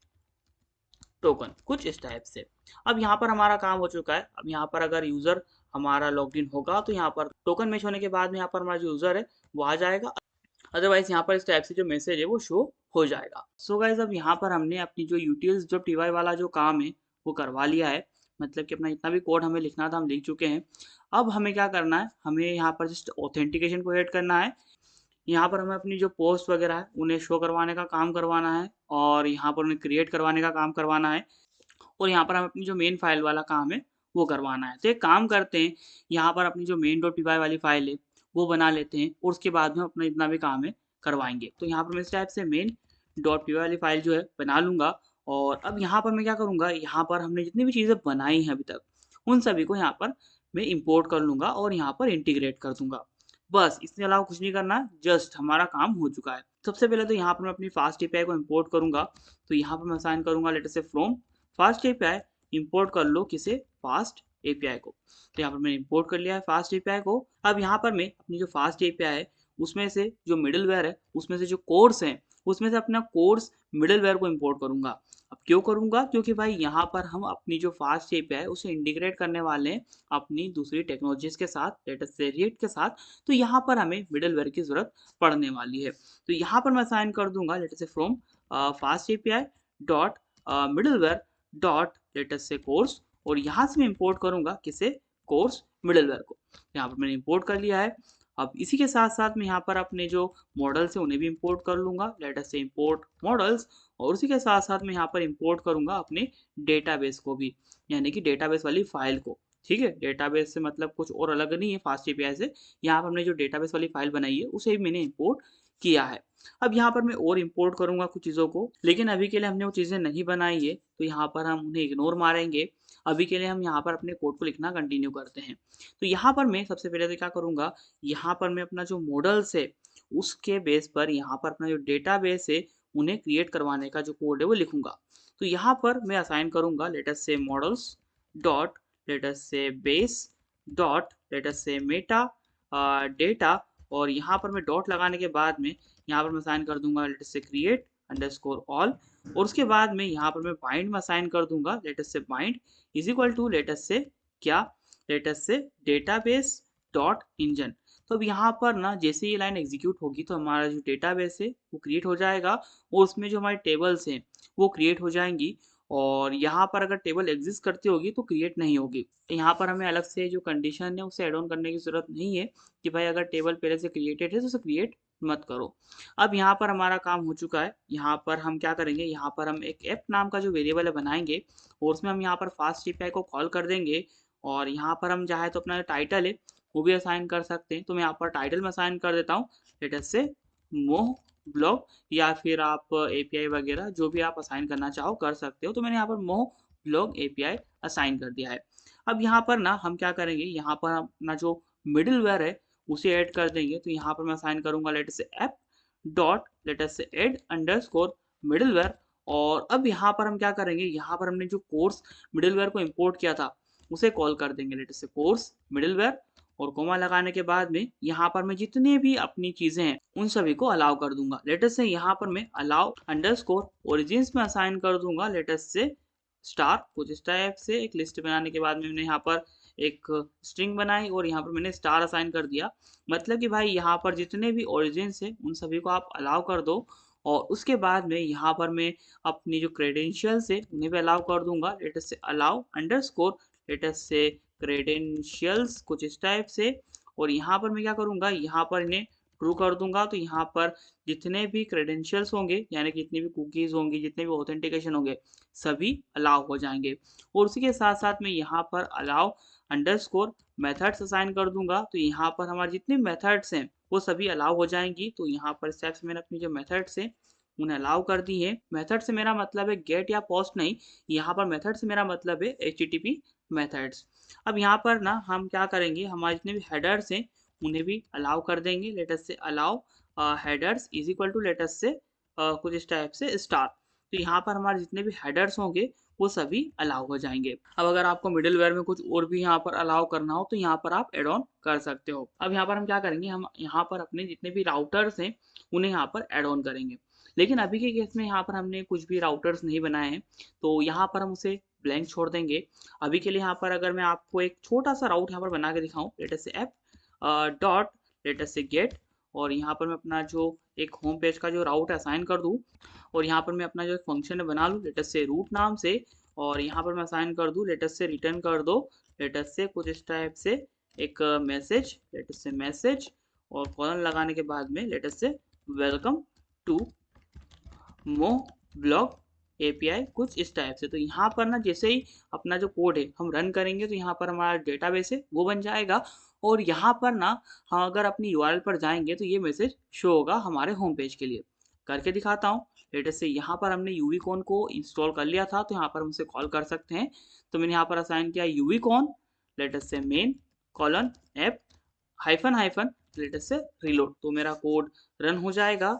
टोकन, कुछ इस टाइप से। अब यहाँ पर हमारा काम हो चुका है। अब यहाँ पर अगर यूजर हमारा लॉगिन होगा तो यहाँ पर टोकन मैच होने के बाद में यहाँ पर हमारा जो यूजर है वो आ जाएगा, अदरवाइज यहाँ पर इस टाइप से जो मैसेज है वो शो हो जाएगा। सो गाइज अब यहाँ पर हमने अपनी जो यूटिल्स जो TY वाला जो काम है वो करवा लिया है। मतलब कि अपना जितना भी कोड हमें लिखना था हम लिख चुके हैं। अब हमें क्या करना है, हमें यहाँ पर जस्ट ऑथेंटिकेशन को ऐड करना है। यहाँ पर हमें अपनी जो पोस्ट वगैरह है उन्हें शो करवाने का काम करवाना है और यहाँ पर उन्हें क्रिएट करवाने का काम करवाना है। और यहाँ पर हम अपनी जो मेन फाइल वाला काम है वो करवाना है। तो एक काम करते हैं, यहाँ पर अपनी जो main.py वाली फाइल है वो बना लेते हैं और उसके बाद में अपना जितना भी काम है करवाएंगे। तो यहाँ पर मैं इस टाइप से main.py वाली फाइल जो है बना लूँगा। और अब यहाँ पर मैं क्या करूँगा, यहाँ पर हमने जितनी भी चीज़ें बनाई हैं अभी तक उन सभी को यहाँ पर मैं इंपोर्ट कर लूँगा और यहाँ पर इंटीग्रेट कर दूँगा। बस इसके अलावा कुछ नहीं करना, जस्ट हमारा काम हो चुका है। सबसे पहले तो यहाँ पर मैं अपनी फास्ट API को इंपोर्ट करूँगा। तो यहाँ पर मैं असाइन करूँगा लेटर से फ्रॉम फास्ट API इंपोर्ट कर लो किसे, फास्ट API को। तो यहाँ पर मैंने इंपोर्ट कर लिया है फास्ट API को। अब यहाँ पर मैं अपनी जो फास्ट API है उसमें से जो मिडलवेयर है उसमें से जो कोर्स है उसमें से अपना कोर्स मिडलवेयर को इंपोर्ट करूँगा। अब क्यों करूँगा, क्योंकि भाई यहाँ पर हम अपनी जो फास्ट API है उसे इंटीग्रेट करने वाले हैं अपनी दूसरी टेक्नोलॉजीज के साथ, लेटेस्ट से रिएक्ट के साथ। तो यहाँ पर हमें मिडलवेयर की जरूरत पड़ने वाली है। तो यहाँ पर मैं साइन कर दूंगा लेटेस्ट से from fast API dot middleware dot latest से कोर्स। और यहाँ से मैं इंपोर्ट करूंगा किसे, कोर्स मिडलवेयर को। यहाँ पर मैंने इंपोर्ट कर लिया है। अब इसी के साथ साथ मैं यहाँ पर अपने जो मॉडल्स है उन्हें भी इंपोर्ट कर लूंगा, लेटेस्ट से इंपोर्ट मॉडल्स। और उसी के साथ साथ मैं यहाँ पर इंपोर्ट करूंगा अपने डेटाबेस को भी, यानी कि डेटाबेस वाली फाइल को। ठीक है, डेटाबेस से मतलब कुछ और अलग नहीं है फास्ट API से। यहाँ पर हमने जो डेटाबेस वाली फाइल बनाई है उसे भी मैंने इंपोर्ट किया है। अब यहाँ पर मैं और इंपोर्ट करूंगा कुछ चीज़ों को, लेकिन अभी के लिए हमने वो चीज़ें नहीं बनाई है तो यहाँ पर हम उन्हें इग्नोर मारेंगे। अभी के लिए हम यहाँ पर अपने कोड को लिखना कंटिन्यू करते हैं। तो यहाँ पर मैं सबसे पहले तो क्या करूँगा, यहाँ पर मैं अपना जो मॉडल्स है उसके बेस पर यहाँ पर अपना जो डेटाबेस है उन्हें क्रिएट करवाने का जो कोड है वो लिखूंगा। तो यहाँ पर मैं असाइन करूँगा लेटेस्ट से मॉडल्स डॉट लेटेस्ट से बेस डॉट लेटेस्ट से मेटा डेटा। और यहाँ पर मैं डॉट लगाने के बाद में यहाँ पर मैं असाइन कर दूंगा लेटेस्ट से क्रिएट अंडरस्कोर ऑल। और उसके बाद में यहाँ पर मैं बाइंड में असाइन कर दूंगा latest say bind is equal to latest से क्या, लेटेस्ट से डेटाबेस डॉट इंजन। तो अब यहाँ पर ना जैसे ये लाइन एग्जीक्यूट होगी तो हमारा जो डेटाबेस है वो क्रिएट हो जाएगा और उसमें जो हमारी टेबल्स हैं वो क्रिएट हो जाएंगी। और यहाँ पर अगर टेबल एग्जिस्ट करती होगी तो क्रिएट नहीं होगी। यहाँ पर हमें अलग से जो कंडीशन है उसे ऐड ऑन करने की जरूरत नहीं है कि भाई अगर टेबल पहले से क्रिएटेड है तो उसे क्रिएट मत करो। अब यहाँ पर हमारा काम हो चुका है। यहाँ पर हम क्या करेंगे, यहाँ पर हम एक ऐप नाम का जो वेरिएबल है बनाएंगे और उसमें हम यहाँ पर फास्ट API को कॉल कर देंगे। और यहाँ पर हम चाहे तो अपना टाइटल है वो भी असाइन कर सकते हैं। तो मैं यहाँ पर टाइटल में असाइन कर देता हूँ लेटेस्ट से मोह ब्लॉग, या फिर आप API वगैरह जो भी आप असाइन करना चाहो कर सकते हो। तो मैंने यहाँ पर मोह ब्लॉग API असाइन कर दिया है। अब यहाँ पर ना हम क्या करेंगे, यहाँ पर हम अपना जो मिडिलवेयर है उसे ऐड कर देंगे। तो यहाँ पर मैं असाइन करूंगा लेटेस्ट से ऐप डॉट लेटेस्ट से ऐड अंडरस्कोर मिडिलवेयर। और अब यहाँ पर हम क्या करेंगे, यहाँ पर हमने जो कोर्स मिडिलवेयर को इंपोर्ट किया था उसे कॉल कर देंगे लेटेस्ट से कोर्स मिडिलवेयर। और कोमा लगाने के बाद में यहाँ पर मैं जितने भी अपनी चीजें हैं उन सभी को अलाउ कर दूंगा। लेटेस्ट से यहाँ पर मैं अलाउ अंडरस्कोर ओरिजिन्स में असाइन कर दूंगा लेटेस्ट से स्टार। कुछ इस टाइप से एक लिस्ट बनाने के बाद में मैंने यहाँ पर एक स्ट्रिंग बनाई और यहाँ पर मैंने स्टार असाइन कर दिया। मतलब कि भाई यहाँ पर जितने भी ओरिजिन्स है उन सभी को आप अलाउ कर दो। और उसके बाद में यहाँ पर मैं अपनी जो क्रेडेंशियल्स है उन्हें भी अलाउ कर दूंगा। Let us say allow underscore late us से क्रेडेंशियल्स कुछ इस टाइप से। और यहाँ पर मैं क्या करूँगा, यहाँ पर इन्हें ट्रू कर दूंगा। तो यहाँ पर जितने भी क्रेडेंशियल्स होंगे यानी कि जितनी भी कुकीज़ होंगी, जितने भी ऑथेंटिकेशन होंगे, सभी अलाउ हो जाएंगे। और उसी के साथ साथ मैं यहाँ पर अलाउ अंडरस्कोर मेथड्स असाइन कर दूंगा। तो यहाँ पर हमारे जितने मेथड्स हैं वो सभी अलाउ हो जाएंगी। तो यहाँ पर स्टेप्स मैंने अपनी जो मेथड्स हैं उन्हें अलाउ कर दी है। मेथड से मेरा मतलब है गेट या पोस्ट नहीं, यहाँ पर मेथड से मेरा मतलब है HTTP मेथड्स। अब यहाँ पर ना हम क्या करेंगे, हमारे जितने भी हेडर्स हैं उन्हें भी अलाउ कर देंगे। Let us say allow headers is equal to let us say कुछ इस टाइप से स्टार। तो यहाँ पर हमारे जितने भी हेडर्स होंगे वो सभी अलाउ हो जाएंगे। अब अगर आपको मिडिलवेयर में कुछ और भी यहाँ पर अलाउ करना हो तो यहाँ पर आप एड ऑन कर सकते हो। अब यहाँ पर हम क्या करेंगे, हम यहाँ पर अपने जितने भी राउटर्स हैं उन्हें यहाँ पर एड ऑन करेंगे। लेकिन अभी के केस में यहाँ पर हमने कुछ भी राउटर्स नहीं बनाए हैं, तो यहाँ पर हम उसे ब्लैंक छोड़ देंगे। अभी के लिए यहाँ पर अगर मैं आपको एक छोटा सा राउट यहाँ पर बना के दिखाऊं, लेट अस से ऐप डॉट लेट अस से गेट, और यहाँ पर मैं अपना जो एक होम पेज का जो राउट है असाइन कर दूँ, और यहाँ पर मैं अपना जो एक फंक्शन बना लूँ लेट अस से रूट नाम से, और यहाँ पर मैं असाइन कर दूँ लेट अस से रिटर्न कर दो लेट अस से कुछ इस टाइप से एक मैसेज लेट अस से मैसेज, और कॉलन लगाने के बाद में लेट अस से वेलकम टू मोह ब्लॉग API कुछ इस टाइप से। तो यहाँ पर ना जैसे ही अपना जो कोड है हम रन करेंगे तो यहाँ पर हमारा डेटाबेस है वो बन जाएगा। और यहाँ पर ना हम अगर अपनी URL पर जाएंगे तो ये मैसेज शो होगा हमारे होम पेज के लिए। करके दिखाता हूँ। लेट अस से यहाँ पर हमने यूवीकॉन को इंस्टॉल कर लिया था, तो यहाँ पर हम उसे कॉल कर सकते हैं। तो मैंने यहाँ पर असाइन किया यूवीकॉन लेट अस से main colon app hyphen hyphen late us से रीलोड। तो मेरा कोड रन हो जाएगा,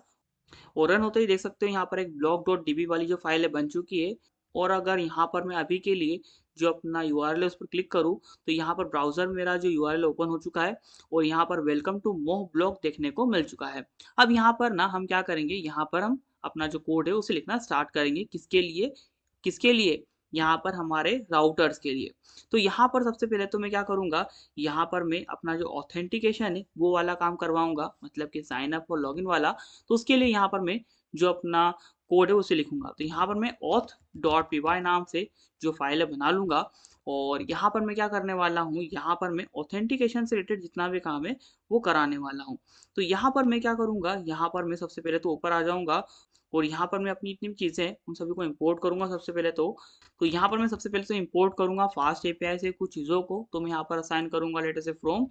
और रन होते ही देख सकते हो यहाँ पर एक blog.db वाली जो फाइल है बन चुकी है। और अगर यहाँ पर मैं अभी के लिए जो अपना URL है उस पर क्लिक करूँ तो यहाँ पर ब्राउजर में मेरा जो URL ओपन हो चुका है, और यहाँ पर वेलकम टू मोह ब्लॉग देखने को मिल चुका है। अब यहाँ पर ना हम क्या करेंगे, यहाँ पर हम अपना जो कोड है उसे लिखना स्टार्ट करेंगे। किसके लिए, यहाँ पर हमारे राउटर्स के लिए। तो यहाँ पर सबसे पहले तो मैं क्या करूँगा, यहाँ पर मैं अपना जो ऑथेंटिकेशन है वो वाला काम करवाऊंगा, मतलब कि साइन अप और लॉगिन वाला। तो उसके लिए यहाँ पर मैं जो अपना कोड है उसे लिखूंगा। तो यहाँ पर मैं auth.py नाम से जो फाइल है बना लूंगा, और यहाँ पर मैं क्या करने वाला हूँ, यहाँ पर मैं ऑथेंटिकेशन से रिलेटेड जितना भी काम है वो कराने वाला हूँ। तो यहाँ पर मैं क्या करूँगा, यहाँ पर मैं सबसे पहले तो ऊपर आ जाऊँगा, और यहाँ पर मैं अपनी इतनी चीज़ें हैं उन सभी को इंपोर्ट करूँगा सबसे पहले तो यहाँ पर मैं सबसे पहले तो इंपोर्ट करूँगा फास्ट API से कुछ चीज़ों को। तो मैं यहाँ पर असाइन करूँगा लेट अस से फ्रॉम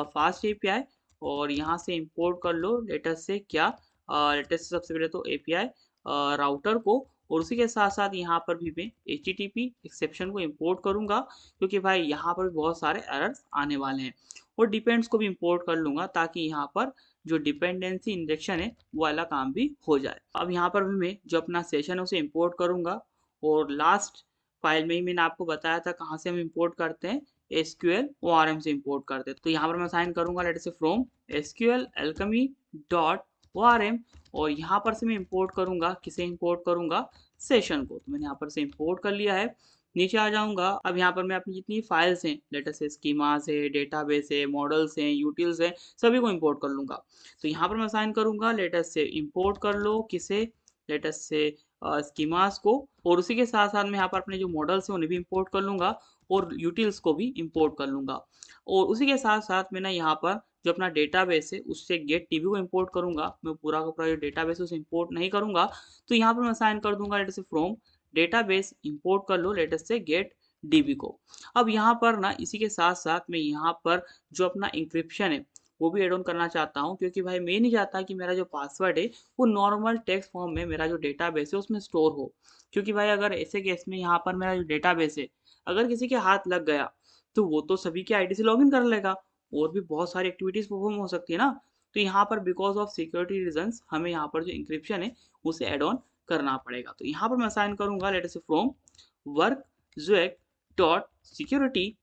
फास्ट API, और यहाँ से इंपोर्ट कर लो लेट अस से क्या लेट अस से सबसे पहले तो API राउटर को, और उसी के साथ साथ यहाँ पर भी मैं HTTP एक्सेप्शन को इंपोर्ट करूँगा, क्योंकि भाई यहाँ पर भी बहुत सारे एरर्स आने वाले हैं। और डिपेंड्स को भी इंपोर्ट कर लूँगा ताकि यहाँ पर जो डिपेंडेंसी इंजेक्शन है वो वाला काम भी हो जाए। अब यहाँ पर भी मैं जो अपना सेशन है उसे इंपोर्ट करूँगा, और लास्ट फाइल में ही मैंने आपको बताया था कहाँ से हम इंपोर्ट करते हैं, SQL ORM से इंपोर्ट करते हैं। तो यहाँ पर मैं साइन करूँगा late say from SQL alchemy dot ORM, और यहाँ पर से मैं इंपोर्ट करूँगा, किसे इंपोर्ट करूँगा, सेशन को। तो मैंने यहाँ पर से इंपोर्ट कर लिया है। नीचे आ जाऊँगा। अब यहाँ पर मैं अपनी जितनी फाइल्स हैं लेट अस से स्कीमास है, डेटाबेस है, मॉडल्स हैं, यूटिल्स हैं, सभी को इंपोर्ट कर लूँगा। तो यहाँ पर मैं साइन करूँगा लेट अस से इंपोर्ट कर लो किसे, लेट अस से स्कीमास को, और उसी के साथ साथ मैं यहाँ पर अपने जो मॉडल्स हैं उन्हें भी इंपोर्ट कर लूँगा, और यूटिल्स को भी इंपोर्ट कर लूँगा। और उसी के साथ साथ मैं ना यहाँ पर जो अपना डेटाबेस है उससे गेट DB को इंपोर्ट करूँगा। मैं पूरा का पूरा जो डेटाबेस है उसे इंपोर्ट नहीं करूँगा। तो यहाँ पर मैं साइन कर दूंगा late say from database import कर लो लेट से गेट DB को। अब यहाँ पर ना इसी के साथ साथ मैं यहाँ पर जो अपना इंक्रिप्शन है वो भी एड ऑन करना चाहता हूँ, क्योंकि भाई मैं नहीं चाहता कि मेरा जो पासवर्ड है वो नॉर्मल टेक्स्ट फॉर्म में मेरा जो डेटाबेस है उसमें स्टोर हो। क्योंकि भाई अगर ऐसे केस में यहाँ पर मेरा जो डेटाबेस है अगर किसी के हाथ लग गया तो वो तो सभी के आईडी से लॉगिन कर लेगा, और भी बहुत सारी एक्टिविटीज परफॉर्म हो सकती है ना। तो यहाँ पर बिकॉज ऑफ सिक्योरिटी रीजंस हमें यहाँ पर जो इंक्रिप्शन है उसे एड ऑन करना पड़ेगा। तो यहाँ पर मैं असाइन करूंगा late say from werkzeug dot security,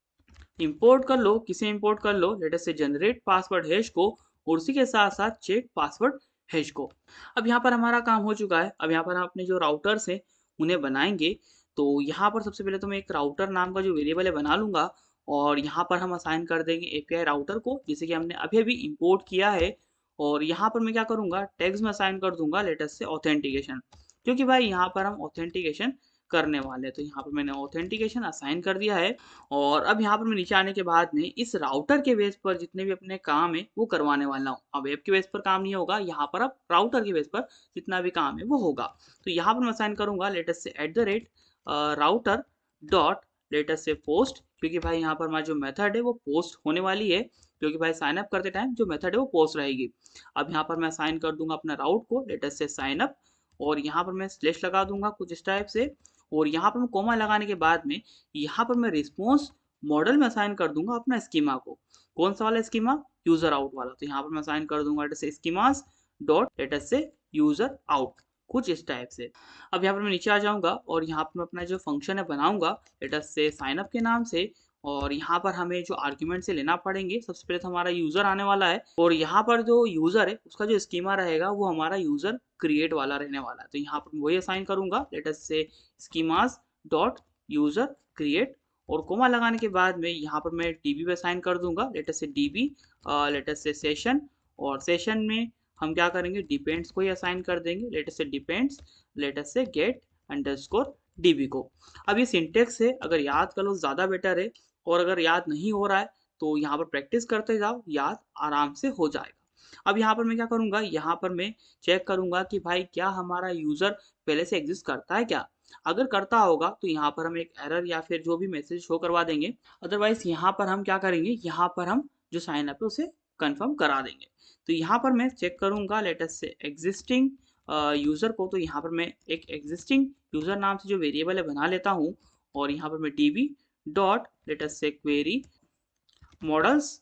import कर लो किसे इंपोर्ट कर लो let's say generate password hash को, और उसी के साथ साथ चेक पासवर्ड हैश को। अब यहाँ पर हमारा काम हो चुका है। अब यहाँ पर हम अपने जो राउटर्स हैं उन्हें बनाएंगे। तो यहाँ पर सबसे पहले तो मैं एक राउटर नाम का जो वेरिएबल है बना लूंगा, और यहाँ पर हम असाइन कर देंगे API राउटर को, जैसे कि हमने अभी अभी इंपोर्ट किया है। और यहाँ पर मैं क्या करूँगा, टैग्स में असाइन कर दूंगा लेटेस्ट से ऑथेंटिकेशन, क्योंकि भाई यहाँ पर हम ऑथेंटिकेशन करने वाले हैं। तो यहाँ पर मैंने ऑथेंटिकेशन असाइन कर दिया है। और अब यहाँ पर मैं नीचे आने के बाद में इस राउटर के बेस पर जितने भी अपने काम है वो करवाने वाला हूँ। अब वेब के बेस पर काम नहीं होगा, यहाँ पर अब राउटर के बेस पर जितना भी काम है वो होगा। तो यहाँ पर मैं असाइन करूँगा latest say @router dot latest से पोस्ट, क्योंकि भाई यहाँ पर हमारा जो मेथड है वो पोस्ट होने वाली है, क्योंकि भाई साइन अप करते टाइम जो मेथड है वो पोस्ट रहेगी। अब यहाँ पर मैं असाइन कर दूंगा अपना राउट को लेटेस्ट से साइन अप, और यहाँ पर मैं स्लैश लगा दूंगा कुछ इस टाइप से, और यहाँ पर मैं कोमा लगाने के बाद में यहाँ पर मैं रिस्पॉन्स मॉडल में असाइन कर दूंगा अपना स्कीमा को। कौन सा वाला स्कीमा, यूजर आउट वाला। तो यहाँ पर मैं असाइन कर दूंगा latest say schemas dot latest से यूजर आउट, कुछ इस टाइप से। अब यहाँ पर मैं नीचे आ जाऊंगा और यहाँ पर मैं अपना जो फंक्शन है बनाऊंगा लेटेस्ट से साइन अप के नाम से, और यहाँ पर हमें जो आर्ग्यूमेंट से लेना पड़ेंगे, सबसे पहले तो हमारा यूजर आने वाला है, और यहाँ पर जो यूजर है उसका जो स्कीमा रहेगा वो हमारा यूजर क्रिएट वाला रहने वाला है। तो यहाँ पर वही असाइन करूंगा latest say schemas dot user create, और कोमा लगाने के बाद में यहाँ पर मैं डीबी पे असाइन कर दूंगा लेटेस्ट से डीबी लेटेस्ट से सेशन, और सेशन में हम क्या करेंगे, डिपेंड्स को ही असाइन कर देंगे लेटेस्ट से डिपेंड्स लेटेस्ट से गेट अंडरस्कोर डीबी को। अब ये सिंटेक्स है, अगर याद कर लो ज़्यादा बेटर है, और अगर याद नहीं हो रहा है तो यहाँ पर प्रैक्टिस करते जाओ, याद आराम से हो जाएगा। अब यहाँ पर मैं क्या करूँगा, यहाँ पर मैं चेक करूँगा कि भाई क्या हमारा यूज़र पहले से एग्जिस्ट करता है क्या। अगर करता होगा तो यहाँ पर हम एक एरर या फिर जो भी मैसेज शो करवा देंगे, अदरवाइज यहाँ पर हम क्या करेंगे, यहाँ पर हम जो साइन अप है उसे कंफर्म करा देंगे। तो यहाँ पर मैं चेक करूँगा लेटेस्ट से एग्जिस्टिंग यूज़र को, तो यहाँ पर मैं एक एग्जिस्टिंग यूज़र नाम से जो वेरिएबल है बना लेता हूँ, और यहाँ पर मैं डीबी डॉट लेटेस्ट से query models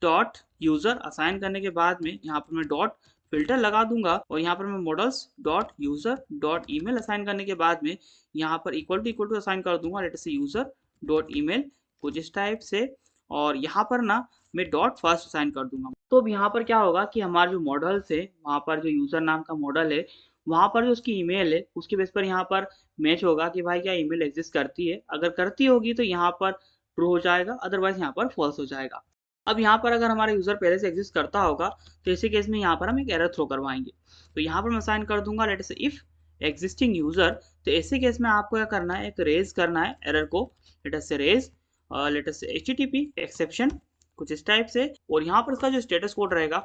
dot user assign करने के बाद में यहाँ पर मैं डॉट फिल्टर लगा दूंगा, और यहाँ पर मैं models dot user dot email assign करने के बाद में यहाँ पर इक्वल टू असाइन कर दूंगा लेटेस्ट से यूज़र डॉट ईमेल, कुछ इस टाइप से। और यहाँ पर ना मैं डॉट फर्स्ट असाइन कर दूंगा। तो अब यहाँ पर क्या होगा कि हमारे जो मॉडल्स है, वहाँ पर जो यूज़र नाम का मॉडल है, वहाँ पर जो उसकी ईमेल है उसके बेस पर यहाँ पर मैच होगा कि भाई क्या ईमेल एग्जिस्ट करती है। अगर करती होगी तो यहाँ पर ट्रू हो जाएगा, अदरवाइज यहाँ पर फॉल्स हो जाएगा। अब यहाँ पर अगर हमारा यूज़र पहले से एग्जिस्ट करता होगा तो ऐसे केस में यहाँ पर हम एक एरर थ्रो करवाएंगे। तो यहाँ पर मैं असाइन कर दूंगा लेट से इफ एग्जिस्टिंग यूज़र। तो ऐसे केस में आपको क्या करना है, एक रेज करना है एरर को, लेट से रेज लेट से HTTP एक्सेप्शन, कुछ इस टाइप से। और यहाँ पर इसका जो स्टेटस कोड रहेगा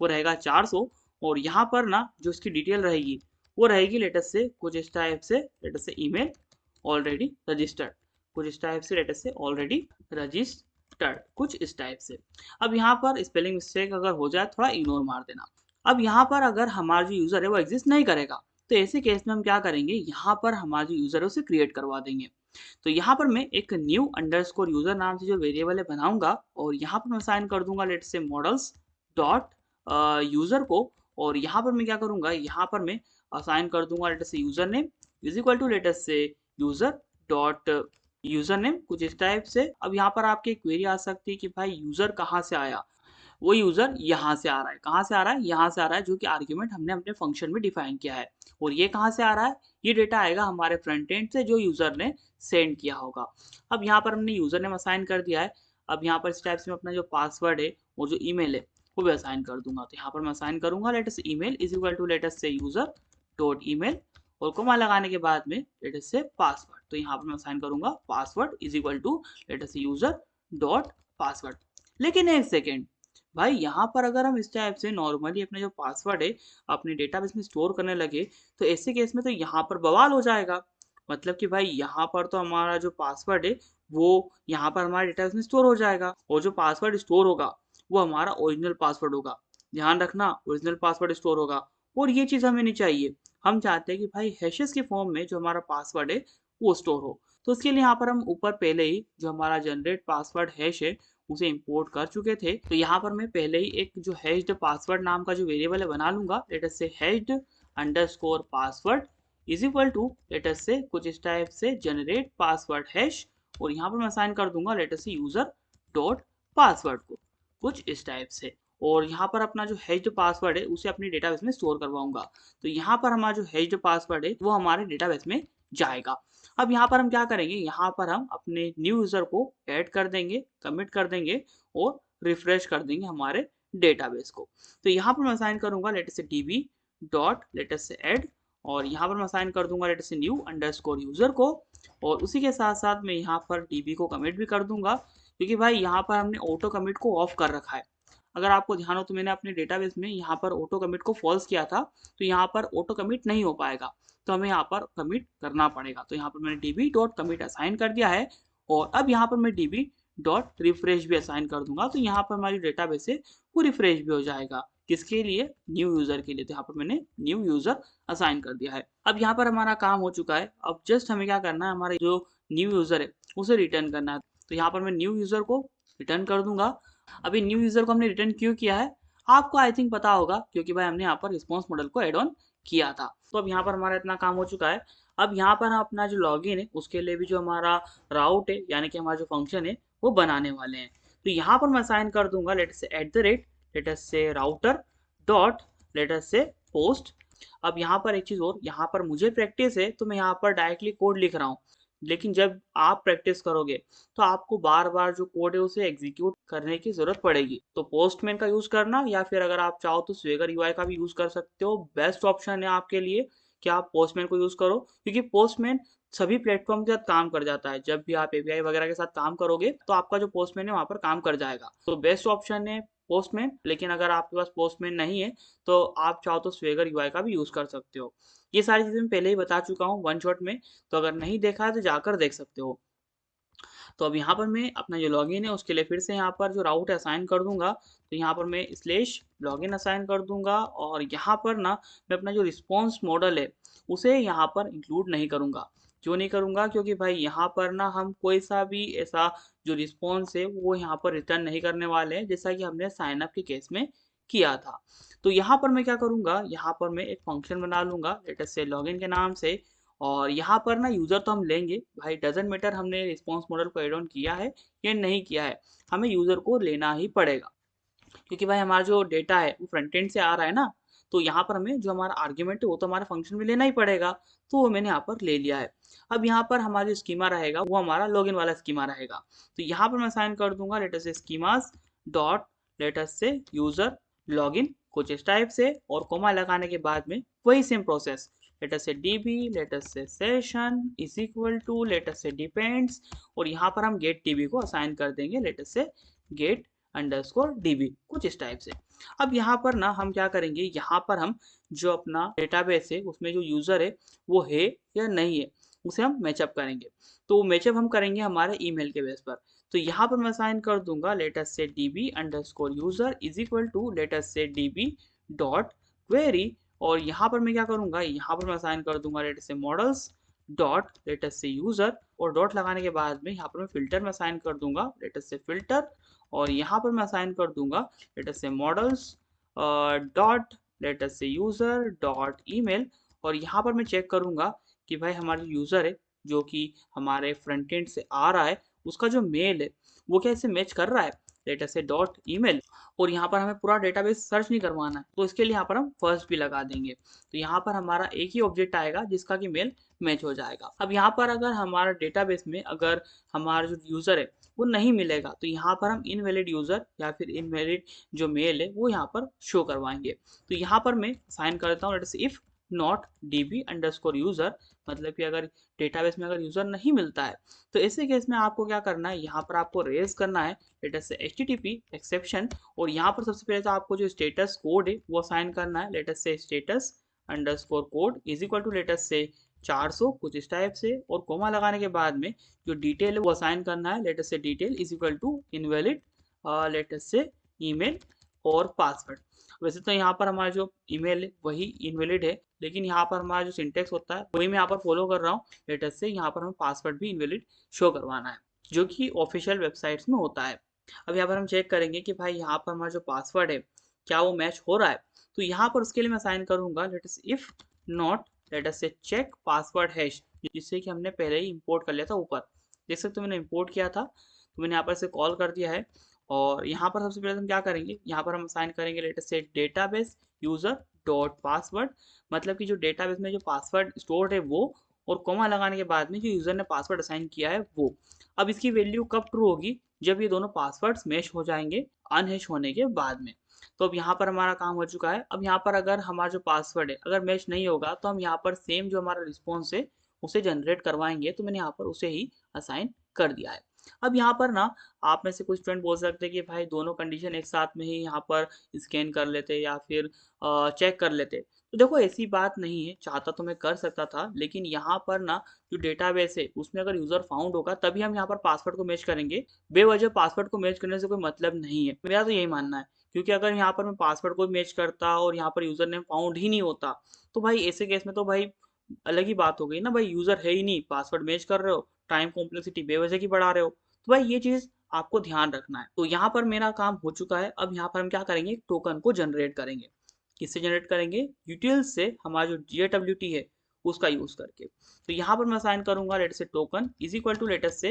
वो रहेगा 400, और यहाँ पर ना जो इसकी डिटेल रहेगी वो रहेगी लेटेस्ट से कुछ इस टाइप से, लेटेस्ट से ईमेल ऑलरेडी रजिस्टर्ड, कुछ इस टाइप से, लेटेस्ट से ऑलरेडी रजिस्टर्ड, कुछ इस टाइप से। अब यहाँ पर स्पेलिंग मिस्टेक अगर हो जाए थोड़ा इग्नोर मार देना। अब यहाँ पर अगर हमारा जो यूज़र है वो एग्जिस्ट नहीं करेगा तो ऐसे केस में हम क्या करेंगे, यहाँ पर हमारा जो यूज़र है उसे क्रिएट करवा देंगे। तो यहाँ पर मैं एक न्यू अंडरस्कोर यूज़र नाम से जो वेरिएबल है बनाऊंगा, और यहाँ पर मैं असाइन कर दूंगा लेट से मॉडल्स डॉट यूज़र को। और यहाँ पर मैं क्या करूँगा, यहाँ पर मैं असाइन कर दूंगा late say user name is equal to let say user dot user name, कुछ इस टाइप से। अब यहाँ पर आपकी क्वेरी आ सकती है कि भाई यूज़र कहाँ से आया, वो यूज़र यहाँ से आ रहा है। कहाँ से आ रहा है, यहाँ से आ रहा है, जो कि आर्ग्यूमेंट हमने अपने फंक्शन में डिफाइन किया है। और ये कहाँ से आ रहा है, ये डेटा आएगा हमारे फ्रंट एंड से जो यूज़र ने सेंड किया होगा। अब यहाँ पर हमने यूज़र नेम असाइन कर दिया है। अब यहाँ पर इस टाइप से मैं अपना जो पासवर्ड है और जो ईमेल है वो भी असाइन कर दूंगा। तो यहाँ पर मैं असाइन करूंगा latest email is equal to latest से यूज़र डॉट ईमेल, और कोमा लगाने के बाद में लेटेस्ट से पासवर्ड। तो यहाँ पर मैं असाइन करूंगा password is equal to latest से यूज़र डॉट पासवर्ड। लेकिन एक सेकेंड भाई, यहाँ पर अगर हम इस टाइप से नॉर्मली अपने जो पासवर्ड है अपने डेटाबेस में स्टोर करने लगे तो ऐसे केस में तो यहाँ पर बवाल हो जाएगा। मतलब कि भाई यहाँ पर तो हमारा जो पासवर्ड है वो यहाँ पर हमारे डेटाबेस में स्टोर हो जाएगा, और जो पासवर्ड स्टोर होगा वो हमारा ओरिजिनल पासवर्ड होगा। ध्यान रखना, ओरिजिनल पासवर्ड स्टोर होगा, और ये चीज़ हमें नहीं चाहिए। हम चाहते हैं कि भाई हैशेस के फॉर्म में जो हमारा पासवर्ड है वो स्टोर हो। तो उसके लिए यहाँ पर हम ऊपर पहले ही जो हमारा जनरेट पासवर्ड हैश है उसे इंपोर्ट कर चुके थे। तो यहाँ पर मैं पहले ही एक जो हैश्ड पासवर्ड नाम का जो वेरिएबल है बना लूंगा, let's say hashed underscore password is equal to latest say कुछ इस टाइप से जनरेट पासवर्ड हैश, और यहाँ पर मैं असाइन कर दूंगा लेटेस्ट से यूजर डॉट पासवर्ड को, कुछ इस टाइप से। और यहाँ पर अपना जो हैश्ड पासवर्ड है उसे अपनी डेटाबेस में स्टोर करवाऊंगा। तो यहाँ पर हमारा जो हैश्ड पासवर्ड है वो हमारे डेटाबेस में जाएगा। अब यहाँ पर हम क्या करेंगे, यहाँ पर हम अपने न्यू यूज़र को ऐड कर देंगे, कमिट कर देंगे और रिफ्रेश कर देंगे हमारे डेटाबेस को। तो यहाँ पर मैं असाइन करूंगा late say db dot let से ऐड, और यहाँ पर मैं असाइन कर दूंगा लेट से न्यू अंडरस्कोर यूजर को, और उसी के साथ साथ मैं यहाँ पर db को कमिट भी कर दूंगा, क्योंकि भाई यहाँ पर हमने ऑटो कमिट को ऑफ कर रखा है। अगर आपको ध्यान हो तो मैंने अपने डेटाबेस में यहाँ पर ऑटो कमिट को फॉल्स किया था, तो यहाँ पर ऑटो कमिट नहीं हो पाएगा, तो हमें यहाँ पर कमिट करना पड़ेगा। तो यहाँ पर मैंने db डॉट कमिट असाइन कर दिया है, और अब यहाँ पर मैं db डॉट रिफ्रेश भी असाइन कर दूंगा, तो यहाँ पर हमारी डेटाबेस है वो रिफ्रेश भी हो जाएगा। किसके लिए? न्यू यूजर के लिए। तो यहाँ पर मैंने न्यू यूजर असाइन कर दिया है। अब यहाँ पर हमारा काम हो चुका है। अब जस्ट हमें क्या करना है, हमारे जो न्यू यूजर है उसे रिटर्न करना है। तो यहाँ पर मैं न्यू यूजर को रिटर्न कर दूंगा। अभी न्यू यूजर को हमने रिटर्न क्यों किया है आपको आई थिंक पता होगा, क्योंकि भाई हमने यहाँ पर रिस्पॉन्स मॉडल को एड ऑन किया था। तो अब यहाँ पर हमारा इतना काम हो चुका है। अब यहाँ पर हम अपना जो लॉगिन है उसके लिए भी जो हमारा राउट है यानी कि हमारा जो फंक्शन है वो बनाने वाले हैं। तो यहाँ पर मैं असाइन कर दूंगा लेट से एट द रेट लेट से router dot let say post. अब यहाँ पर एक चीज और, यहाँ पर मुझे प्रैक्टिस है तो मैं यहाँ पर डायरेक्टली कोड लिख रहा हूँ, लेकिन जब आप प्रैक्टिस करोगे तो आपको बार बार जो कोड है उसे एग्जीक्यूट करने की जरूरत पड़ेगी। तो पोस्टमैन का यूज करना, या फिर अगर आप चाहो तो स्वेगर यूआई का भी यूज कर सकते हो। बेस्ट ऑप्शन है आपके लिए कि आप पोस्टमैन को यूज करो, क्योंकि पोस्टमैन सभी प्लेटफॉर्म के साथ काम कर जाता है। जब भी आप एपीआई वगैरह के साथ काम करोगे तो आपका जो पोस्टमैन है वहां पर काम कर जाएगा। तो बेस्ट ऑप्शन है पोस्टमैन, लेकिन अगर आपके पास पोस्टमैन नहीं है तो आप चाहो तो स्वेगर यूआई का भी यूज कर सकते हो। ये सारी चीजें मैं पहले ही बता चुका हूँ वन शॉट में, तो अगर नहीं देखा है तो जाकर देख सकते हो। तो अब यहाँ पर मैं अपना जो लॉगिन है उसके लिए फिर से यहाँ पर जो राउट है असाइन कर दूंगा। तो यहाँ पर मैं स्लेश लॉगिन असाइन कर दूंगा, और यहाँ पर ना मैं अपना जो रिस्पॉन्स मॉडल है उसे यहाँ पर इंक्लूड नहीं करूँगा। क्यों नहीं करूँगा? क्योंकि भाई यहाँ पर ना हम कोई सा भी ऐसा जो रिस्पॉन्स है वो यहाँ पर रिटर्न नहीं करने वाले हैं, जैसा कि हमने साइन अप के केस में किया था। तो यहाँ पर मैं क्या करूँगा, यहाँ पर मैं एक फंक्शन बना लूंगा लेट से लॉगिन के नाम से, और यहाँ पर ना यूज़र तो हम लेंगे भाई, डजेंट मैटर हमने रिस्पॉन्स मॉडल को एड ऑन किया है या नहीं किया है, हमें यूज़र को लेना ही पड़ेगा, क्योंकि भाई हमारा जो डेटा है वो फ्रंट एंड से आ रहा है ना। तो यहाँ पर हमें जो हमारा आर्ग्यूमेंट है वो तो हमारे फंक्शन में लेना ही पड़ेगा, तो वो मैंने यहाँ पर ले लिया है। अब यहाँ पर हमारा जो स्कीमा रहेगा वो हमारा लॉगिन वाला स्कीमा रहेगा। तो यहाँ पर मैं साइन कर दूंगा लेट से schemas dot let say user login कुछ इस टाइप से, और कोमा लगाने के बाद में वही same process let say db let say session is equal to let say depends, और यहाँ पर हम गेट db को असाइन कर देंगे लेट से गेट अंडरस्कोर db कुछ इस टाइप से। अब यहाँ पर ना हम क्या करेंगे, यहाँ पर हम जो अपना डेटाबेस है उसमें जो यूजर है वो है या नहीं है उसे हम मैचअप करेंगे। तो मैचअप हम करेंगे हमारे ईमेल के बेस पर। तो यहाँ पर मैं साइन कर दूंगा late say db underscore user is equal to let say db dot query, और यहाँ पर मैं क्या करूँगा, यहाँ पर मैं असाइन कर दूंगा लेट से models dot let say user, और डॉट लगाने के बाद में यहाँ पर मैं फिल्टर में असाइन कर दूंगा लेट से फिल्टर, और यहाँ पर मैं असाइन कर दूंगा लेट से models dot let say user dot email, और यहाँ पर मैं चेक करूँगा कि भाई हमारा जो यूज़र है जो कि हमारे फ्रंट एंड से आ रहा है उसका जो मेल है वो क्या इसे मैच कर रहा है लेट से डॉट ईमेल। और यहाँ पर हमें पूरा डेटाबेस सर्च नहीं करवाना है, तो इसके लिए यहाँ पर हम फर्स्ट भी लगा देंगे। तो यहाँ पर हमारा एक ही ऑब्जेक्ट आएगा जिसका कि मेल मैच हो जाएगा। अब यहाँ पर अगर हमारा डेटाबेस में अगर हमारा जो यूज़र है वो नहीं मिलेगा तो यहाँ पर हम इनवैलिड यूज़र या फिर इनवैलिड जो मेल है वो यहाँ पर शो करवाएंगे। तो यहाँ पर मैं साइन करता हूँ लेट से if not db underscore user, मतलब कि अगर डेटाबेस में अगर यूज़र नहीं मिलता है तो ऐसे केस में आपको क्या करना है, यहाँ पर आपको रेज करना है लेट से http एक्सेप्शन, और यहाँ पर सबसे पहले तो आपको जो स्टेटस कोड है वो साइन करना है let say status underscore code is equal to let say 400 कुछ इस टाइप से, और कोमा लगाने के बाद में जो डिटेल है वो असाइन करना है let say detail is equal to invalid let say email और पासवर्ड। वैसे तो यहाँ पर हमारा जो ईमेल है वही इनवैलिड है, लेकिन यहाँ पर हमारा जो सिंटेक्स होता है वही मैं यहाँ पर फॉलो कर रहा हूँ। लेटर से यहाँ पर हमें पासवर्ड भी इनवैलिड शो करवाना है जो कि ऑफिशियल वेबसाइट्स में होता है। अब यहाँ पर हम चेक करेंगे कि भाई यहाँ पर हमारा जो पासवर्ड है क्या वो मैच हो रहा है। तो यहाँ पर उसके लिए मैं साइन करूँगा लेट से इफ नॉट लेट से चेक पासवर्ड हैश, जिससे कि हमने पहले ही इंपोर्ट कर लिया था ऊपर। देख सकते हो मैंने इंपोर्ट किया था, तो मैंने यहाँ पर से कॉल कर दिया है। और यहाँ पर सबसे पहले हम क्या करेंगे, यहाँ पर हम असाइन करेंगे लेट से डेटाबेस यूजर डॉट पासवर्ड, मतलब कि जो डेटाबेस में जो पासवर्ड स्टोर्ड है वो, और कोमा लगाने के बाद में जो यूजर ने पासवर्ड असाइन किया है वो। अब इसकी वैल्यू कब ट्रू होगी, जब ये दोनों पासवर्ड्स मैच हो जाएंगे अनहैश होने के बाद में। तो अब यहाँ पर हमारा काम हो चुका है। अब यहाँ पर अगर हमारा जो पासवर्ड है अगर मैच नहीं होगा तो हम यहाँ पर सेम जो हमारा रिस्पॉन्स है उसे जनरेट करवाएंगे। तो मैंने यहाँ पर उसे ही असाइन कर दिया है। अब यहाँ पर ना आप में से कुछ स्टूडेंट बोल सकते हैं कि भाई दोनों कंडीशन एक साथ में ही यहाँ पर स्कैन कर लेते या फिर चेक कर लेते। तो देखो ऐसी बात नहीं है, चाहता तो मैं कर सकता था, लेकिन यहाँ पर ना जो डेटाबेस है उसमें अगर यूज़र फाउंड होगा तभी हम यहाँ पर पासवर्ड को मैच करेंगे। बेवजह पासवर्ड को मैच करने से कोई मतलब नहीं है, मेरा तो यही मानना है। क्योंकि अगर यहाँ पर मैं पासवर्ड को मैच करता और यहाँ पर यूज़र नेम फाउंड ही नहीं होता तो भाई ऐसे केस में तो भाई अलग ही बात हो गई ना। भाई यूज़र है ही नहीं, पासवर्ड मैच कर रहे हो, टाइम कॉम्प्लेक्सिटी बेवजह की बढ़ा रहे हो। तो भाई ये चीज़ आपको ध्यान रखना है। तो यहाँ पर मेरा काम हो चुका है। अब यहाँ पर हम क्या करेंगे, टोकन को जनरेट करेंगे। किससे जनरेट करेंगे, यूटिल्स से, हमारा जो JWT है उसका यूज़ करके। तो यहाँ पर मैं असाइन करूंगा late say token is equal to let say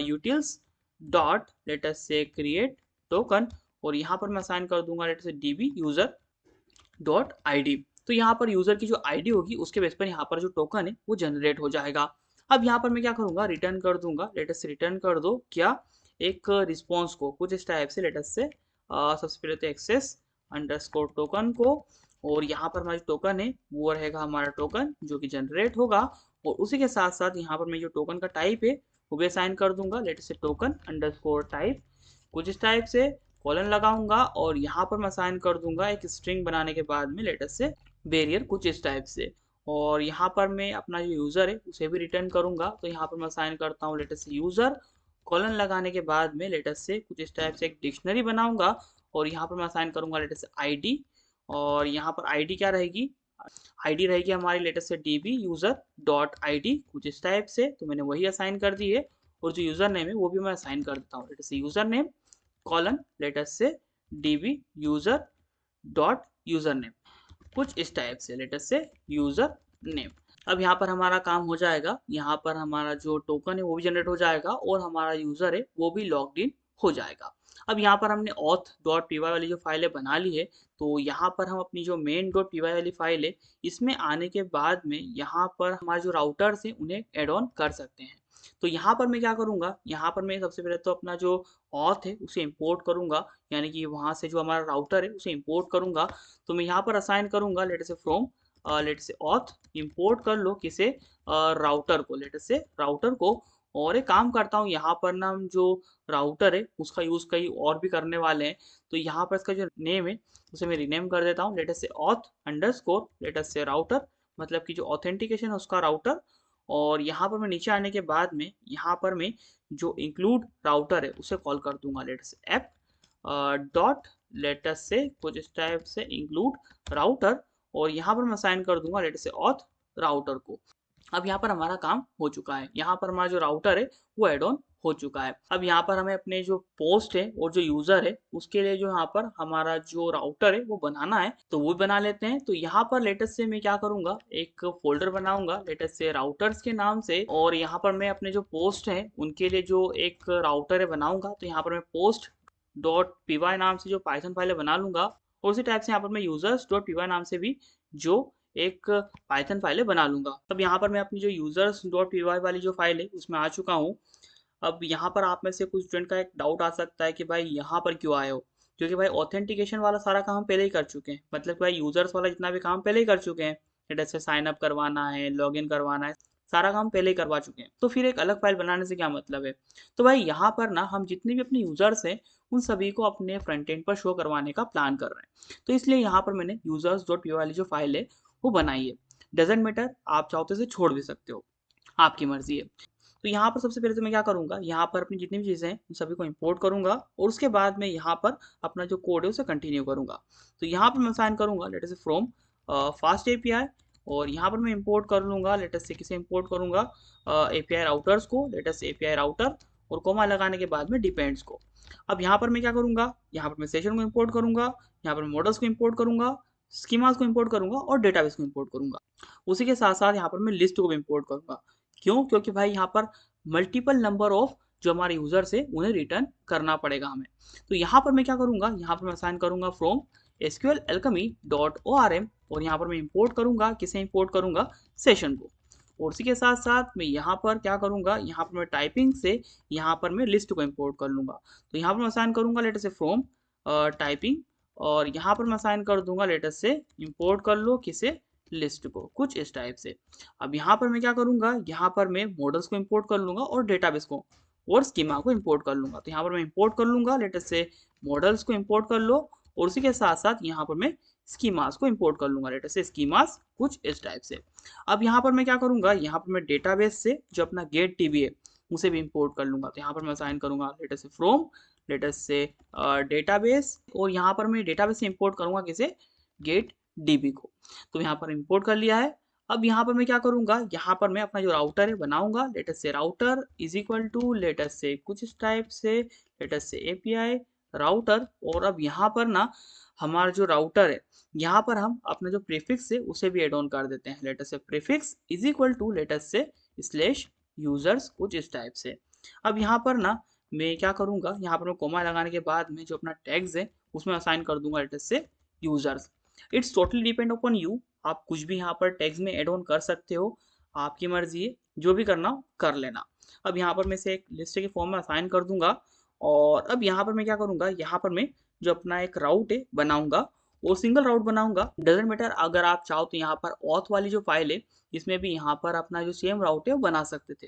utils dot let say create token, और यहाँ पर मैं असाइन कर दूंगा late say DB user dot ID। तो यहाँ पर यूजर की जो ID होगी उसके बेस पर यहाँ पर जो टोकन है वो जनरेट हो जाएगा। अब यहाँ पर मैं क्या करूंगा, रिटर्न कर दूंगा, लेटेस्ट से रिटर्न कर दो क्या, एक रिस्पॉन्स को कुछ इस टाइप से, लेटेस्ट से सबसे पहले तो एक्सेस अंडरस्कोर टोकन को, और यहाँ पर हमारा जो टोकन है वो रहेगा हमारा टोकन जो कि जनरेट होगा। और उसी के साथ साथ यहाँ पर मैं जो टोकन का टाइप है वो भी असाइन कर दूंगा, latest say token underscore type कुछ इस टाइप से, कॉलन लगाऊंगा, और यहाँ पर मैं असाइन कर दूंगा एक स्ट्रिंग बनाने के बाद में लेटेस्ट से बैरियर कुछ इस टाइप से। और यहाँ पर मैं अपना जो यूज़र है उसे भी रिटर्न करूंगा। तो यहाँ पर मैं असाइन करता हूँ लेटेस्ट से यूज़र, कॉलन लगाने के बाद में लेटेस्ट से कुछ इस टाइप से एक डिक्शनरी बनाऊंगा, और यहाँ पर मैं असाइन करूंगा लेटेस्ट से ID। और यहाँ पर ID क्या रहेगी, ID रहेगी हमारी लेटेस्ट से DB यूज़र डॉट ID कुछ इस टाइप से। तो मैंने वही असाइन कर दी है। और जो यूज़र नेम है वो भी मैं असाइन कर देता हूँ, लेटेस्ट से यूज़र नेम कॉलन लेटेस्ट से DB user dot user name कुछ इस टाइप से, लेटेस्ट से यूज़र नेम। अब यहाँ पर हमारा काम हो जाएगा, यहाँ पर हमारा जो टोकन है वो भी जनरेट हो जाएगा और हमारा यूज़र है वो भी लॉग्ड इन हो जाएगा। अब यहाँ पर हमने auth.py वाली जो फाइलें बना ली है, तो यहाँ पर हम अपनी जो main.py वाली फाइल है इसमें आने के बाद में यहाँ पर हमारे जो राउटर्स हैं उन्हें एड ऑन कर सकते हैं। तो यहाँ पर मैं क्या करूँगा, यहाँ पर मैं सबसे पहले तो अपना जो ऑथ है उसे इंपोर्ट करूँगा, यानी कि वहाँ से जो हमारा राउटर है उसे इंपोर्ट करूँगा। तो मैं यहाँ पर असाइन करूँगा लेट से फ्रॉम लेट से ऑथ इंपोर्ट कर लो किसे, राउटर को, लेट से राउटर को। और एक काम करता हूँ, यहाँ पर ना हम जो राउटर है उसका यूज़ कहीं और भी करने वाले हैं। तो यहाँ पर इसका जो नेम है उसे मैं रीनेम कर देता हूँ, लेटेस्ट से auth underscore latest say router, मतलब कि जो ऑथेंटिकेशन है उसका राउटर। और यहाँ पर मैं नीचे आने के बाद में यहाँ पर मैं जो इंक्लूड राउटर है उसे कॉल कर दूंगा, लेटेस्ट से ऐप डॉट लेटेस्ट से कुछ इस टाइप से इंक्लूड राउटर, और यहाँ पर मैं असाइन कर दूंगा लेटेस्ट से ऑथ राउटर को। अब यहाँ पर हमारा काम हो चुका है, यहाँ पर हमारा जो राउटर है वो एड ऑन हो चुका है। अब यहाँ पर हमें अपने जो पोस्ट है और जो यूजर है उसके लिए जो यहाँ पर हमारा जो राउटर है वो बनाना है, तो वो बना लेते हैं। तो यहाँ पर लेटेस्ट से मैं क्या करूंगा, एक फोल्डर बनाऊंगा लेटेस्ट से राउटर्स के नाम से, और यहाँ पर मैं अपने जो पोस्ट है उनके लिए जो एक राउटर है बनाऊंगा। तो यहाँ पर मैं पोस्ट डॉट पी नाम से जो पाइथन फाइल बना लूंगा, और उसी टाइप से यहाँ पर मैं यूजर्स डॉट पी नाम से भी जो एक पाइथन फाइल बना लूंगा। अब यहाँ पर मैं अपनी जो यूजर्स डॉट पी वाली जो फाइल है उसमें आ चुका हूँ। अब यहाँ पर आप में से कुछ स्टूडेंट का एक डाउट आ सकता है कि भाई यहाँ पर क्यों आए हो, क्योंकि भाई ऑथेंटिकेशन वाला सारा काम पहले ही कर चुके हैं, मतलब भाई यूजर्स वाला जितना भी काम पहले ही कर चुके हैं, जैसे साइन अप करवाना है, लॉगिन करवाना है, सारा काम पहले ही करवा चुके हैं। तो फिर एक अलग फाइल बनाने से क्या मतलब है। तो भाई यहाँ पर ना हम जितने भी अपने यूजर्स हैं उन सभी को अपने फ्रंट एंड पर शो करवाने का प्लान कर रहे हैं। तो इसलिए यहाँ पर मैंने यूजर्स डॉट पी वाली जो फाइल है वो बनाई है। डजेंट मैटर, आप चाहो तो इसे छोड़ भी सकते हो, आपकी मर्जी है। तो यहाँ पर सबसे पहले तो मैं क्या करूँगा, यहाँ पर अपनी जितनी भी चीज़ें हैं उन सभी को इंपोर्ट करूँगा, और उसके बाद मैं यहाँ पर अपना जो कोड है उसे कंटिन्यू करूँगा। तो यहाँ पर मैं साइन करूँगा लेटेस्ट से फ्रॉम फास्ट API, और यहाँ पर मैं इंपोर्ट कर लूँगा लेटेस्ट से किसे इंपोर्ट करूँगा, API राउटर्स को, लेटेस्ट API राउटर, और कोमा लगाने के बाद में डिपेंड्स को। अब यहाँ पर मैं क्या करूँगा, यहाँ पर मैं सेशन को इंपोर्ट करूँगा, यहाँ पर मॉडल्स को इंपोर्ट करूँगा, स्कीमास को इंपोर्ट करूँगा, और डेटाबेस को इंपोर्ट करूँगा। उसी के साथ साथ यहाँ पर मैं लिस्ट को भी इंपोर्ट करूँगा। क्यों, क्योंकि भाई यहाँ पर मल्टीपल नंबर ऑफ जो हमारे यूजर्स है उन्हें रिटर्न करना पड़ेगा हमें। तो यहाँ पर मैं क्या करूँगा, यहाँ पर मैं असाइन करूँगा फ्रॉम SQLalchemy.orm, और यहाँ पर मैं इंपोर्ट करूँगा किसे, इंपोर्ट करूँगा सेशन को। और उसी के साथ साथ मैं यहाँ पर क्या करूँगा, यहाँ पर मैं टाइपिंग से यहाँ पर मैं लिस्ट को इंपोर्ट कर लूँगा। तो यहाँ पर मैं असाइन करूँगा लेट से फ्रॉम टाइपिंग और यहाँ पर मैं असाइन कर दूंगा लेटेस्ट से इंपोर्ट कर लो किसे, लिस्ट को, कुछ इस टाइप से। अब यहाँ पर मैं क्या करूंगा, यहाँ पर मैं मॉडल्स को इंपोर्ट कर लूंगा और डेटाबेस को और स्कीमा को इंपोर्ट कर लूंगा। तो यहाँ पर मैं इंपोर्ट कर लूंगा लेटेस्ट से मॉडल्स को इंपोर्ट कर लो और उसी के साथ साथ यहाँ पर मैं स्कीमास को इंपोर्ट कर लूंगा लेटेस्ट से स्कीमास, कुछ इस टाइप से। अब यहाँ पर मैं क्या करूंगा, यहाँ पर मैं डेटाबेस से जो अपना गेट टीबी है उसे भी इंपोर्ट कर लूंगा। तो यहाँ पर मैं असाइन करूंगा लेटेस्ट से फ्रॉम लेटेस्ट से डेटाबेस, और यहाँ पर मैं डेटाबेस से इंपोर्ट करूंगा किसे, गेट डीबी को। तो यहाँ पर इंपोर्ट कर लिया है। अब यहाँ पर मैं क्या करूंगा, यहाँ पर मैं अपना जो राउटर है बनाऊंगा let's say router is equal to latest say कुछ इस टाइप से लेटेस्ट से एपीआई राउटर। और अब यहाँ पर ना हमारा जो राउटर है यहाँ पर हम अपना जो प्रीफिक्स है उसे भी एड ऑन कर देते हैं let's say prefix is equal to latest say slash users, कुछ इस टाइप से। अब यहाँ पर ना मैं क्या करूंगा, यहाँ पर मैं कोमा लगाने के बाद में जो अपना टैग्स है उसमें असाइन कर दूंगा लेटेस्ट से users. It's totally depend upon you, आप कुछ भी यहाँ पर टैग्स में एड ऑन कर सकते हो, आपकी मर्जी है, जो भी करना हो कर लेना। अब यहाँ पर मैं इसे एक लिस्ट के फॉर्म में असाइन कर दूंगा। और अब यहाँ पर मैं क्या करूंगा, यहाँ पर मैं जो अपना एक राउट है बनाऊंगा और सिंगल राउट बनाऊंगा, डजेंट मैटर। अगर आप चाहो तो यहाँ पर ऑथ वाली जो फाइल है इसमें भी यहाँ पर अपना जो सेम राउट है वो बना सकते थे।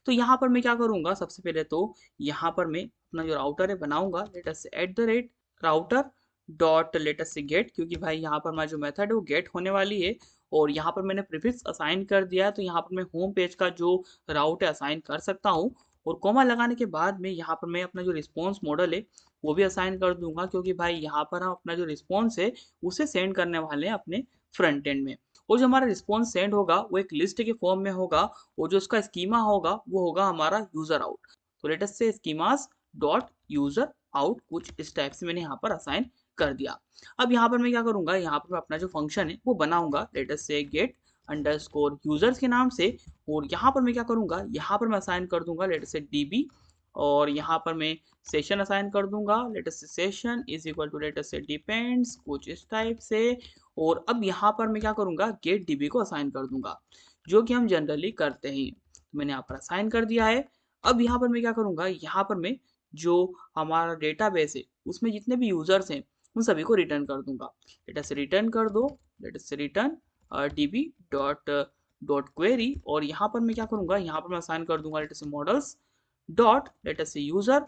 तो यहाँ पर मैं क्या करूंगा, सबसे पहले तो यहाँ पर मैं अपना जो राउटर है बनाऊंगा let's say @router dot latest से गेट, क्योंकि भाई यहाँ पर हमारा जो मेथड है वो गेट होने वाली है। और यहाँ पर मैंने प्रीफिक्स असाइन कर दिया है, तो यहाँ पर मैं होम पेज का जो राउट है असाइन कर सकता हूँ। और कॉमा लगाने के बाद में यहाँ पर मैं अपना जो रिस्पॉन्स मॉडल है वो भी असाइन कर दूंगा, क्योंकि भाई यहाँ पर हम अपना जो रिस्पॉन्स है उसे सेंड करने वाले हैं अपने फ्रंट एंड में। और जो हमारा रिस्पॉन्स सेंड होगा वो एक लिस्ट के फॉर्म में होगा और जो उसका स्कीमा होगा वो होगा हमारा यूजर आउट। तो latest say schemas dot user out, कुछ इस टाइप से मैंने यहाँ पर असाइन कर दिया। अब यहाँ पर मैं क्या करूंगा, यहाँ पर मैं अपना जो फंक्शन है वो बनाऊंगा लेटेस्ट से गेट अंडरस्कोर यूजर्स के नाम से। और यहाँ पर मैं क्या करूंगा, यहाँ पर मैं असाइन कर दूंगा लेटेस्ट से डीबी, और यहाँ पर मैं सेशन असाइन कर दूंगा latest say session is equal to latest say depends, कुछ इस टाइप से। और अब यहाँ पर मैं क्या करूंगा, गेट डीबी को असाइन कर दूंगा, जो कि हम जनरली करते हैं। तो मैंने यहाँ पर असाइन कर दिया है। अब यहाँ पर मैं क्या करूंगा, यहाँ पर मैं जो हमारा डेटाबेस है उसमें जितने भी यूजर्स हैं उन सभी को रिटर्न कर दूंगा। लेटेस्ट से रिटर्न कर दो, लेटेस्ट से return dB dot dot query. और यहाँ पर मैं क्या करूंगा, यहाँ पर मैं असाइन कर दूंगा लेटेस्ट से मॉडल्स डॉट लेटेस्ट से यूजर,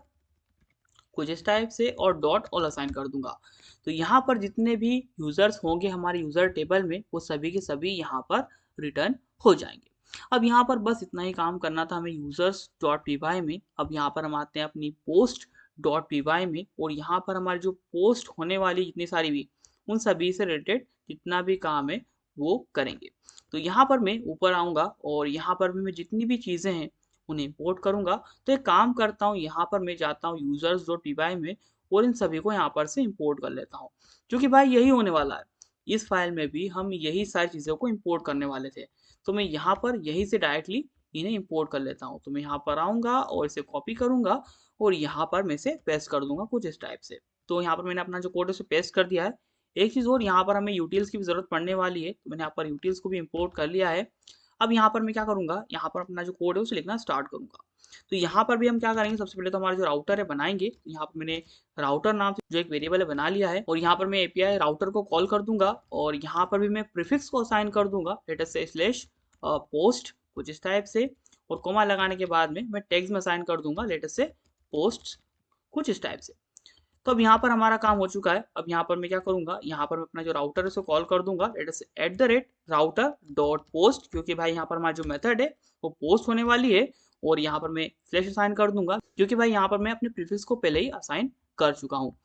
कुछ इस टाइप से, और डॉट ऑल असाइन कर दूंगा। तो यहाँ पर जितने भी यूजर्स होंगे हमारे यूजर टेबल में वो सभी के सभी यहाँ पर रिटर्न हो जाएंगे। अब यहाँ पर बस इतना ही काम करना था हमें यूजर्स डॉट पीवाई में। अब यहाँ पर हम आते हैं अपनी पोस्ट डॉट पीवाई में, और यहाँ पर हमारी जो पोस्ट होने वाली जितनी सारी भी उन सभी से रिलेटेड जितना भी काम है वो करेंगे। तो यहाँ पर मैं ऊपर आऊँगा और यहाँ पर भी मैं जितनी भी चीज़ें हैं उन्हें इंपोर्ट करूंगा। तो एक काम करता हूँ, यहाँ पर मैं जाता हूँ यूजर्स डॉट पीवाई में और इन सभी को यहाँ पर से इंपोर्ट कर लेता हूँ, क्योंकि भाई यही होने वाला है। इस फाइल में भी हम यही सारी चीज़ों को इंपोर्ट करने वाले थे, तो मैं यहाँ पर यही से डायरेक्टली इन्हें इंपोर्ट कर लेता हूँ। तो मैं यहाँ पर आऊँगा और इसे कॉपी करूँगा और यहाँ पर मैं इसे पेस्ट कर दूंगा कुछ इस टाइप से। तो यहाँ पर मैंने अपना जो कोड है उसे पेस्ट कर दिया है। एक चीज़ और, यहाँ पर हमें यूटिल्स की भी जरूरत पड़ने वाली है, तो मैंने यहाँ पर यूटिल्स को भी इंपोर्ट कर लिया है। अब यहाँ पर मैं क्या करूंगा, यहाँ पर अपना जो कोड है उसे लिखना स्टार्ट करूंगा। तो यहाँ पर भी हम क्या करेंगे, सबसे पहले तो हमारा जो राउटर है बनाएंगे। तो यहाँ पर मैंने राउटर नाम से जो एक वेरिएबल है बना लिया है, और यहाँ पर मैं एपीआई राउटर को कॉल कर दूंगा और यहाँ पर भी मैं प्रीफिक्स को असाइन कर दूंगा लेटेस्ट से स्लैश पोस्ट, कुछ इस टाइप से। और कोमा लगाने के बाद में मैं टैग्स में असाइन कर दूंगा लेटेस्ट से पोस्ट, कुछ इस टाइप से। तो अब यहाँ पर हमारा काम हो चुका है। अब यहाँ पर मैं क्या करूंगा, यहाँ पर मैं अपना जो राउटर है उसको कॉल कर दूंगा latest say @router dot post, क्योंकि भाई यहाँ पर हमारा जो मेथड है वो पोस्ट होने वाली है। और यहाँ पर मैं स्लैश असाइन कर दूंगा, क्योंकि भाई यहाँ पर मैं अपने प्रीफिक्स को पहले ही असाइन कर चुका हूँ।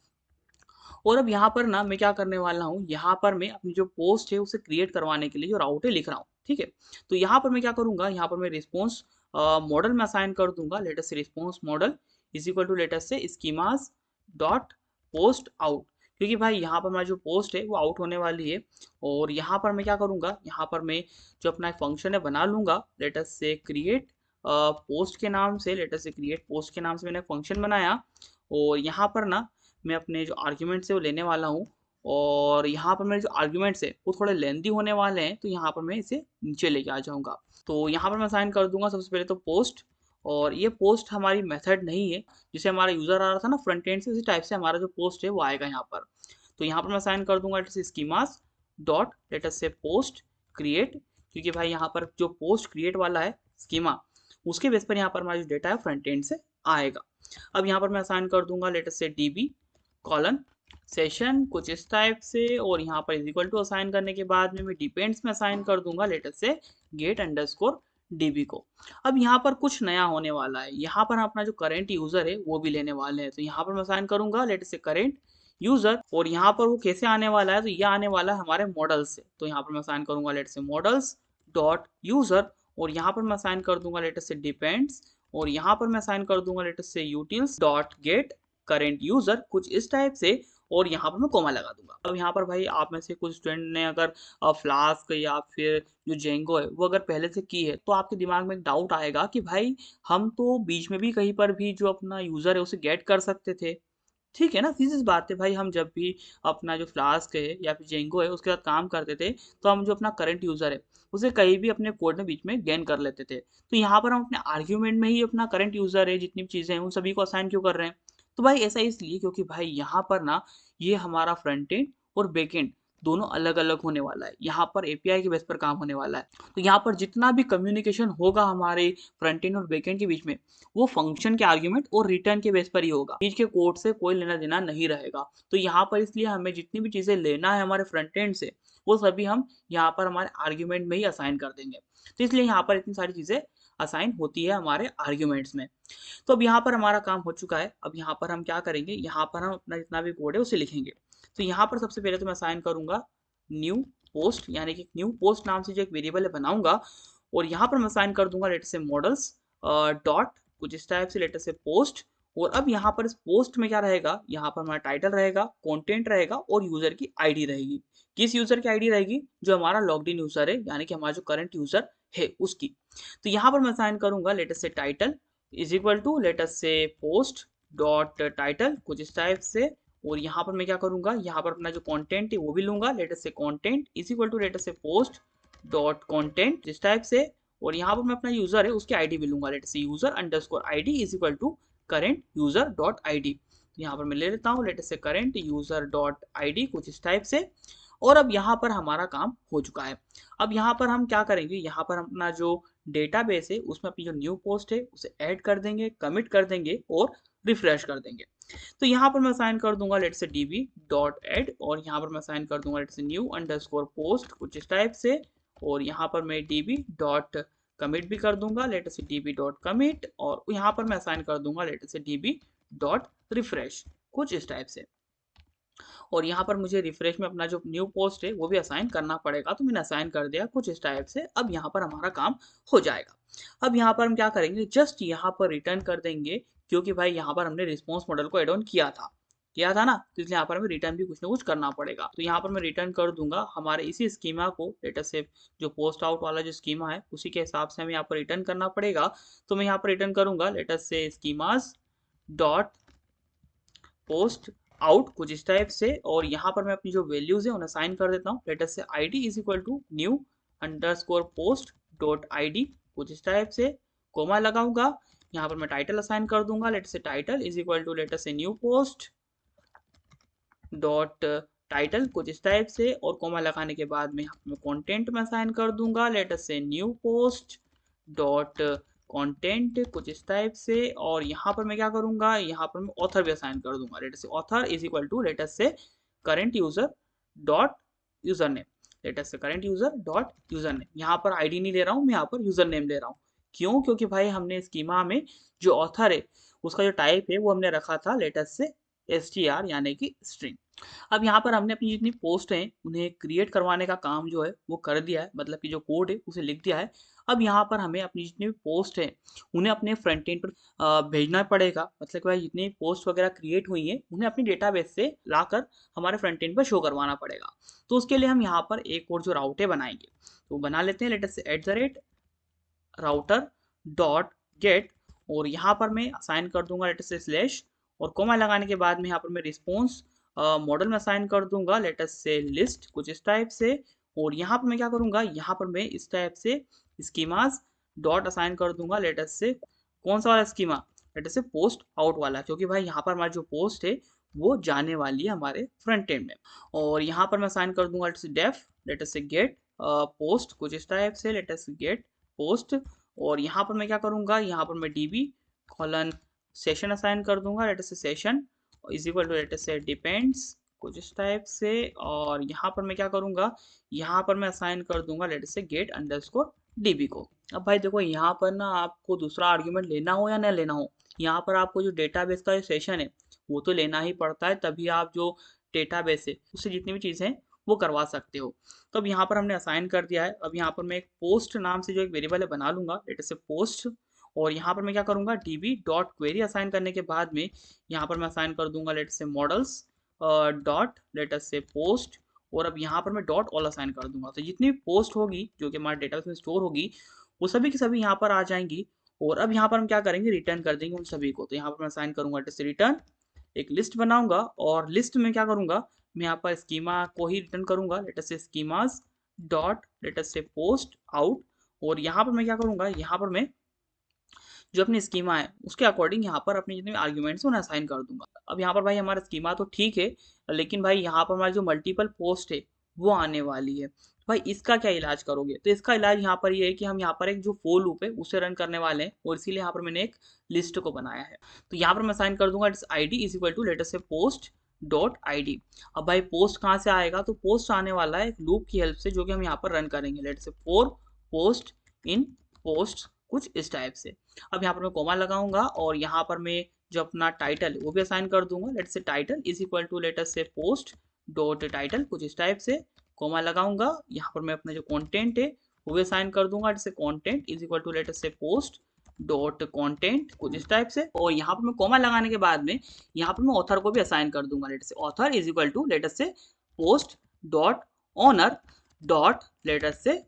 और अब यहाँ पर ना मैं क्या करने वाला हूँ, यहाँ पर मैं अपनी जो पोस्ट है उसे क्रिएट करवाने के लिए जो राउट है लिख रहा हूँ, ठीक है। तो यहाँ पर मैं क्या करूँगा, यहाँ पर मैं रिस्पॉन्स मॉडल में असाइन कर दूंगा latest say response model is equal to latest say schemas dot post out, क्योंकि भाई यहाँ पर हमारा जो पोस्ट है वो आउट होने वाली है। और यहाँ पर मैं क्या करूँगा, यहाँ पर मैं जो अपना एक फंक्शन है बना लूँगा लेटेस्ट से क्रिएट पोस्ट के नाम से, लेटेस्ट से क्रिएट पोस्ट के नाम से मैंने फंक्शन बनाया। और यहाँ पर ना मैं अपने जो आर्ग्यूमेंट्स है वो लेने वाला हूँ, और यहाँ पर मेरे जो आर्ग्यूमेंट्स है वो थोड़े लेंदी होने वाले हैं, तो यहाँ पर मैं इसे नीचे लेके आ जाऊँगा। तो यहाँ पर मैं असाइन कर दूंगा सबसे पहले तो पोस्ट, और ये पोस्ट हमारी मेथड नहीं है, जिसे हमारा यूजर आ रहा था ना फ्रंट एंड से, इसी टाइप से हमारा जो पोस्ट है वो आएगा यहाँ पर। तो यहाँ पर मैं असाइन कर दूंगा लेट्स से schemas dot let's say post create, क्योंकि भाई यहाँ पर जो पोस्ट क्रिएट वाला है स्कीमा, उसके बेस पर यहाँ पर हमारा जो डेटा है फ्रंट एंड से आएगा। अब यहाँ पर मैं असाइन कर दूंगा लेट्स से डीबी कॉलन सेशन कुछ इस टाइप से, और यहाँ पर इज इक्वल टू असाइन करने के बाद में मैं डिपेंड्स में असाइन कर दूंगा लेट्स से गेट अंडरस्कोर डीबी को। अब यहाँ पर कुछ नया होने वाला है, यहाँ पर अपना जो करंट यूजर है वो भी लेने वाले हैं, तो यहाँ पर मैं असाइन करूंगा लेट्स से करंट यूजर, और यहाँ पर वो कैसे आने वाला है, तो ये आने वाला है हमारे मॉडल्स से, तो यहाँ पर मैं असाइन करूंगा लेट्स से मॉडल्स डॉट यूजर, और यहाँ पर मैं असाइन कर दूंगा लेट्स से डिपेंड्स, और यहाँ पर मैं असाइन कर दूंगा लेट्स से utils dot gate current user कुछ इस टाइप से, और यहाँ पर मैं कोमा लगा दूंगा। अब यहाँ पर भाई आप में से कुछ स्टूडेंट ने अगर फ्लास्क या फिर जो जेंगो है वो अगर पहले से की है, तो आपके दिमाग में एक डाउट आएगा कि भाई हम तो बीच में भी कहीं पर भी जो अपना यूजर है उसे गेट कर सकते थे, ठीक है ना। सीधी बात है भाई, हम जब भी अपना जो फ्लास्क है या फिर जेंगो है उसके साथ काम करते थे, तो हम जो अपना करंट यूजर है उसे कहीं भी अपने कोड में बीच में गेन कर लेते थे। तो यहाँ पर हम अपने आर्ग्यूमेंट में ही अपना करंट यूजर है जितनी भी चीजें हैं उन सभी को असाइन क्यों कर रहे हैं, तो भाई ऐसा इसलिए क्योंकि भाई यहाँ पर ना ये हमारा फ्रंट एंड और बैक एंड दोनों अलग अलग होने वाला है, यहाँ पर एपीआई के बेस पर काम होने वाला है। तो यहाँ पर जितना भी कम्युनिकेशन होगा हमारे फ्रंट एंड और बैक एंड के बीच में, वो फंक्शन के आर्ग्यूमेंट और रिटर्न के बेस पर ही होगा, बीच के कोड से कोई लेना देना नहीं रहेगा। तो यहाँ पर इसलिए हमें जितनी भी चीजें लेना है हमारे फ्रंट एंड से, वो सभी हम यहाँ पर हमारे आर्ग्यूमेंट में ही असाइन कर देंगे। तो इसलिए यहाँ पर इतनी सारी चीजें असाइन होती है हमारे आर्ग्यूमेंट्स में। तो अब यहाँ पर हमारा काम हो चुका है। अब यहाँ पर हम क्या करेंगे, यहाँ पर हम अपना जितना भी कोड है उसे लिखेंगे। तो यहाँ पर सबसे पहले तो मैं असाइन करूंगा न्यू पोस्ट, यानी कि न्यू पोस्ट नाम से जो एक वेरिएबल है बनाऊंगा, और यहाँ पर मैं असाइन कर दूंगा लेट्स से मॉडल्स डॉट कुछ इस टाइप से लेट्स से पोस्ट, और अब यहाँ पर इस पोस्ट में क्या रहेगा, यहाँ पर हमारा टाइटल रहेगा, कंटेंट रहेगा और यूजर की आईडी रहेगी। किस यूजर की आईडी रहेगी, जो हमारा लॉग्ड इन यूजर है, यानी कि हमारा जो करंट यूजर है उसकी। तो यहाँ पर मैं असाइन करूंगा let's say title is equal to let's say post dot title कुछ इस टाइप से, और यहाँ पर मैं क्या करूंगा, यहाँ पर अपना जो कंटेंट है वो भी लूंगा let's say content is equal to let's say post dot content इस टाइप से, और यहाँ पर मैं अपना यूजर है उसकी आईडी भी लूंगा let's say user underscore ID is equal to current user dot ID. तो यहाँ पर मैं ले लेता हूँ लेट्स से करेंट यूजर डॉट आईडी कुछ इस टाइप से, और अब यहाँ पर हमारा काम हो चुका है। अब यहाँ पर हम क्या करेंगे, यहाँ पर अपना जो डेटाबेस है उसमें अपनी जो न्यू पोस्ट है उसे ऐड कर देंगे, कमिट कर देंगे और रिफ्रेश कर देंगे। तो यहाँ पर मैं असाइन कर दूंगा लेट्स से db डॉट एड, और यहाँ पर मैं असाइन कर दूंगा let's say new underscore post कुछ इस टाइप से, और यहाँ पर मैं db डॉट कमिट भी कर दूंगा लेट्स से db डॉट कमिट, और यहाँ पर मैं असाइन कर दूंगा लेट्स से db डॉट रिफ्रेश कुछ इस टाइप से, और यहाँ पर मुझे रिफ्रेश में अपना जो न्यू पोस्ट है वो भी असाइन करना पड़ेगा, तो मैंने असाइन कर दिया कुछ इस टाइप से। अब यहाँ पर हमारा काम हो जाएगा। अब यहाँ पर हम क्या करेंगे, जस्ट यहाँ पर रिटर्न कर देंगे, क्योंकि भाई यहाँ पर हमने रिस्पॉन्स मॉडल को एड ऑन किया था ना, तो इसलिए यहाँ पर हमें रिटर्न भी कुछ ना कुछ करना पड़ेगा। तो यहाँ पर मैं रिटर्न कर दूंगा हमारे इसी स्कीमा को, लेट्स से जो पोस्ट आउट वाला जो स्कीमा है उसी के हिसाब से हमें यहाँ पर रिटर्न करना पड़ेगा। तो मैं यहाँ पर रिटर्न करूंगा लेट्स से स्कीमास डॉट पोस्ट आउट कुछ इस टाइप से, और यहाँ पर मैं अपनी जो वैल्यूज है उन्हें असाइन कर देता हूँ let's say ID is equal to new underscore post dot ID कुछ इस टाइप से, कोमा लगाऊंगा। यहाँ पर मैं टाइटल असाइन कर दूंगा let's say title is equal to let's say new post dot title कुछ इस टाइप से, और कोमा लगाने के बाद में यहाँ पर मैं कंटेंट में असाइन कर दूंगा let's say new post dot content कुछ इस टाइप से, और यहाँ पर मैं क्या करूंगा, यहाँ पर मैं ऑथर भी असाइन कर दूंगा let's say author is equal to let's say current user dot user name let's say current user dot user name. यहाँ पर आईडी नहीं ले रहा हूँ मैं, यहाँ पर यूजर नेम ले रहा हूँ। क्यों, क्योंकि भाई हमने स्कीमा में जो ऑथर है उसका जो टाइप है वो हमने रखा था लेट्स से str यानी कि स्ट्रिंग। अब यहाँ पर हमने अपनी जितनी पोस्ट हैं उन्हें क्रिएट करवाने का काम जो है वो कर दिया है, मतलब कि जो कोड है उसे लिख दिया है। अब यहाँ पर हमें अपनी जितनी भी पोस्ट है उन्हें अपने फ्रंट एंड पर भेजना पड़ेगा, मतलब कि भाई जितनी पोस्ट वगैरह क्रिएट हुई है उन्हें अपनी डेटाबेस से लाकर हमारे फ्रंट एंड पर शो करवाना पड़ेगा। तो उसके लिए हम यहाँ पर एक और जो राउट है बनाएंगे, तो बना लेते हैं let's say @router dot gate, और यहाँ पर मैं असाइन कर दूंगा लेट्स से स्लैश, और कोमा लगाने के बाद में यहाँ पर मैं रिस्पॉन्स मॉडल में असाइन कर दूंगा लेट्स से लिस्ट कुछ इस टाइप से, और यहाँ पर मैं क्या करूंगा, यहाँ पर मैं इस टाइप से स्कीमास डॉट असाइन कर दूंगा लेट्स से कौन सा वाला schema, late us say post out वाला, क्योंकि भाई यहाँ पर हमारी जो पोस्ट है वो जाने वाली है हमारे फ्रंट एंड में। और यहाँ पर मैं असाइन कर दूंगा डेफ, लेट अस से गेट पोस्ट, कुछ इस टाइप से, लेट अस गेट पोस्ट। और यहाँ पर मैं क्या करूँगा, यहाँ पर मैं db कॉलन सेशन असाइन कर दूंगा, let us say session is equal to let us say depends, कुछ इस टाइप से। और यहाँ पर मैं क्या करूँगा, यहाँ पर मैं असाइन कर दूंगा लेट अस से गेट अंडरस्कोर db को। अब भाई देखो यहाँ पर ना आपको दूसरा आर्ग्यूमेंट लेना हो या ना लेना हो, यहाँ पर आपको जो डेटाबेस का जो सेशन है वो तो लेना ही पड़ता है, तभी आप जो डेटाबेस है उससे जितनी भी चीज़ें हैं वो करवा सकते हो। तो अब यहाँ पर हमने असाइन कर दिया है। अब यहाँ पर मैं एक पोस्ट नाम से जो एक वेरिएबल है बना लूंगा, लेट अस से पोस्ट। और यहाँ पर मैं क्या करूँगा, db डॉट क्वेरी असाइन करने के बाद में यहाँ पर मैं असाइन कर दूंगा let us say models dot let us say post. और अब यहाँ पर मैं डॉट ऑल असाइन कर दूंगा, तो जितनी पोस्ट होगी जो कि हमारे डेटाबेस में स्टोर होगी वो सभी की सभी यहाँ पर आ जाएंगी। और अब यहाँ पर हम क्या करेंगे, रिटर्न कर देंगे उन सभी को। तो यहाँ पर मैं असाइन करूंगा लेट अस से रिटर्न, एक लिस्ट बनाऊंगा और लिस्ट में क्या करूंगा, मैं यहाँ पर स्कीमा को ही रिटर्न करूंगा, late us say schemas dot let us say post out. और यहाँ पर मैं क्या करूंगा, यहाँ पर मैं जो अपनी स्कीमा है उसके अकॉर्डिंग यहाँ पर अपने जितने आर्ग्यूमेंट्स उन्हें असाइन कर दूंगा। अब यहाँ पर भाई हमारा स्कीमा तो ठीक है, लेकिन भाई यहाँ पर हमारी जो मल्टीपल पोस्ट है वो आने वाली है। भाई इसका क्या इलाज करोगे, तो इसका इलाज यहाँ पर ये है कि हम यहाँ पर एक जो फोर लूप है उसे रन करने वाले हैं, और इसीलिए यहाँ पर मैंने एक लिस्ट को बनाया है। तो यहाँ पर मैं असाइन कर दूंगा its I D is equal to let us say post dot I D. अब भाई पोस्ट कहाँ से आएगा, तो पोस्ट आने वाला है एक लूप की हेल्प से जो कि हम यहाँ पर रन करेंगे, लेट से फोर पोस्ट इन पोस्ट, कुछ इस टाइप से। अब यहाँ पर मैं कोमा लगाऊंगा और यहाँ पर मैं जो अपना टाइटल है वो भी असाइन कर दूंगा, late say title is equal to let us say post dot title, कुछ इस टाइप से। कोमा लगाऊंगा, यहाँ पर मैं अपना जो कंटेंट है वो भी असाइन कर दूंगा, जैसे content is equal to let us say post dot content, कुछ इस टाइप से। और यहाँ पर मैं कोमा लगाने के बाद में यहाँ पर मैं ऑथर को भी असाइन कर दूंगा, late say author is equal to let us say post dot owner dot let us say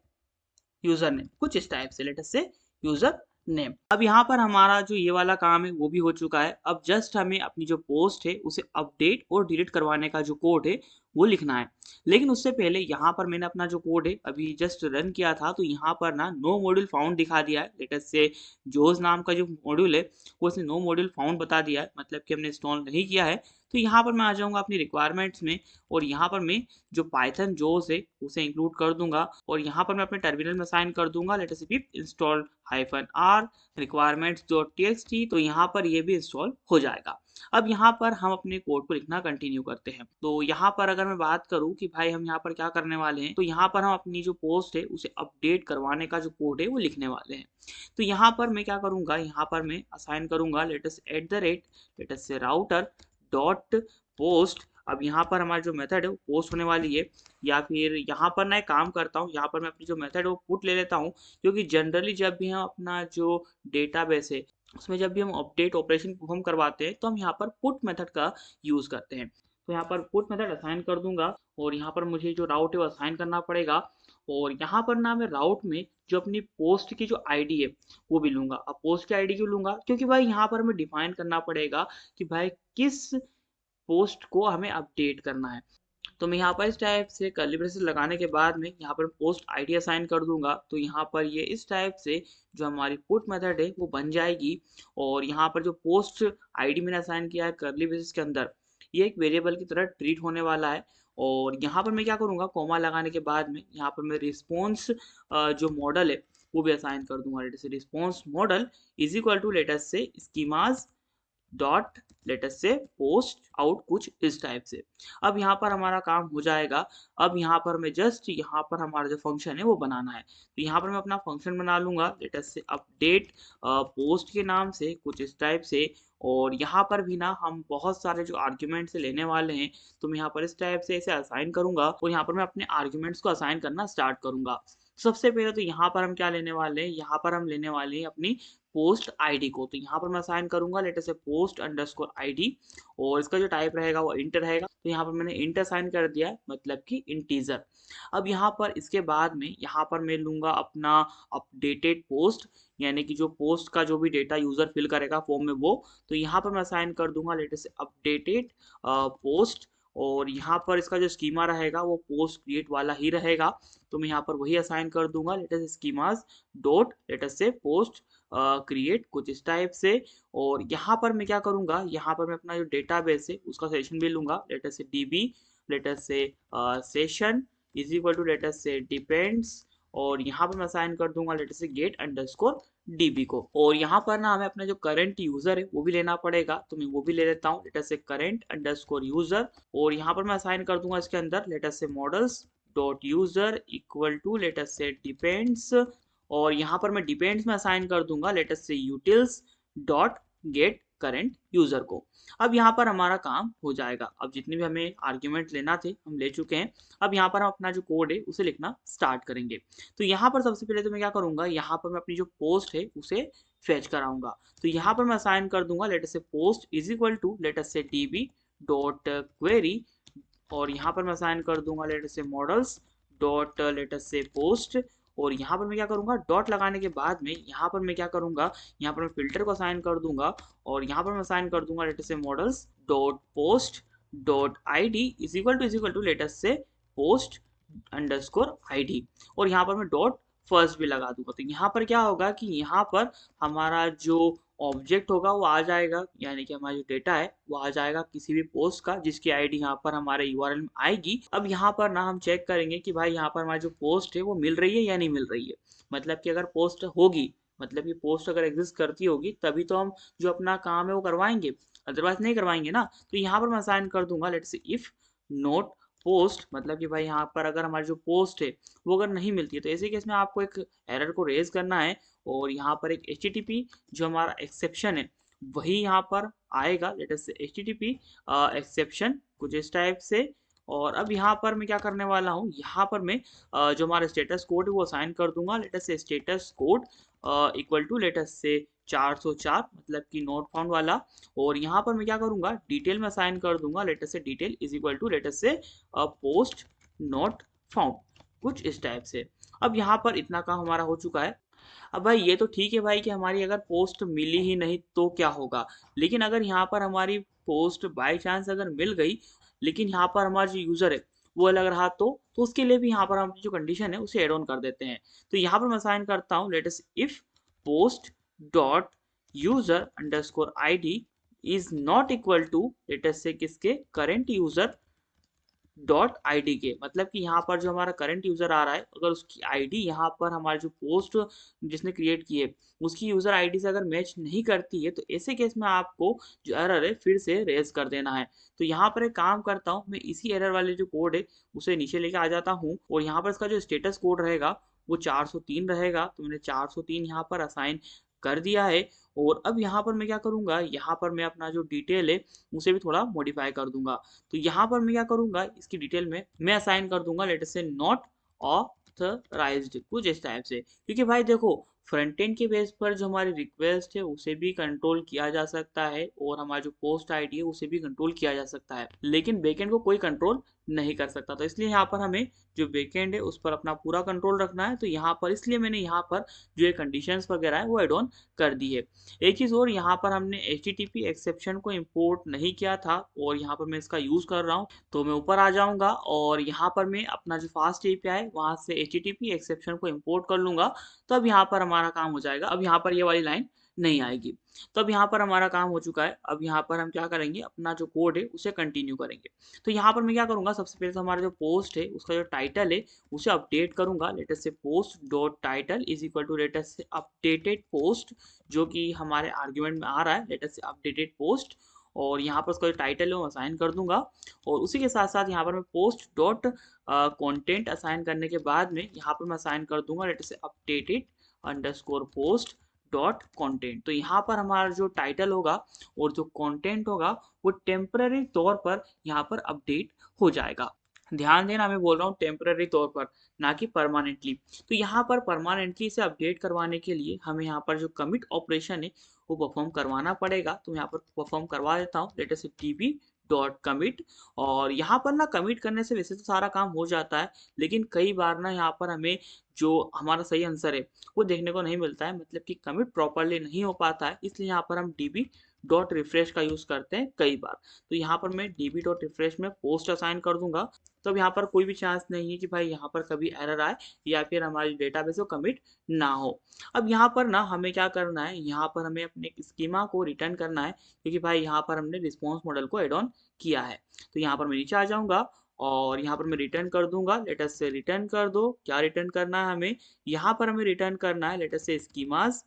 user name, कुछ इस टाइप से, late us say user name. अब यहाँ पर हमारा जो ये वाला काम है वो भी हो चुका है। अब जस्ट हमें अपनी जो पोस्ट है उसे अपडेट और डिलीट करवाने का जो कोड है वो लिखना है। लेकिन उससे पहले यहाँ पर मैंने अपना जो कोड है अभी जस्ट रन किया था, तो यहाँ पर ना नो मॉड्यूल फाउंड दिखा दिया है। लेट अस से जोज नाम का जो मॉड्यूल है वो उसने नो मॉड्यूल फाउंड बता दिया है, मतलब कि हमने इंस्टॉल नहीं किया है। तो यहाँ पर मैं आ जाऊँगा अपनी रिक्वायरमेंट्स में, और यहाँ पर मैं जो पाइथन जोस है उसे इंक्लूड कर दूंगा। और यहाँ पर मैं अपने टर्मिनल में साइन कर दूंगा लेट अस पिप इंस्टॉल -r requirements.txt, तो यहाँ पर ये भी इंस्टॉल हो जाएगा। अब यहाँ पर हम अपने कोड को लिखना कंटिन्यू करते हैं। तो यहाँ पर अगर मैं बात करूँ कि भाई हम यहाँ पर क्या करने वाले हैं, तो यहाँ पर हम अपनी जो पोस्ट है उसे अपडेट करवाने का जो कोड है वो लिखने वाले हैं। तो यहाँ पर मैं क्या करूँगा, यहाँ पर मैं असाइन करूँगा लेट अस लेट अस से राउटर डॉट पोस्ट। अब यहाँ पर हमारी जो मेथड है वो पोस्ट होने वाली है, या फिर यहाँ पर मैं काम करता हूँ, यहाँ पर मैं अपनी जो मेथड है वो पुट ले लेता हूँ, क्योंकि जनरली जब भी हम अपना जो डेटाबेस है उसमें जब भी हम अपडेट ऑपरेशन परफॉर्म करवाते हैं तो हम यहाँ पर पुट मेथड का यूज़ करते हैं। तो यहाँ पर पुट मेथड असाइन कर दूंगा, और यहाँ पर मुझे जो राउट है वो असाइन करना पड़ेगा। और यहाँ पर ना मैं राउट में जो अपनी पोस्ट की जो आईडी है वो भी लूंगा। अब पोस्ट की आईडी क्यों लूंगा, क्योंकि भाई यहाँ पर हमें डिफाइन करना पड़ेगा कि भाई किस पोस्ट को हमें अपडेट करना है। तो मैं यहाँ पर इस टाइप से कर्ली ब्रेसेस लगाने के बाद में यहाँ पर पोस्ट आईडी असाइन कर दूंगा। तो यहाँ पर ये इस टाइप से जो हमारी पुट मेथड है वो बन जाएगी। और यहाँ पर जो पोस्ट आईडी मैंने असाइन किया है कर्ली ब्रेसेस के अंदर, ये एक वेरिएबल की तरह ट्रीट होने वाला है। और यहाँ पर मैं क्या करूँगा, कोमा लगाने के बाद में यहाँ पर मैं रिस्पॉन्स जो मॉडल है वो भी असाइन कर दूंगा, let us say response model is equal to let us say schemas dot let us say post out, कुछ इस टाइप से। अब यहाँ पर हमारा काम हो जाएगा। अब यहाँ पर मैं जस्ट यहाँ पर हमारा जो फंक्शन है वो बनाना है। तो यहाँ पर मैं अपना फंक्शन बना लूंगा लेट अस से अपडेट पोस्ट के नाम से, कुछ इस टाइप से। और यहाँ पर भी ना हम बहुत सारे जो आर्ग्यूमेंट्स लेने वाले हैं, तो मैं यहाँ पर इस टाइप से इसे असाइन करूंगा, और यहाँ पर मैं अपने आर्ग्यूमेंट्स को असाइन करना स्टार्ट करूंगा। सबसे पहले तो यहाँ पर हम क्या लेने वाले हैं, यहाँ पर हम लेने वाले हैं अपनी पोस्ट आईडी को। तो यहाँ पर मैं असाइन करूंगा late us say post underscore ID, और इसका जो टाइप रहेगा वो इंटर रहेगा। तो यहाँ पर मैंने इंटर असाइन कर दिया है, मतलब कि इंटीजर। अब यहाँ पर इसके बाद में यहाँ पर मैं लूंगा अपना अपडेटेड पोस्ट, यानी कि जो पोस्ट का जो भी डेटा यूजर फिल करेगा फॉर्म में वो। तो यहाँ पर मैं असाइन कर दूंगा let us say updated post, और यहाँ पर इसका जो स्कीमा रहेगा वो पोस्ट क्रिएट वाला ही रहेगा। तो मैं यहाँ पर वही असाइन कर दूंगा लेट अस schemas dot let us say post create कुछ इस टाइप से। और यहाँ पर मैं क्या करूँगा, यहाँ पर मैं अपना जो डेटाबेस है उसका सेशन भी लूँगा, late us say db, let us say session is equal to let us say depends, और यहाँ पर मैं असाइन कर दूंगा लेट अस से गेट अंडरस्कोर db को। और यहाँ पर ना हमें अपना जो करंट यूजर है वो भी लेना पड़ेगा, तो मैं वो भी ले लेता हूँ, लेट अस से करंट अंडरस्कोर यूजर। और यहाँ पर मैं असाइन कर दूंगा इसके अंदर let us say models dot user equal to let us say depends, और यहाँ पर मैं डिपेंड्स में असाइन कर दूंगा लेट अस से utils dot gate current user को। अब यहाँ पर हमारा काम हो जाएगा। अब जितने भी हमें आर्ग्यूमेंट लेना थे हम ले चुके हैं। अब यहाँ पर हम अपना जो कोड है उसे लिखना स्टार्ट करेंगे। तो यहाँ पर सबसे पहले तो मैं क्या करूँगा, यहाँ पर मैं अपनी जो पोस्ट है उसे फेच कराऊंगा। तो यहाँ पर मैं असाइन कर दूंगा let us say post is equal to let us say db dot query, और यहाँ पर मैं असाइन कर दूंगा let us say models dot let us say post. और यहाँ पर मैं क्या करूँगा, डॉट लगाने के बाद में यहाँ पर मैं क्या करूँगा, यहाँ पर मैं फिल्टर को असाइन कर दूंगा, और यहाँ पर मैं असाइन कर दूंगा let us say models dot post dot id is equal to let us say post underscore id, और यहाँ पर मैं डॉट फर्स्ट भी लगा दूंगा। तो यहाँ पर क्या होगा कि यहाँ पर हमारा जो ऑब्जेक्ट होगा वो आ जाएगा, यानी कि हमारा जो डेटा है वो आ जाएगा किसी भी पोस्ट का जिसकी आईडी यहाँ पर हमारे यूआरएल में आएगी। अब यहाँ पर ना हम चेक करेंगे कि भाई यहाँ पर हमारी जो पोस्ट है वो मिल रही है या नहीं मिल रही है। मतलब कि अगर पोस्ट होगी, मतलब कि पोस्ट अगर एग्जिस्ट करती होगी तभी तो हम जो अपना काम है वो करवाएंगे, अदरवाइज नहीं करवाएंगे ना। तो यहाँ पर मैं असाइन कर दूंगा लेट्स से इफ नोट पोस्ट, मतलब कि भाई यहाँ पर अगर हमारी जो पोस्ट है वो अगर नहीं मिलती है तो ऐसे केस में आपको एक एरर को रेज करना है, और यहाँ पर एक HTTP जो हमारा एक्सेप्शन है वही यहाँ पर आएगा, लेट अस से HTTP एक्सेप्शन कुछ इस टाइप से। और अब यहाँ पर मैं क्या करने वाला हूँ, यहाँ पर मैं जो हमारा स्टेटस कोड है वो असाइन कर दूंगा let us say status code equal to let us say 404, मतलब कि नोट फाउंड वाला। और यहाँ पर मैं क्या करूँगा, डिटेल में असाइन कर दूंगा let us say detail is equal to let us say post not found कुछ इस टाइप से। अब यहाँ पर इतना काम हमारा हो चुका है। अब भाई ये तो ठीक है भाई कि हमारी अगर पोस्ट मिली ही नहीं तो क्या होगा, लेकिन अगर यहाँ पर हमारी पोस्ट बाय चांस अगर मिल गई लेकिन यहाँ पर हमारा जो यूज़र है वो अलग रहा तो उसके लिए भी यहाँ पर हम जो कंडीशन है उसे एड ऑन कर देते हैं। तो यहाँ पर मैं साइन करता हूँ let us if post dot user underscore id is not equal to let us say किसके करेंट यूजर डॉट आईडी के, मतलब कि यहाँ पर जो हमारा करंट यूजर आ रहा है अगर उसकी आईडी यहाँ पर हमारी जो पोस्ट जिसने क्रिएट की है उसकी यूजर आईडी से अगर मैच नहीं करती है तो ऐसे केस में आपको जो एरर है फिर से रेज कर देना है। तो यहाँ पर एक काम करता हूँ, मैं इसी एरर वाले जो कोड है उसे नीचे लेके आ जाता हूँ, और यहाँ पर इसका जो स्टेटस कोड रहेगा वो 403 रहेगा। तो मैंने 403 यहाँ पर असाइन कर दिया है। और अब यहाँ पर मैं क्या करूँगा, यहाँ पर मैं अपना जो डिटेल है उसे भी थोड़ा मॉडिफाई कर दूंगा। तो यहाँ पर मैं क्या करूँगा, इसकी डिटेल में मैं असाइन कर दूंगा लेट अस से नॉट ऑथराइज्ड कुछ इस टाइप से, क्योंकि भाई देखो फ्रंट एंड के बेस पर जो हमारी रिक्वेस्ट है उसे भी कंट्रोल किया जा सकता है और हमारा जो पोस्ट आईडी है उसे भी कंट्रोल किया जा सकता है, लेकिन बैकएंड को कोई कंट्रोल नहीं कर सकता। तो इसलिए यहाँ पर हमें जो बैकएंड है उस पर अपना पूरा कंट्रोल रखना है। तो यहाँ पर इसलिए मैंने यहाँ पर जो ये कंडीशंस वगैरह है वो एड ऑन कर दी है। एक चीज़ और, यहाँ पर हमने HTTP एक्सेप्शन को इंपोर्ट नहीं किया था और यहाँ पर मैं इसका यूज़ कर रहा हूँ। तो मैं ऊपर आ जाऊँगा और यहाँ पर मैं अपना जो फास्ट API है वहाँ से HTTP एक्सेप्शन को इंपोर्ट कर लूँगा। तो अब यहाँ पर हमारा काम हो जाएगा। अब यहाँ पर ये वाली लाइन नहीं आएगी। तो अब यहाँ पर हमारा काम हो चुका है। अब यहाँ पर हम क्या करेंगे, अपना जो कोड है उसे कंटिन्यू करेंगे। तो यहाँ पर मैं क्या करूँगा, सबसे पहले तो हमारा जो पोस्ट है उसका जो टाइटल है उसे अपडेट करूँगा let us say post dot title is equal to let us say updated post, जो कि हमारे आर्ग्यूमेंट में आ रहा है late us say updated post. और यहाँ पर उसका जो टाइटल है वो असाइन कर दूंगा, और उसी के साथ साथ यहाँ पर मैं पोस्ट डॉट कॉन्टेंट असाइन करने के बाद में यहाँ पर मैं असाइन कर दूंगा let us say updated underscore post dot content. तो यहाँ पर हमारा जो टाइटल होगा और जो कंटेंट होगा वो टेम्पररी तौर पर यहाँ पर अपडेट हो जाएगा। ध्यान देना, मैं बोल रहा हूँ टेम्पररी तौर पर, ना कि परमानेंटली। तो यहाँ पर परमानेंटली से अपडेट करवाने के लिए हमें यहाँ पर जो कमिट ऑपरेशन है वो परफॉर्म करवाना पड़ेगा। तो मैं यहाँ पर परफॉर्म करवा देता हूँ let us say db dot commit. और यहाँ पर ना कमिट करने से वैसे तो सारा काम हो जाता है, लेकिन कई बार ना यहाँ पर हमें जो हमारा सही आंसर है वो देखने को नहीं मिलता है, मतलब कि कमिट प्रॉपरली नहीं हो पाता है। इसलिए यहाँ पर हम db डॉट रिफ्रेश का यूज़ करते हैं कई बार। तो यहाँ पर मैं db डॉट रिफ्रेश में पोस्ट असाइन कर दूंगा। तो अब यहाँ पर कोई भी चांस नहीं है कि भाई यहाँ पर कभी एरर आए या फिर हमारी डेटाबेस को कमिट ना हो। अब यहाँ पर ना हमें क्या करना है, यहाँ पर हमें अपने स्कीमा को रिटर्न करना है, क्योंकि भाई यहाँ पर हमने रिस्पॉन्स मॉडल को एड ऑन किया है। तो यहाँ पर मैं नीचे आ जाऊँगा और यहाँ पर मैं रिटर्न कर दूंगा। लेट अस से रिटर्न कर दो, क्या रिटर्न करना है हमें, यहाँ पर हमें रिटर्न करना है late us say schemas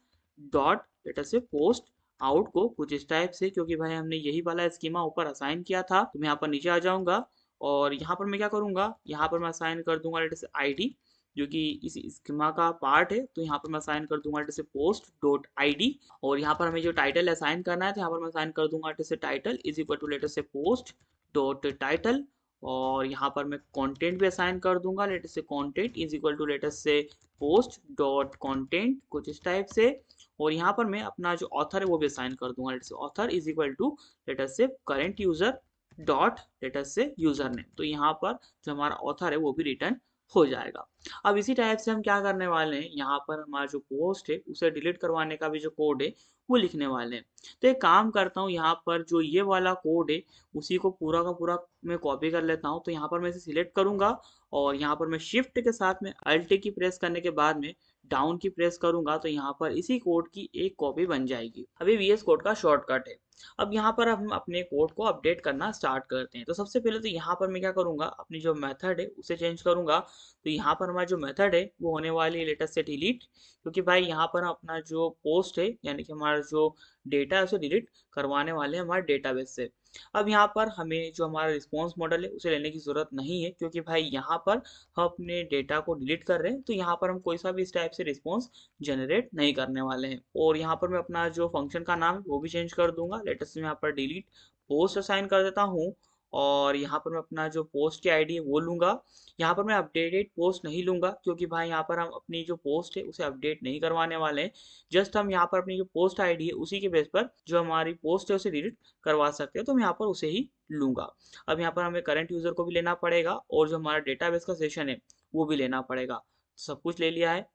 dot let us say post out को कुछ इस टाइप से, क्योंकि भाई हमने यही वाला स्कीमा ऊपर असाइन किया था। तो मैं यहाँ पर नीचे आ जाऊंगा और यहाँ पर मैं क्या करूंगा, यहाँ पर मैं असाइन कर दूंगा लेट से आईडी, जो कि इस स्कीमा का पार्ट है। तो यहाँ पर मैं असाइन कर दूंगा late say post dot ID, और यहाँ पर हमें जो टाइटल असाइन करना है तो यहाँ पर मैं असाइन कर दूंगा late say title is equal to let say post dot title, और यहाँ पर मैं कंटेंट भी असाइन कर दूंगा late say content is equal to let say post dot content कुछ इस टाइप से, और यहाँ पर मैं अपना जो ऑथर है वो भी असाइन कर दूंगा late say author is equal to let say current user dot let say user name. तो यहाँ पर जो हमारा ऑथर है वो भी रिटर्न हो जाएगा। अब इसी टाइप से हम क्या करने वाले हैं, यहाँ पर हमारा जो पोस्ट है उसे डिलीट करवाने का भी जो कोड है वो लिखने वाले हैं। तो एक काम करता हूँ, यहाँ पर जो ये वाला कोड है उसी को पूरा का पूरा मैं कॉपी कर लेता हूँ। तो यहाँ पर मैं इसे सिलेक्ट करूंगा और यहाँ पर मैं शिफ्ट के साथ में अल्ट की प्रेस करने के बाद में डाउन की प्रेस करूंगा, तो यहाँ पर इसी कोड की एक कॉपी बन जाएगी। अभी VS कोड का शॉर्टकट है। अब यहाँ पर हम अपने कोड को अपडेट करना स्टार्ट करते हैं। तो सबसे पहले तो यहाँ पर मैं क्या करूँगा, अपनी जो मेथड है उसे चेंज करूँगा। तो यहाँ पर हमारी जो मेथड है वो होने वाली है लेटेस्ट से डिलीट, क्योंकि भाई यहाँ पर हम अपना जो पोस्ट है यानी कि हमारा जो डेटा है उसे डिलीट करवाने वाले हैं हमारे डेटाबेस से। अब यहाँ पर हमें जो हमारा रिस्पॉन्स मॉडल है उसे लेने की ज़रूरत नहीं है, क्योंकि भाई यहाँ पर हम अपने डेटा को डिलीट कर रहे हैं। तो यहाँ पर हम कोई सा भी इस टाइप से रिस्पॉन्स जनरेट नहीं करने वाले हैं। और यहाँ पर मैं अपना जो फंक्शन का नाम है वो भी चेंज कर दूंगा। लेटेस्ट में यहाँ पर डिलीट पोस्ट असाइन कर देता हूँ, और यहाँ पर मैं अपना जो पोस्ट की आईडी है वो लूँगा। यहाँ पर मैं अपडेटेड पोस्ट नहीं लूँगा, क्योंकि भाई यहाँ पर हम अपनी जो पोस्ट है उसे अपडेट नहीं करवाने वाले हैं। जस्ट हम यहाँ पर अपनी जो पोस्ट आईडी है उसी के बेस पर जो हमारी पोस्ट है उसे डिलीट करवा सकते हैं। तो मैं यहाँ पर उसे ही लूँगा। अब यहाँ पर हमें करंट यूज़र को भी लेना पड़ेगा और जो हमारा डेटाबेस का सेशन है वो भी लेना पड़ेगा। सब कुछ ले लिया है।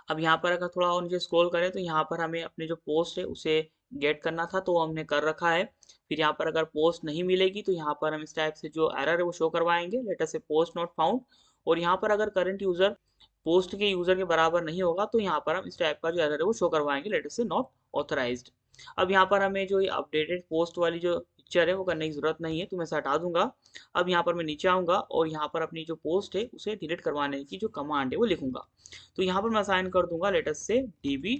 अब यहाँ पर अगर थोड़ा और नीचे स्क्रॉल करें तो यहाँ पर हमें अपनी जो पोस्ट है उसे गेट करना था, तो हमने कर रखा है। फिर यहाँ पर अगर पोस्ट नहीं मिलेगी तो यहाँ पर हम इस टाइप से जो एरर है वो शो करवाएंगे, late us say post not found. और यहाँ पर अगर करंट यूजर पोस्ट के यूजर के बराबर नहीं होगा तो यहाँ पर हम इस टाइप का जो एरर है वो शो करवाएंगे, लेट अस से नॉट ऑथराइज्ड। अब यहाँ पर हमें जो अपडेटेड पोस्ट वाली जो पिक्चर है वो करने की जरूरत नहीं है, तो मैं इसे हटा दूंगा। अब यहाँ पर मैं नीचे आऊंगा और यहाँ पर अपनी जो पोस्ट है उसे डिलीट करवाने की जो कमांड है वो लिखूंगा। तो यहाँ पर मैं असाइन कर दूंगा लेटेस्ट से db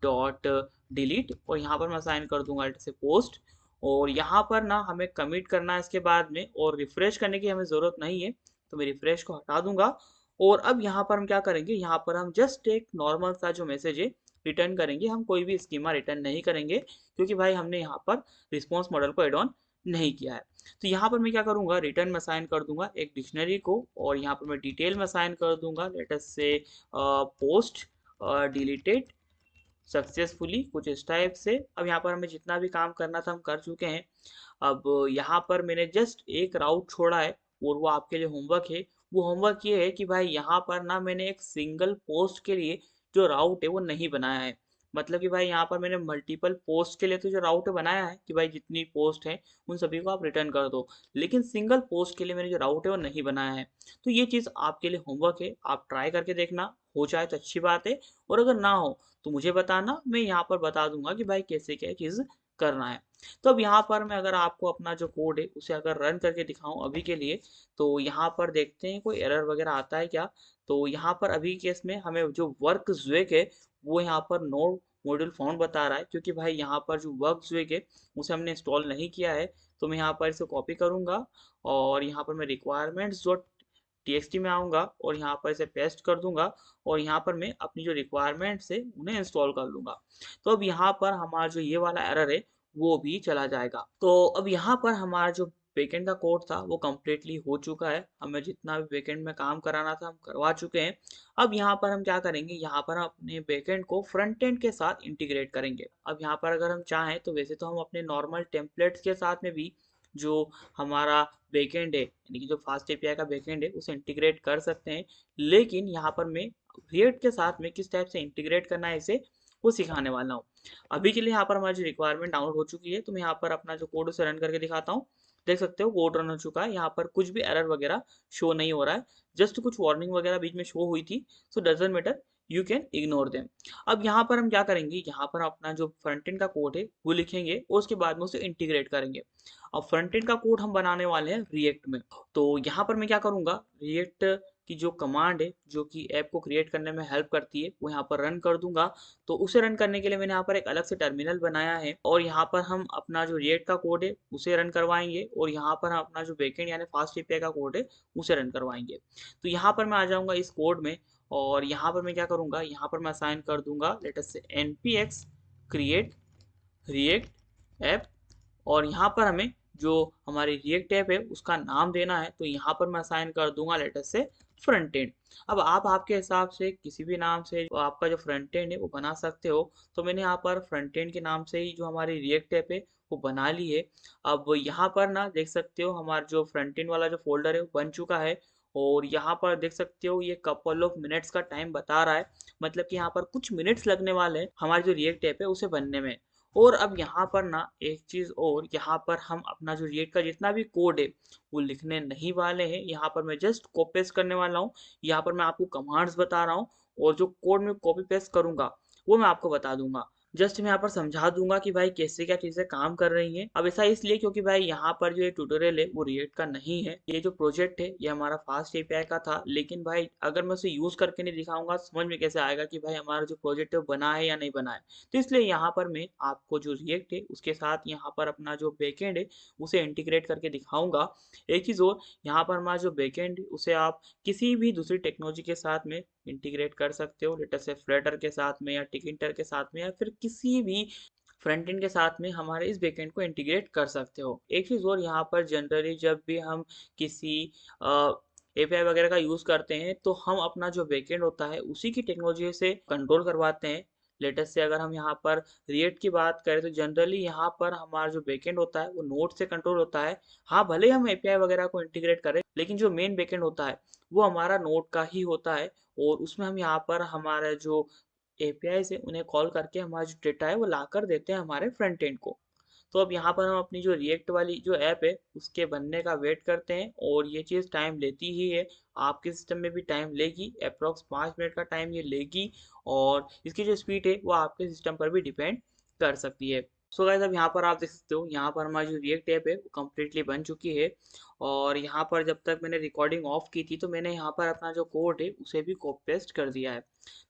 डॉट डिलीट, और यहाँ पर मैं असाइन कर दूंगा लेटेस्ट से पोस्ट। और यहाँ पर ना हमें कमिट करना है इसके बाद में, और रिफ्रेश करने की हमें ज़रूरत नहीं है, तो मैं रिफ्रेश को हटा दूंगा। और अब यहाँ पर हम क्या करेंगे, यहाँ पर हम जस्ट एक नॉर्मल सा जो मैसेज है रिटर्न करेंगे। हम कोई भी स्कीमा रिटर्न नहीं करेंगे, क्योंकि भाई हमने यहाँ पर रिस्पॉन्स मॉडल को एड ऑन नहीं किया है। तो यहाँ पर मैं क्या करूँगा, रिटर्न में असाइन कर दूंगा एक डिक्शनरी को, और यहाँ पर मैं डिटेल में असाइन कर दूंगा लेटेस्ट से पोस्ट डिलीटेड सक्सेसफुली कुछ इस टाइप से। अब यहाँ पर हमें जितना भी काम करना था हम कर चुके हैं। अब यहाँ पर मैंने जस्ट एक राउट छोड़ा है और वो आपके लिए होमवर्क है। वो होमवर्क ये है कि भाई यहाँ पर ना मैंने एक सिंगल पोस्ट के लिए जो राउट है वो नहीं बनाया है। मतलब कि भाई यहाँ पर मैंने मल्टीपल पोस्ट के लिए तो जो राउट बनाया है कि भाई जितनी पोस्ट है उन सभी को आप रिटर्न कर दो, लेकिन सिंगल पोस्ट के लिए मैंने जो राउट है वो नहीं बनाया है। तो ये चीज़ आपके लिए होमवर्क है, आप ट्राई करके देखना, हो जाए तो अच्छी बात है, और अगर ना हो तो मुझे बताना, मैं यहाँ पर बता दूंगा कि भाई कैसे क्या चीज़ करना है। तो अब यहाँ पर मैं अगर आपको अपना जो कोड है उसे अगर रन करके दिखाऊं अभी के लिए, तो यहाँ पर देखते हैं कोई एरर वगैरह आता है क्या। तो यहाँ पर अभी केस में हमें जो वर्क ज्वेक है वो यहाँ पर नो मॉड्यूल फाउंड बता रहा है, क्योंकि भाई यहाँ पर जो वर्क ज्वेक है उसे हमने इंस्टॉल नहीं किया है। तो मैं यहाँ पर इसे कॉपी करूँगा और यहाँ पर मैं रिक्वायरमेंट्स डॉट txt में आऊँगा और यहाँ पर इसे पेस्ट कर दूंगा, और यहाँ पर मैं अपनी जो रिक्वायरमेंट्स है उन्हें इंस्टॉल कर लूँगा। तो अब यहाँ पर हमारा जो ये वाला एरर है वो भी चला जाएगा। तो अब यहाँ पर हमारा जो बैकएंड का कोड था वो कम्प्लीटली हो चुका है। हमें जितना भी बैकएंड में काम कराना था हम करवा चुके हैं। अब यहाँ पर हम क्या करेंगे, यहाँ पर हम अपने बैकएंड को फ्रंट एंड के साथ इंटीग्रेट करेंगे। अब यहाँ पर अगर हम चाहें तो वैसे तो हम अपने नॉर्मल टेम्पलेट्स के साथ में भी जो हमारा बैकएंड है यानी कि जो फास्ट एपीआई का बैकएंड है उसे इंटीग्रेट कर सकते हैं, लेकिन यहाँ पर मैं रिएक्ट के साथ में किस टाइप से इंटीग्रेट करना है इसे वो सिखाने वाला हूँ। अभी के लिए यहाँ पर हमारी जो रिक्वायरमेंट डाउनलोड हो चुकी है, तो मैं यहाँ पर अपना जो कोड उसे रन करके दिखाता हूँ। देख सकते हो कोड रन हो चुका है, यहाँ पर कुछ भी एरर वगैरह शो नहीं हो रहा है, जस्ट कुछ वार्निंग वगैरह बीच में शो हुई थी, सो doesn't matter, you can ignore them. अब यहाँ पर हम क्या करेंगे, यहाँ पर अपना जो फ्रंट एंड का कोड है वो लिखेंगे और उसके बाद में उसे इंटीग्रेट करेंगे। अब फ्रंट एंड का कोड हम बनाने वाले हैं रिएक्ट में, तो यहाँ पर मैं क्या करूँगा, रिएक्ट की जो कमांड है जो कि ऐप को क्रिएट करने में हेल्प करती है वो यहाँ पर रन कर दूंगा। तो उसे रन करने के लिए मैंने यहाँ पर एक अलग से टर्मिनल बनाया है और यहाँ पर हम अपना जो रिएक्ट का कोड है उसे रन करवाएंगे और यहाँ पर हम अपना जो बैकएंड यानी फास्ट एपीआई का कोड है उसे रन करवाएंगे। तो यहाँ पर मैं आ जाऊँगा इस कोड में और यहाँ पर मैं क्या करूँगा, यहाँ पर मैं असाइन कर दूंगा लेट अस से npx create react ऐप और यहाँ पर हमें जो हमारी रिएक्ट ऐप है उसका नाम देना है, तो यहाँ पर मैं असाइन कर दूंगा लेट अस से फ्रंट एंड। अब आप आपके हिसाब से किसी भी नाम से आपका जो फ्रंट एंड है वो बना सकते हो, तो मैंने यहाँ पर फ्रंट एंड के नाम से ही जो हमारी रिएक्ट ऐप है वो बना ली है। अब यहाँ पर ना देख सकते हो हमारा जो फ्रंट एंड वाला जो फोल्डर है वो बन चुका है और यहाँ पर देख सकते हो ये कपल ऑफ मिनट्स का टाइम बता रहा है, मतलब कि यहाँ पर कुछ मिनट्स लगने वाले हैं हमारी जो रिएक्ट ऐप है उसे बनने में। और अब यहाँ पर ना एक चीज़ और, यहाँ पर हम अपना जो रिएक्ट का जितना भी कोड है वो लिखने नहीं वाले हैं, यहाँ पर मैं जस्ट कॉपी पेस्ट करने वाला हूँ। यहाँ पर मैं आपको कमांड्स बता रहा हूँ और जो कोड में कॉपी पेस्ट करूँगा वो मैं आपको बता दूंगा। जस्ट मैं यहाँ पर समझा दूंगा कि भाई कैसे क्या चीज़ें काम कर रही हैं। अब ऐसा इसलिए क्योंकि भाई यहाँ पर जो ये ट्यूटोरियल है वो रिएक्ट का नहीं है, ये जो प्रोजेक्ट है ये हमारा फास्ट एपीआई का था, लेकिन भाई अगर मैं उसे यूज़ करके नहीं दिखाऊंगा समझ में कैसे आएगा कि भाई हमारा जो प्रोजेक्ट है वो बना है या नहीं बना है। तो इसलिए यहाँ पर मैं आपको जो रिएक्ट है उसके साथ यहाँ पर अपना जो बैकएंड है उसे इंटीग्रेट करके दिखाऊंगा। एक चीज़ और, यहाँ पर हमारा जो बैकएंड है उसे आप किसी भी दूसरी टेक्नोलॉजी के साथ में इंटीग्रेट कर सकते हो, लेटर से फ्लटर के साथ में या टिकिटर के साथ में या फिर किसी भी फ्रंट एंड के साथ में हमारे इस बैकएंड को इंटीग्रेट कर सकते हो। एक चीज़ और, यहाँ पर जनरली जब भी हम किसी एपीआई वगैरह का यूज़ करते हैं तो हम अपना जो बैकएंड होता है उसी की टेक्नोलॉजी से कंट्रोल करवाते हैं। लेटेस्ट से अगर हम यहाँ पर रिएक्ट की बात करें तो जनरली यहाँ पर हमारा जो बैकएंड होता है वो नोड से कंट्रोल होता है। हाँ, भले ही हम एपीआई वगैरह को इंटीग्रेट करें लेकिन जो मेन बैकएंड होता है वो हमारा नोड का ही होता है और उसमें हम यहाँ पर हमारा जो एपीआई से उन्हें कॉल करके हमारा जो डेटा है वो ला कर देते हैं हमारे फ्रंट एंड को। तो अब यहाँ पर हम अपनी जो रिएक्ट वाली जो ऐप है उसके बनने का वेट करते हैं और ये चीज़ टाइम लेती ही है, आपके सिस्टम में भी टाइम लेगी, अप्रॉक्स 5 मिनट का टाइम ये लेगी और इसकी जो स्पीड है वो आपके सिस्टम पर भी डिपेंड कर सकती है। सो गाइस अब यहाँ पर आप देख सकते हो यहाँ पर हमारी जो रिएक्ट ऐप है वो कम्प्लीटली बन चुकी है और यहाँ पर जब तक मैंने रिकॉर्डिंग ऑफ की थी तो मैंने यहाँ पर अपना जो कोड है उसे भी कॉपी पेस्ट कर दिया है।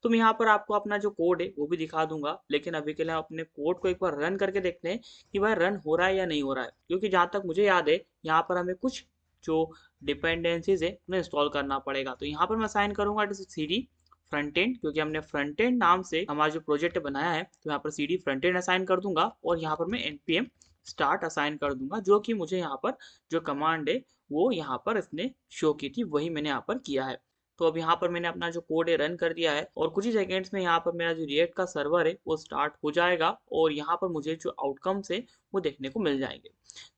तो मैं यहाँ पर आपको अपना जो कोड है वो भी दिखा दूंगा, लेकिन अभी के लिए हम अपने कोड को एक बार रन करके देखते हैं कि भाई रन हो रहा है या नहीं हो रहा है, क्योंकि जहाँ तक मुझे याद है यहाँ पर हमें कुछ जो डिपेंडेंसीज है उन्हें इंस्टॉल करना पड़ेगा। तो यहाँ पर मैं साइन करूंगा cd फ्रंट एंड, क्योंकि हमने फ्रंट एंड नाम से हमारा जो प्रोजेक्ट बनाया है तो यहाँ पर cd फ्रंट एंड असाइन कर दूंगा और यहाँ पर मैं npm स्टार्ट असाइन कर दूंगा, जो कि मुझे यहाँ पर जो कमांड है वो यहाँ पर इसने शो की थी वही मैंने यहाँ पर किया है। तो अब यहाँ पर मैंने अपना जो कोड है रन कर दिया है और कुछ ही सेकेंड्स में यहाँ पर मेरा जो रिएक्ट का सर्वर है वो स्टार्ट हो जाएगा और यहाँ पर मुझे जो आउटकम्स है वो देखने को मिल जाएंगे।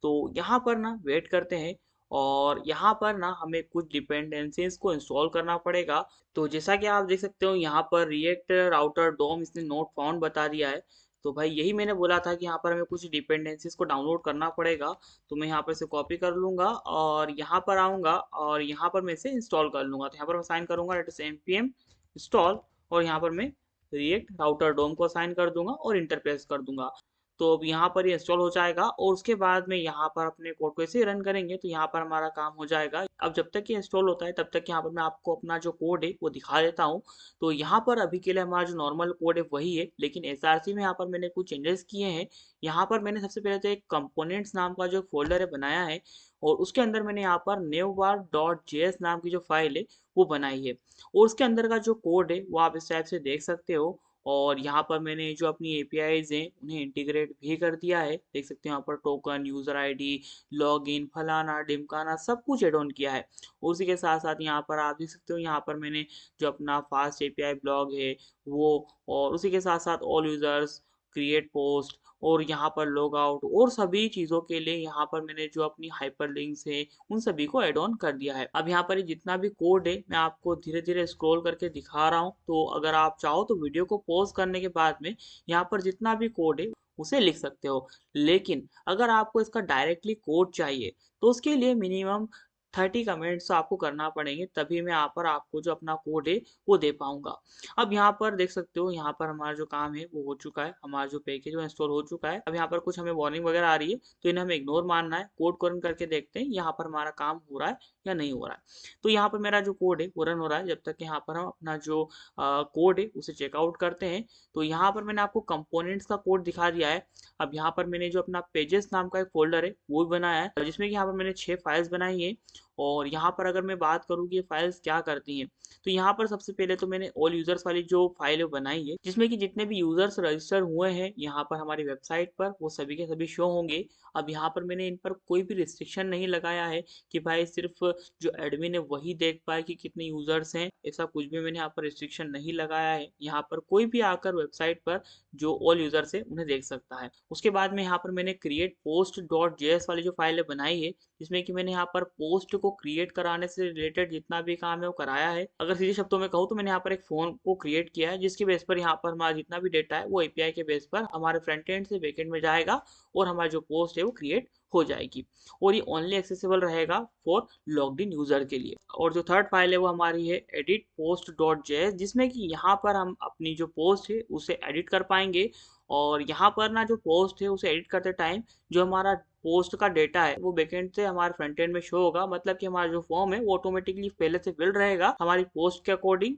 तो यहाँ पर ना वेट करते हैं और यहाँ पर ना हमें कुछ डिपेंडेंसीज को इंस्टॉल करना पड़ेगा। तो जैसा कि आप देख सकते हो यहाँ पर रिएक्ट राउटर डोम इसने नोट फाउंड बता दिया है। तो भाई यही मैंने बोला था कि यहाँ पर हमें कुछ डिपेंडेंसीज को डाउनलोड करना पड़ेगा, तो मैं यहाँ पर से कॉपी कर लूँगा और यहाँ पर आऊँगा और यहाँ पर मैं इसे इंस्टॉल कर लूँगा। तो यहाँ पर मैं साइन करूँगा लेट अस npm इंस्टॉल और यहाँ पर मैं रिएक्ट राउटर डोम को साइन कर दूंगा और इंटर प्रेस कर दूंगा। तो अब यहाँ पर ये इंस्टॉल हो जाएगा और उसके बाद में यहाँ पर अपने कोड को ऐसे रन करेंगे तो यहाँ पर हमारा काम हो जाएगा। अब जब तक ये इंस्टॉल होता है तब तक यहाँ पर मैं आपको अपना जो कोड है वो दिखा देता हूँ। तो यहाँ पर अभी के लिए हमारा जो नॉर्मल कोड है वही है, लेकिन एसआरसी में यहाँ पर मैंने कुछ चेंजेस किए हैं। यहाँ पर मैंने सबसे पहले तो एक कंपोनेंट्स नाम का जो फोल्डर है बनाया है और उसके अंदर मैंने यहाँ पर newbar.js नाम की जो फाइल है वो बनाई है और उसके अंदर का जो कोड है वो आप इस टाइप से देख सकते हो। और यहाँ पर मैंने जो अपनी एपीआईज हैं उन्हें इंटीग्रेट भी कर दिया है, देख सकते हो यहाँ पर टोकन, यूज़र आईडी, लॉगिन, फलाना ढिमकाना सब कुछ एड ऑन किया है। उसी के साथ साथ यहाँ पर आप देख सकते हो यहाँ पर मैंने जो अपना फास्ट एपीआई ब्लॉग है वो, और उसी के साथ साथ ऑल यूज़र्स, क्रिएट पोस्ट और यहाँ पर लॉग आउट और सभी चीज़ों के लिए यहाँ पर मैंने जो अपनी हाइपरलिंक्स है उन सभी को ऐड ऑन कर दिया है। अब यहाँ पर जितना भी कोड है मैं आपको धीरे धीरे स्क्रॉल करके दिखा रहा हूँ, तो अगर आप चाहो तो वीडियो को पॉज करने के बाद में यहाँ पर जितना भी कोड है उसे लिख सकते हो। लेकिन अगर आपको इसका डायरेक्टली कोड चाहिए तो उसके लिए मिनिमम 30 कमेंट्स तो आपको करना पड़ेंगे, तभी मैं यहाँ पर आपको जो अपना कोड है वो दे पाऊँगा। अब यहाँ पर देख सकते हो, यहाँ पर हमारा जो काम है वो हो चुका है, हमारा जो पैकेज वो इंस्टॉल हो चुका है। अब यहाँ पर कुछ हमें वार्निंग वगैरह आ रही है तो इन्हें हमें इग्नोर मानना है। कोड को रन करके देखते हैं यहाँ पर हमारा काम हो रहा है या नहीं हो रहा है। तो यहाँ पर मेरा जो कोड है वो रन हो रहा है, जब तक यहाँ पर हम अपना जो कोड है उसे चेकआउट करते हैं। तो यहाँ पर मैंने आपको कंपोनेंट्स का कोड दिखा दिया है। अब यहाँ पर मैंने जो अपना पेजेस नाम का एक फ़ोल्डर है वो भी बनाया है, जिसमें कि यहाँ पर मैंने 6 फाइल्स बनाई हैं। और यहाँ पर अगर मैं बात करूँ कि ये फाइल्स क्या करती हैं, तो यहाँ पर सबसे पहले तो मैंने ऑल यूज़र्स वाली जो फाइल है वो बनाई है, जिसमें कि जितने भी यूज़र्स रजिस्टर हुए हैं यहाँ पर हमारी वेबसाइट पर वो सभी के सभी शो होंगे। अब यहाँ पर मैंने इन पर कोई भी रिस्ट्रिक्शन नहीं लगाया है कि भाई सिर्फ जो एडमिन है वही देख पाए कि कितने यूज़र्स हैं, ऐसा कुछ भी मैंने यहाँ पर रिस्ट्रिक्शन नहीं लगाया है। यहाँ पर कोई भी आकर वेबसाइट पर जो ऑल यूज़र्स है उन्हें देख सकता है। उसके बाद में यहाँ पर मैंने क्रिएट पोस्ट डॉट जेएस वाली जो फाइल है बनाई है, जिसमें कि मैंने यहाँ पर पोस्ट को क्रिएट कराने से रिलेटेड जितना भी काम है वो कराया है। अगर सीधे शब्दों में कहूँ तो मैंने यहाँ पर एक फॉर्म को क्रिएट किया है, जिसके बेस पर यहाँ पर हमारा जितना भी डेटा है वो एपीआई के बेस पर हमारे फ्रंट एंड से बैकएंड में जाएगा और हमारी जो पोस्ट है वो क्रिएट हो जाएगी। और ये ओनली एक्सेसिबल रहेगा फॉर लॉग्ड इन यूजर के लिए। और जो थर्ड फाइल है वो हमारी है एडिट पोस्ट डॉट जेएस, जिसमें कि यहाँ पर हम अपनी जो पोस्ट है उसे एडिट कर पाएंगे। और यहाँ पर ना जो पोस्ट है उसे एडिट करते टाइम जो हमारा पोस्ट का डेटा है वो बैकएंड से हमारे फ्रंट एंड में शो होगा, मतलब कि हमारा जो फॉर्म है वो ऑटोमेटिकली पहले से फिल रहेगा हमारी पोस्ट के अकॉर्डिंग।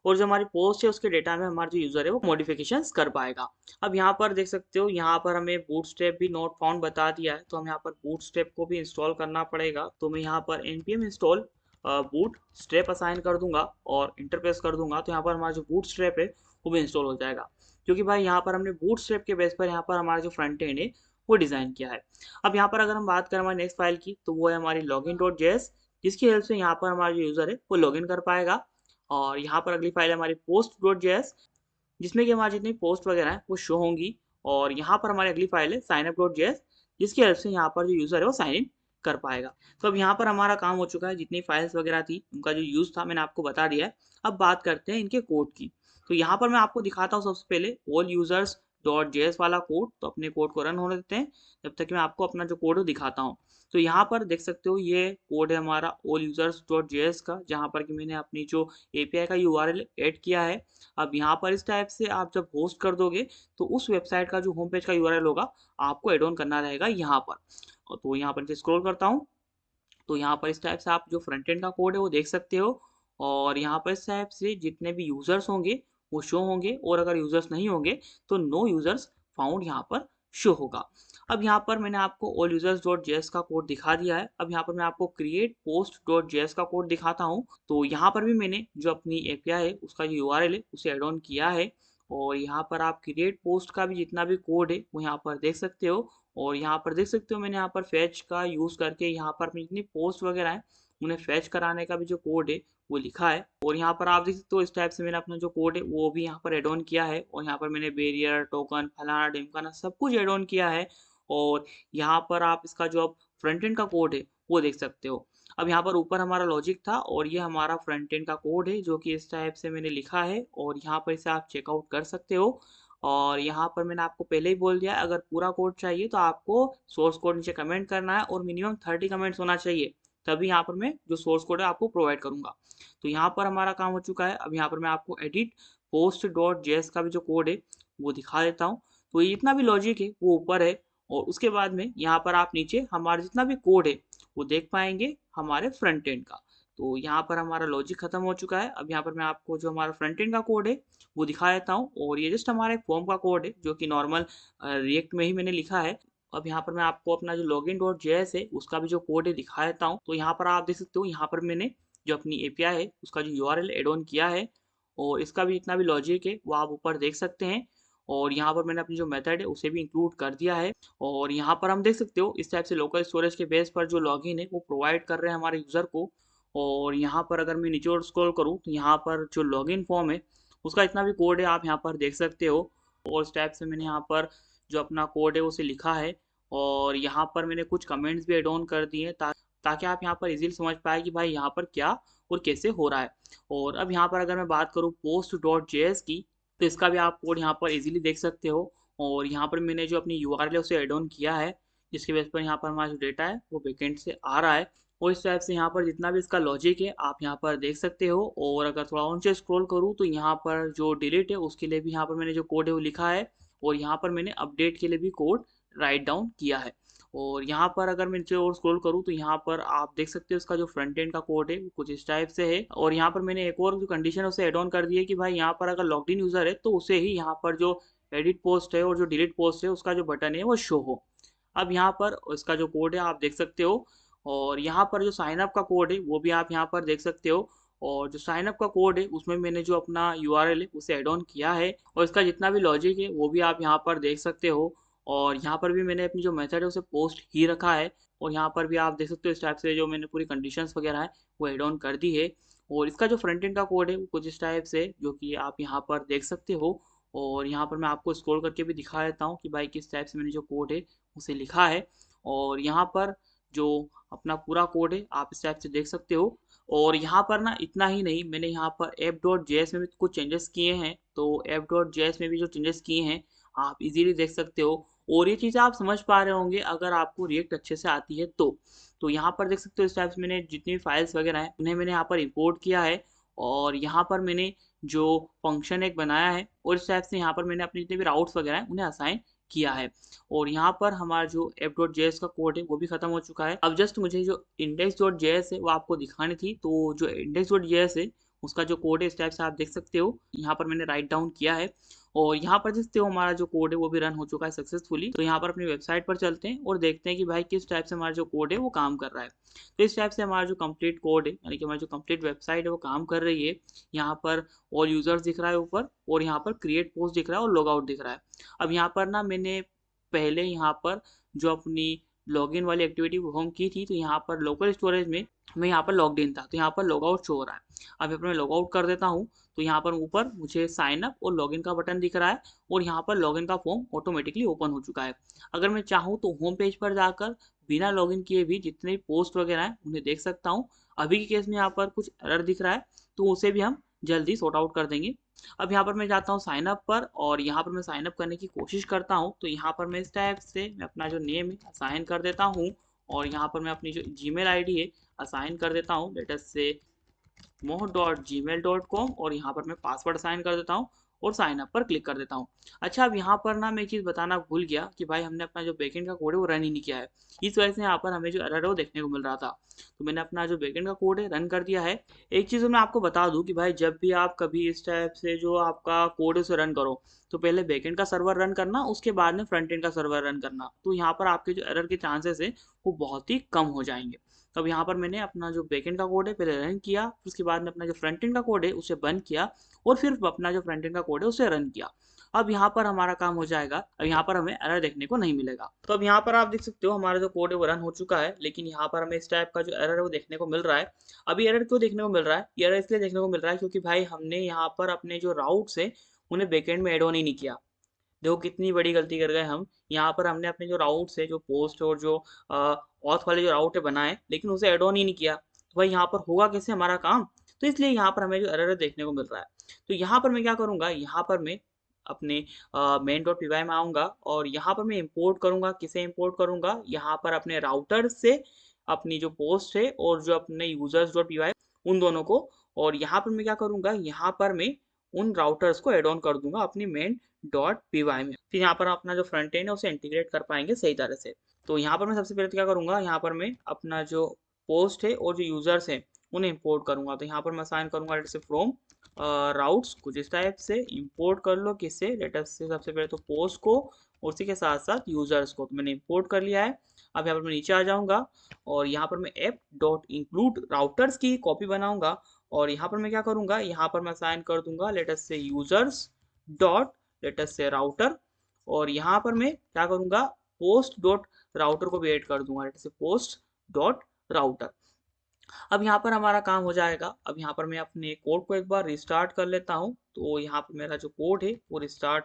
और जो हमारी पोस्ट है उसके डेटा में हमारा जो यूजर है वो मॉडिफिकेशंस कर पाएगा। अब यहाँ पर देख सकते हो, यहाँ पर हमें बूटस्ट्रैप भी नॉट फाउंड बता दिया है, तो हम यहाँ पर बूटस्ट्रैप को भी इंस्टॉल करना पड़ेगा। तो मैं यहाँ पर npm install boot strap assign कर दूंगा और इंटरप्रेस कर दूंगा, तो यहाँ पर हमारा जो बूट स्ट्रैप है वो भी इंस्टॉल हो जाएगा। क्योंकि भाई यहाँ पर हमने बूट स्ट्रैप के बेस पर यहाँ पर हमारा जो फ्रंट एंड है वो डिज़ाइन किया है। अब यहाँ पर अगर हम बात करें हमारी नेक्स्ट फाइल की, तो वो है हमारी लॉगिन डॉट जेएस, जिसकी हेल्प से यहाँ पर हमारा जो यूज़र है वो लॉगिन कर पाएगा। और यहाँ पर अगली फाइल है हमारी पोस्ट डॉट जेएस, जिसमें कि हमारी जितनी पोस्ट वगैरह है वो शो होंगी। और यहाँ पर हमारी अगली फाइल है साइनअप डॉट जेएस, जिसकी हेल्प से यहाँ पर जो यूज़र है वो साइन इन कर पाएगा। तो अब यहाँ पर हमारा काम हो चुका है, जितनी फाइल्स वगैरह थी उनका जो यूज़ था मैंने आपको बता दिया है। अब बात करते हैं इनके कोड की। तो यहाँ पर मैं आपको दिखाता हूँ सबसे पहले ऑल यूज़र्स डॉट जेएस वाला कोड। तो अपने कोड को रन होने देते हैं जब तक कि मैं आपको अपना जो कोड है दिखाता हूँ। तो यहाँ पर देख सकते हो ये कोड है हमारा ऑल यूज़र्स डॉट जेएस का, जहाँ पर कि मैंने अपनी जो एपीआई का यूआरएल ऐड किया है। अब यहाँ पर इस टाइप से आप जब होस्ट कर दोगे तो उस वेबसाइट का जो होम पेज का यूआरएल होगा आपको एड ऑन करना रहेगा यहाँ पर। तो यहाँ पर स्क्रॉल करता हूँ, तो यहाँ पर इस टाइप से आप जो फ्रंट एंड का कोड है वो देख सकते हो। और यहाँ पर इस टाइप से जितने भी यूज़र्स होंगे वो शो होंगे, और अगर यूज़र्स नहीं होंगे तो नो यूज़र्स फाउंड यहाँ पर शो होगा। अब यहाँ पर मैंने आपको ऑल यूज़र्स डॉट जेएस का कोड दिखा दिया है। अब यहाँ पर मैं आपको क्रिएट पोस्ट डॉट जेएस का कोड दिखाता हूँ। तो यहाँ पर भी मैंने जो अपनी एपीआई है उसका जो यूआरएल है उसे एड ऑन किया है। और यहाँ पर आप क्रिएट पोस्ट का भी जितना भी कोड है वो यहाँ पर देख सकते हो। और यहाँ पर देख सकते हो मैंने यहाँ पर फैच का यूज़ करके यहाँ पर अपनी जितनी पोस्ट वगैरह है उन्हें फैच कराने का भी जो कोड है वो लिखा है। और यहाँ पर आप देख सकते हो इस टाइप से मैंने अपना जो कोड है वो भी यहाँ पर एड ऑन किया है। और यहाँ पर मैंने बैरियर टोकन फलाना ढिमकाना सब कुछ एड ऑन किया है। और यहाँ पर आप इसका जो अब फ्रंट एंड का कोड है वो देख सकते हो। अब यहाँ पर ऊपर हमारा लॉजिक था और ये हमारा फ्रंट एंड का कोड है जो कि इस टाइप से मैंने लिखा है, और यहाँ पर इसे आप चेकआउट कर सकते हो। और यहाँ पर मैंने आपको पहले ही बोल दिया, अगर पूरा कोड चाहिए तो आपको सोर्स कोड नीचे कमेंट करना है और मिनिमम 30 कमेंट्स होना चाहिए, तभी यहाँ पर मैं जो सोर्स कोड है आपको प्रोवाइड करूँगा। तो यहाँ पर हमारा काम हो चुका है। अब यहाँ पर मैं आपको एडिट पोस्ट डॉट जेएस का भी जो कोड है वो दिखा देता हूँ। तो ये जितना भी लॉजिक है वो ऊपर है, और उसके बाद में यहाँ पर आप नीचे हमारा जितना भी कोड है वो देख पाएंगे हमारे फ्रंट एंड का। तो यहाँ पर हमारा लॉजिक खत्म हो चुका है। अब यहाँ पर मैं आपको जो हमारा फ्रंट एंड का कोड है वो दिखा देता हूँ। और ये जस्ट हमारा एक फॉर्म का कोड है जो कि नॉर्मल रिएक्ट में ही मैंने लिखा है। अब यहाँ पर मैं आपको अपना जो लॉगिन डॉट जेएस है उसका भी जो कोड है दिखा देता हूँ। तो यहाँ पर आप देख सकते हो, यहाँ पर मैंने जो अपनी एपीआई है उसका जो यूआरएल एड ऑन किया है, और इसका भी जितना भी लॉजिक है वो आप ऊपर देख सकते हैं। और यहाँ पर मैंने अपनी जो मेथड है उसे भी इंक्लूड कर दिया है। और यहाँ पर हम देख सकते हो इस टाइप से लोकल स्टोरेज के बेस पर जो लॉगिन है वो प्रोवाइड कर रहे हैं हमारे यूज़र को। और यहाँ पर अगर मैं नीचे और स्क्रॉल करूँ तो यहाँ पर जो लॉगिन फॉर्म है उसका इतना भी कोड है आप यहाँ पर देख सकते हो। और इस टाइप से मैंने यहाँ पर जो अपना कोड है उसे लिखा है। और यहाँ पर मैंने कुछ कमेंट्स भी एड ऑन कर दिए हैं ताकि आप यहाँ पर इजीली समझ पाए कि भाई यहाँ पर क्या और कैसे हो रहा है। और अब यहाँ पर अगर मैं बात करूँ पोस्ट डॉट जेएस की, तो इसका भी आप कोड यहाँ पर इजीली देख सकते हो। और यहाँ पर मैंने जो अपनी यूआरएल है उसे ऐड ऑन किया है, जिसकी बेस पर यहाँ पर हमारा जो डेटा है वो बैकएंड से आ रहा है। और इस टाइप से यहाँ पर जितना भी इसका लॉजिक है आप यहाँ पर देख सकते हो। और अगर थोड़ा और नीचे स्क्रॉल करूँ तो यहाँ पर जो डिलीट है उसके लिए भी यहाँ पर मैंने जो कोड है वो लिखा है, और यहाँ पर मैंने अपडेट के लिए भी कोड राइट डाउन किया है। और यहाँ पर अगर मैं नीचे और स्क्रॉल करूँ तो यहाँ पर आप देख सकते हो इसका जो फ्रंट एंड का कोड है वो कुछ इस टाइप से है। और यहाँ पर मैंने एक और जो कंडीशन है उसे एड ऑन कर दी है कि भाई यहाँ पर अगर लॉग्ड इन यूजर है तो उसे ही यहाँ पर जो एडिट पोस्ट है और जो डिलीट पोस्ट है उसका जो बटन है वो शो हो। अब यहाँ पर इसका जो कोड है आप देख सकते हो, और यहाँ पर जो साइन अप का कोड है वो भी आप यहाँ पर देख सकते हो। और जो साइन अप का कोड है उसमें मैंने जो अपना यूआरएल है उसे ऐड ऑन किया है, और इसका जितना भी लॉजिक है वो भी आप यहाँ पर देख सकते हो। और यहाँ पर भी मैंने अपनी जो मेथड है उसे पोस्ट ही रखा है, और यहाँ पर भी आप देख सकते हो इस टाइप से जो मैंने पूरी कंडीशंस वगैरह है वो ऐड ऑन कर दी है। और इसका जो फ्रंट एंड का कोड है वो कुछ इस टाइप से जो कि आप यहाँ पर देख सकते हो। और यहाँ पर मैं आपको स्क्रॉल करके भी दिखा देता हूँ कि भाई किस टाइप से मैंने जो कोड है उसे लिखा है। और यहाँ पर जो अपना पूरा कोड है आप इस टाइप से देख सकते हो। और यहाँ पर ना इतना ही नहीं, मैंने यहाँ पर app.js में भी कुछ चेंजेस किए हैं, तो app.js में भी जो चेंजेस किए हैं आप इजीली देख सकते हो। और ये चीज़ें आप समझ पा रहे होंगे अगर आपको रिएक्ट अच्छे से आती है तो यहाँ पर देख सकते हो इस टाइप से मैंने जितनी भी फाइल्स वगैरह हैं उन्हें मैंने यहाँ पर इंपोर्ट किया है। और यहाँ पर मैंने जो फंक्शन एक बनाया है और इस टाइप से यहाँ पर मैंने अपने जितने भी राउट्स वगैरह हैं उन्हें असाइन किया है। और यहाँ पर हमारा जो app.js का कोड है वो भी खत्म हो चुका है। अब जस्ट मुझे जो index.js है वो आपको दिखानी थी, तो जो index.js है उसका जो कोड है इस टाइप से आप देख सकते हो, यहाँ पर मैंने राइट डाउन किया है। और यहाँ पर देखते हो हमारा जो कोड है वो भी रन हो चुका है सक्सेसफुली। तो यहाँ पर अपनी वेबसाइट पर चलते हैं और देखते हैं कि भाई किस टाइप से हमारा जो कोड है वो काम कर रहा है। तो इस टाइप से हमारा जो कंप्लीट कोड है यानी कि हमारी जो कंप्लीट वेबसाइट है वो काम कर रही है। यहाँ पर ऑल यूजर्स दिख रहा है ऊपर, और यहाँ पर क्रिएट पोस्ट दिख रहा है और लॉग आउट दिख रहा है। अब यहाँ पर ना मैंने पहले यहाँ पर जो अपनी लॉगिन वाली एक्टिविटी वो हम की थी, तो यहाँ पर लोकल स्टोरेज में मैं यहाँ पर लॉग्ड इन था तो यहाँ पर लॉग आउट शो हो रहा है। अब यहाँ पर मैं लॉग आउट कर देता हूँ तो यहाँ पर ऊपर मुझे साइन अप और लॉगिन का बटन दिख रहा है, और यहाँ पर लॉगिन का फॉर्म ऑटोमेटिकली ओपन हो चुका है। अगर मैं चाहूँ तो होम पेज पर जाकर बिना लॉगिन किए भी जितने पोस्ट वगैरह हैं उन्हें देख सकता हूँ। अभी के केस में यहाँ पर कुछ एरर दिख रहा है तो उसे भी हम जल्दी सॉर्ट आउट कर देंगे। अब यहाँ पर मैं जाता हूँ साइन अप पर, और यहाँ पर मैं साइन अप करने की कोशिश करता हूँ। तो यहाँ पर मैं इस टाइप से मैं अपना जो नेम है असाइन कर देता हूँ, और यहाँ पर मैं अपनी जो जीमेल आईडी है असाइन कर देता हूँ, लेट अस से moh.gmail.com, और यहाँ पर मैं पासवर्ड असाइन कर देता हूँ और साइन अप पर क्लिक कर देता हूँ। अच्छा, अब यहाँ पर ना मैं एक चीज़ बताना भूल गया कि भाई हमने अपना जो बैकएंड का कोड है वो रन ही नहीं किया है। इस वजह से यहाँ पर हमें जो एरर है वो देखने को मिल रहा था। तो मैंने अपना जो बैकएंड का कोड है रन कर दिया है। एक चीज़ मैं आपको बता दूँ कि भाई जब भी आप कभी इस टाइप से जो आपका कोड है उसे रन करो तो पहले बैकएंड का सर्वर रन करना, उसके बाद में फ्रंट एंड का सर्वर रन करना, तो यहाँ पर आपके जो एरर के चांसेस है वो बहुत ही कम हो जाएंगे। तो अब यहाँ पर मैंने अपना जो बैकएंड का कोड है पहले रन किया, फिर उसके बाद में अपना जो फ्रंट एंड का कोड है उसे बंद किया, और फिर अपना जो फ्रंट एंड का कोड है उसे रन किया। अब यहाँ पर हमारा काम हो जाएगा, अब यहाँ पर हमें एरर देखने को नहीं मिलेगा। तो अब यहाँ पर आप देख सकते हो हमारा जो कोड है वो रन हो चुका है, लेकिन यहाँ पर हमें इस टाइप का जो एरर है वो देखने को मिल रहा है। अभी एरर क्यों देखने को मिल रहा है? ये एरर इसलिए देखने को मिल रहा है क्योंकि भाई हमने यहाँ पर अपने जो राउट्स है उन्हें बैकएंड में एड ऑन ही नहीं किया। देखो कितनी बड़ी गलती कर गए हम। यहाँ पर हमने अपने जो राउट्स है, जो पोस्ट और जो ऑथ वाले जो राउट है बनाए, लेकिन उसे एड ऑन ही नहीं किया, तो भाई यहाँ पर होगा कैसे हमारा काम? तो इसलिए यहाँ पर हमें जो एरर देखने को मिल रहा है। तो यहाँ पर मैं क्या करूँगा, यहाँ पर मैं अपने मेन डॉट पी वाई में आऊँगा, और यहाँ पर मैं इंपोर्ट करूँगा। किसे इंपोर्ट करूँगा? यहाँ पर अपने राउटर से अपनी जो पोस्ट है और जो अपने यूजर्स डॉट पी वाई उन दोनों को। और यहाँ पर मैं क्या करूँगा, यहाँ पर मैं उन राउटर्स को एड ऑन कर दूंगा अपनी मेन डॉट पी वाई में। फिर यहाँ पर हम अपना जो फ्रंट एंड है उसे इंटीग्रेट कर पाएंगे सही तरह से। तो यहाँ पर मैं सबसे पहले तो क्या करूँगा, यहाँ पर मैं अपना जो पोस्ट है और जो यूजर्स हैं उन्हें इंपोर्ट करूँगा। तो यहाँ पर मैं साइन करूँगा लेट से फ्रॉम राउट्स, कुछ इस टाइप से इंपोर्ट कर लो। किससे? लेटेस्ट से सबसे पहले तो पोस्ट को, उसी के साथ साथ यूजर्स को तो मैंने इंपोर्ट कर लिया है। अब यहाँ पर मैं नीचे आ जाऊँगा, और यहाँ पर मैं ऐप डॉट इंक्लूड राउटर्स की कॉपी बनाऊँगा। और यहाँ पर मैं क्या करूँगा, यहाँ पर मैं साइन कर दूंगा लेटेस्ट से users dot latest say router, और यहाँ पर मैं क्या करूँगा, पोस्ट डॉट राउटर को भी ऐड कर दूंगा, लेटेस्ट से पोस्ट डॉट राउटर। अब यहाँ पर हमारा काम हो जाएगा। अब यहाँ पर मैं अपने कोड को एक बार रिस्टार्ट कर लेता हूँ, तो यहाँ पर मेरा जो कोड है वो रिस्टार्ट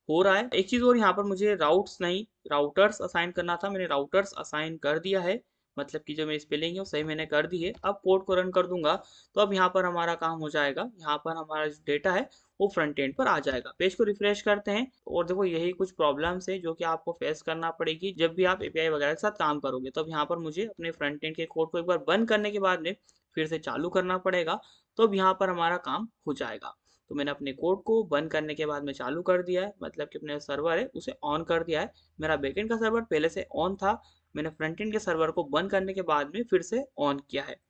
हो रहा है। एक चीज़ और, यहाँ पर मुझे राउट्स नहीं राउटर्स असाइन करना था, मैंने राउटर्स असाइन कर दिया है। मतलब कि जो मेरी स्पेलिंग है वो सही मैंने कर दी है। अब कोड को रन कर दूंगा तो अब यहाँ पर हमारा काम हो जाएगा। यहाँ पर हमारा जो डेटा है वो फ्रंट एंड पर आ जाएगा। पेज को रिफ्रेश करते हैं और देखो यही कुछ प्रॉब्लम्स है जो कि आपको फेस करना पड़ेगी जब भी आप एपीआई वगैरह के साथ काम करोगे। तो अब यहाँ पर मुझे अपने फ्रंट एंड के कोड को एक बार बंद करने के बाद में फिर से चालू करना पड़ेगा। तो अब यहाँ पर हमारा काम हो जाएगा। तो मैंने अपने कोड को बंद करने के बाद में चालू कर दिया है, मतलब कि अपने सर्वर है उसे ऑन कर दिया है। मेरा बैकएंड का सर्वर पहले से ऑन था, मैंने फ्रंट एंड के सर्वर को बंद करने के बाद में फिर से ऑन किया है।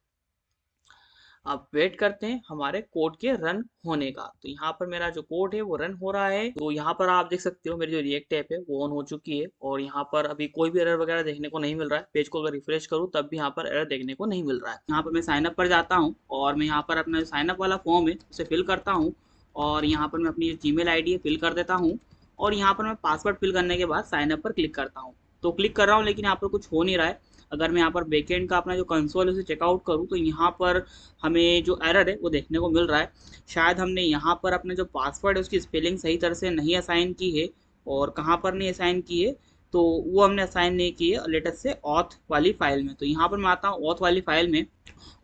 अब वेट करते हैं हमारे कोड के रन होने का। तो यहाँ पर मेरा जो कोड है वो रन हो रहा है। तो यहाँ पर आप देख सकते हो मेरी जो रिएक्ट ऐप है वो ऑन हो चुकी है और यहाँ पर अभी कोई भी एरर वगैरह देखने को नहीं मिल रहा है। पेज को अगर रिफ्रेश करूँ तब भी यहाँ पर एरर देखने को नहीं मिल रहा है। यहाँ पर मैं साइनअप पर जाता हूँ और मैं यहाँ पर अपना जो साइनअप वाला फॉर्म है उसे फिल करता हूँ और यहाँ पर मैं अपनी जो जीमेल आईडी है फिल कर देता हूँ और यहाँ पर मैं पासवर्ड फिल करने के बाद साइनअप पर क्लिक करता हूँ। तो क्लिक कर रहा हूँ लेकिन यहाँ पर कुछ हो नहीं रहा है। अगर मैं यहाँ पर बैकएंड का अपना जो कंसोल है उसे चेकआउट करूँ तो यहाँ पर हमें जो एरर है वो देखने को मिल रहा है। शायद हमने यहाँ पर अपने जो पासवर्ड है उसकी स्पेलिंग सही तरह से नहीं असाइन की है और कहाँ पर नहीं असाइन की है तो वो हमने असाइन नहीं की है लेटेस्ट से ऑथ वाली फाइल में। तो यहाँ पर मैं आता हूँ ऑथ वाली फाइल में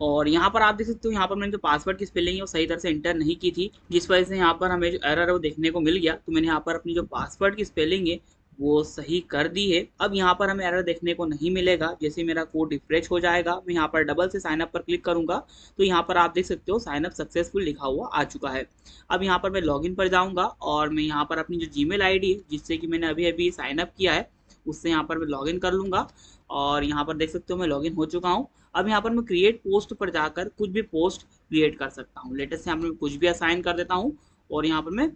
और यहाँ पर आप देख सकते हो यहाँ पर मैंने जो पासवर्ड की स्पेलिंग है वो सही तरह से इंटर नहीं की थी, जिस वजह से यहाँ पर हमें जो एरर है वो देखने को मिल गया। तो मैंने यहाँ पर अपनी जो पासवर्ड की स्पेलिंग है वो सही कर दी है। अब यहाँ पर हमें एरर देखने को नहीं मिलेगा। जैसे मेरा कोड रिफ्रेश हो जाएगा मैं यहाँ पर डबल से साइन अप पर क्लिक करूंगा तो यहाँ पर आप देख सकते हो साइन अप सक्सेसफुल लिखा हुआ आ चुका है। अब यहाँ पर मैं लॉगिन पर जाऊंगा और मैं यहाँ पर अपनी जो जीमेल आईडी है जिससे कि मैंने अभी अभी साइन अप किया है उससे यहाँ पर मैं लॉगिन कर लूंगा और यहाँ पर देख सकते हो मैं लॉगिन हो चुका हूँ। अब यहाँ पर मैं क्रिएट पोस्ट पर जाकर कुछ भी पोस्ट क्रिएट कर सकता हूँ। लेटेस्ट से यहाँ पर मैं कुछ भी असाइन कर देता हूँ और यहाँ पर मैं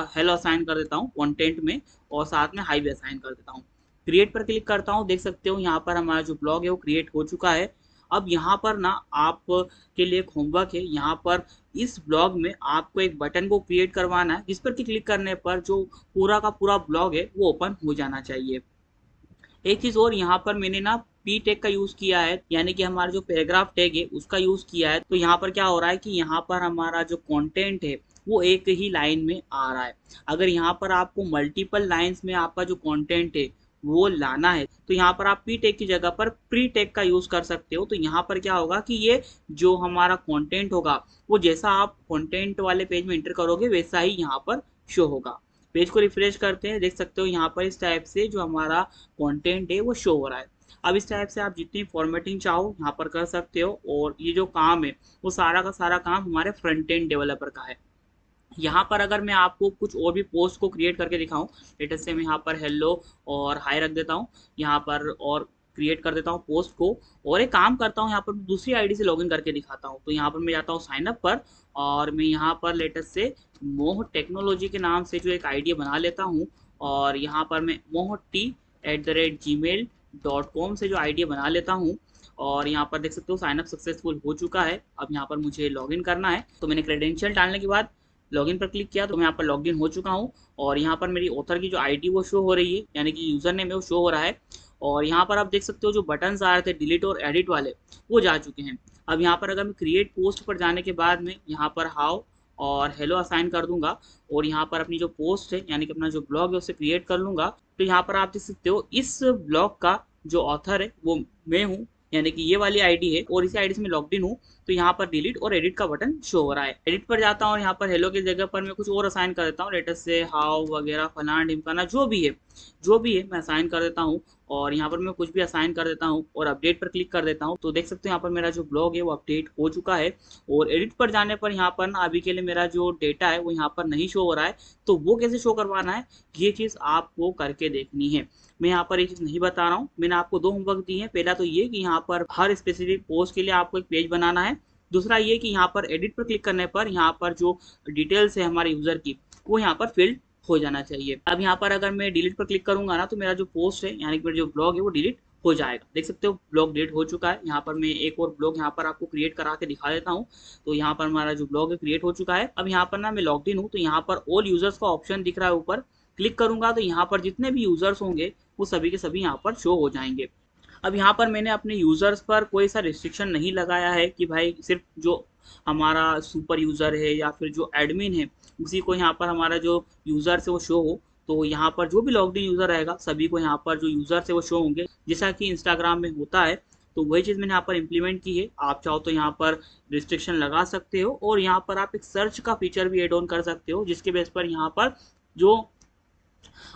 हेलो असाइन कर देता हूँ कंटेंट में और साथ में हाई भी असाइन कर देता हूँ। क्रिएट पर क्लिक करता हूँ, देख सकते हो यहाँ पर हमारा जो ब्लॉग है वो क्रिएट हो चुका है। अब यहाँ पर ना आप के लिए एक होमवर्क है। यहाँ पर इस ब्लॉग में आपको एक बटन को क्रिएट करवाना है जिस पर कि क्लिक करने पर जो पूरा का पूरा ब्लॉग है वो ओपन हो जाना चाहिए। एक चीज और यहाँ पर मैंने ना पी टैग का यूज किया है, यानी कि हमारा जो पैराग्राफ टैग है उसका यूज किया है। तो यहाँ पर क्या हो रहा है कि यहाँ पर हमारा जो कंटेंट है वो एक ही लाइन में आ रहा है। अगर यहाँ पर आपको मल्टीपल लाइंस में आपका जो कंटेंट है वो लाना है तो यहाँ पर आप पी टैग की जगह पर प्री टैग का यूज कर सकते हो। तो यहाँ पर क्या होगा कि ये जो हमारा कंटेंट होगा वो जैसा आप कंटेंट वाले पेज में एंटर करोगे वैसा ही यहाँ पर शो होगा। पेज को रिफ्रेश करते हैं, देख सकते हो यहाँ पर इस टाइप से जो हमारा कंटेंट है वो शो हो रहा है। अब इस टाइप से आप जितनी फॉर्मेटिंग चाहो यहाँ पर कर सकते हो और ये जो काम है वो सारा का सारा काम हमारे फ्रंट एंड डेवलपर का है। यहाँ पर अगर मैं आपको कुछ और भी पोस्ट को क्रिएट करके दिखाऊं, लेटेस्ट से मैं यहाँ पर हेलो और हाई रख देता हूँ यहाँ पर और क्रिएट कर देता हूँ पोस्ट को और एक काम करता हूँ यहाँ पर दूसरी आईडी से लॉगिन करके दिखाता हूँ। तो यहाँ पर मैं जाता हूँ साइन अप पर और मैं यहाँ पर लेटेस्ट से मोह टेक्नोलॉजी के नाम से जो एक आईडी बना लेता हूँ और यहाँ पर मैं moht@gmail.com से जो आईडी बना लेता हूँ और यहाँ पर देख सकते हो साइनअप सक्सेसफुल हो चुका है। अब यहाँ पर मुझे लॉगिन करना है तो मैंने क्रेडेंशियल डालने के बाद लॉगिन पर क्लिक किया तो मैं यहाँ पर लॉगिन हो चुका हूँ और यहाँ पर मेरी ऑथर की जो आईडी वो शो हो रही है, यानी कि यूजर नेम है वो शो हो रहा है। और यहाँ पर आप देख सकते हो जो बटन्स आ रहे थे डिलीट और एडिट वाले वो जा चुके हैं। अब यहाँ पर अगर मैं क्रिएट पोस्ट पर जाने के बाद में यहाँ पर हाउ और हेलो असाइन कर दूंगा और यहाँ पर अपनी जो पोस्ट है यानी कि अपना जो ब्लॉग है उसे क्रिएट कर लूंगा। तो यहाँ पर आप देख सकते हो इस ब्लॉग का जो ऑथर है वो मैं हूँ, यानी कि ये वाली आईडी है और इसी आईडी से मैं लॉग्ड इन हूँ। तो यहाँ पर डिलीट और एडिट का बटन शो हो रहा है। एडिट पर जाता हूँ और यहाँ पर हेलो की जगह पर मैं कुछ और असाइन कर देता हूँ, लेटेस्ट से हाउ वगैरह फलाना ढिमकाना जो भी है मैं असाइन कर देता हूँ और यहाँ पर मैं कुछ भी असाइन कर देता हूँ और अपडेट पर क्लिक कर देता हूँ। तो देख सकते हो यहाँ पर मेरा जो ब्लॉग है वो अपडेट हो चुका है और एडिट पर जाने पर यहाँ पर ना अभी के लिए मेरा जो डेटा है वो यहाँ पर नहीं शो हो रहा है। तो वो कैसे शो करवाना है ये चीज़ आपको करके देखनी है। मैं यहाँ पर ये चीज़ नहीं बता रहा हूँ, मैंने आपको दो होमवर्क दी है। पहला तो ये कि यहाँ पर हर स्पेसिफिक पोस्ट के लिए आपको एक पेज बनाना है। दूसरा ये कि यहाँ पर एडिट पर क्लिक करने पर यहाँ पर जो डिटेल्स है हमारे यूजर की वो यहाँ पर फिल हो जाना चाहिए। अब यहाँ पर अगर मैं डिलीट पर क्लिक करूंगा ना तो मेरा जो पोस्ट है यानी कि मेरा जो ब्लॉग है वो डिलीट हो जाएगा। देख सकते हो ब्लॉग डिलीट हो चुका है। यहाँ पर मैं एक और ब्लॉग यहाँ पर आपको क्रिएट करा के दिखा देता हूँ। तो यहाँ पर हमारा जो ब्लॉग है क्रिएट हो चुका है। अब यहाँ पर ना मैं लॉग्ड इन हूँ तो यहाँ पर ऑल यूजर्स का ऑप्शन दिख रहा है ऊपर, क्लिक करूंगा तो यहाँ पर जितने भी यूजर्स होंगे वो सभी के सभी यहाँ पर शो हो जाएंगे। अब यहाँ पर मैंने अपने यूजर्स पर कोई सा रिस्ट्रिक्शन नहीं लगाया है कि भाई सिर्फ जो हमारा सुपर यूजर है या फिर जो एडमिन है उसी को यहाँ पर हमारा जो यूजर से वो शो हो। तो यहाँ पर जो भी लॉग्ड इन यूजर रहेगा सभी को यहाँ पर जो यूजर से वो शो होंगे, जैसा कि इंस्टाग्राम में होता है। तो वही चीज़ मैंने यहाँ पर इम्प्लीमेंट की है। आप चाहो तो यहाँ पर रिस्ट्रिक्शन लगा सकते हो और यहाँ पर आप एक सर्च का फीचर भी एड ऑन कर सकते हो, जिसके बेस पर यहाँ पर जो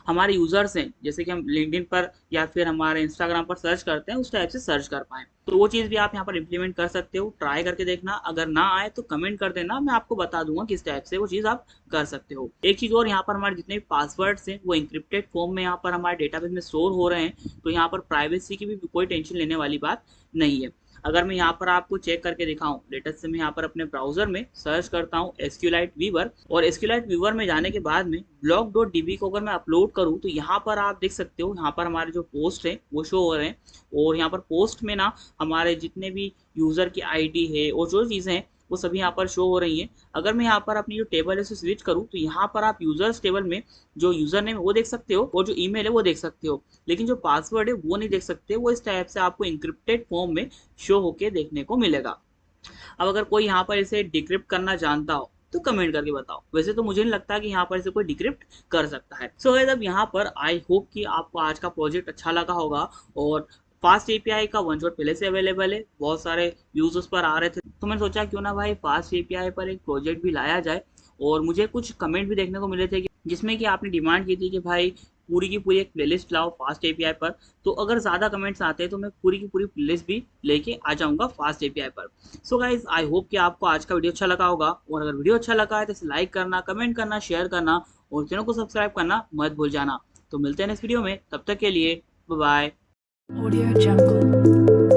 हमारे यूजर्स हैं, जैसे कि हम लिंक्डइन पर या फिर हमारे इंस्टाग्राम पर सर्च करते हैं, उस टाइप से सर्च कर पाएँ। तो वो चीज़ भी आप यहाँ पर इम्प्लीमेंट कर सकते हो। ट्राई करके देखना, अगर ना आए तो कमेंट कर देना, मैं आपको बता दूंगा किस टाइप से वो चीज़ आप कर सकते हो। एक चीज़ और, यहाँ पर हमारे जितने भी पासवर्ड्स हैं वो इंक्रिप्टेड फॉर्म में यहाँ पर हमारे डेटाबेस में स्टोर हो रहे हैं, तो यहाँ पर प्राइवेसी की भी कोई टेंशन लेने वाली बात नहीं है। अगर मैं यहाँ पर आपको चेक करके दिखाऊं, लेटेस्ट से मैं यहाँ पर अपने ब्राउजर में सर्च करता हूँ एसक्यूएलाइट वीवर, और एसक्यूएलाइट वीवर में जाने के बाद में blog.db को अगर मैं अपलोड करूँ तो यहाँ पर आप देख सकते हो, यहाँ पर हमारे जो पोस्ट है वो शो हो रहे हैं। और यहाँ पर पोस्ट में ना हमारे जितने भी यूज़र की आईडी है और जो चीज़ें हैं वो सभी यहाँ पर शो हो रही हैं। अगर मैं यहाँ पर अपनी जो टेबल है उसे स्विच करूँ तो यहाँ पर आप यूजर्स टेबल में जो यूजर नेम है वो देख सकते हो और जो ईमेल है वो देख सकते हो, लेकिन जो पासवर्ड है वो नहीं देख सकते। वो इस टाइप से आपको इंक्रिप्टेड फॉर्म में शो होके देखने को मिलेगा। अब अगर कोई यहाँ पर इसे डिक्रिप्ट करना जानता हो तो कमेंट करके बताओ। वैसे तो मुझे नहीं लगता कि यहाँ पर इसे कोई डिक्रिप्ट कर सकता है। सो गाइस, अब यहाँ पर आई होप कि आपको आज का प्रोजेक्ट अच्छा लगा होगा। और फास्ट एपीआई का वन शॉट पहले से अवेलेबल है, बहुत सारे व्यूज उस पर आ रहे थे, तो मैंने सोचा क्यों ना भाई फास्ट एपीआई पर एक प्रोजेक्ट भी लाया जाए। और मुझे कुछ कमेंट भी देखने को मिले थे जिसमें कि आपने डिमांड की थी कि भाई पूरी की पूरी एक प्लेलिस्ट लाओ फास्ट एपीआई पर। तो अगर ज़्यादा कमेंट्स आते हैं तो मैं पूरी की पूरी प्लेलिस्ट भी लेके आ जाऊंगा फास्ट एपीआई पर। सो गाइज, आई होप कि आपको आज का वीडियो अच्छा लगा होगा, और अगर वीडियो अच्छा लगा है तो इसे लाइक करना, कमेंट करना, शेयर करना और चैनल को सब्सक्राइब करना मत भूल जाना। तो मिलते हैं नेक्स्ट वीडियो में, तब तक के लिए बाय बाय। Audio Jungle.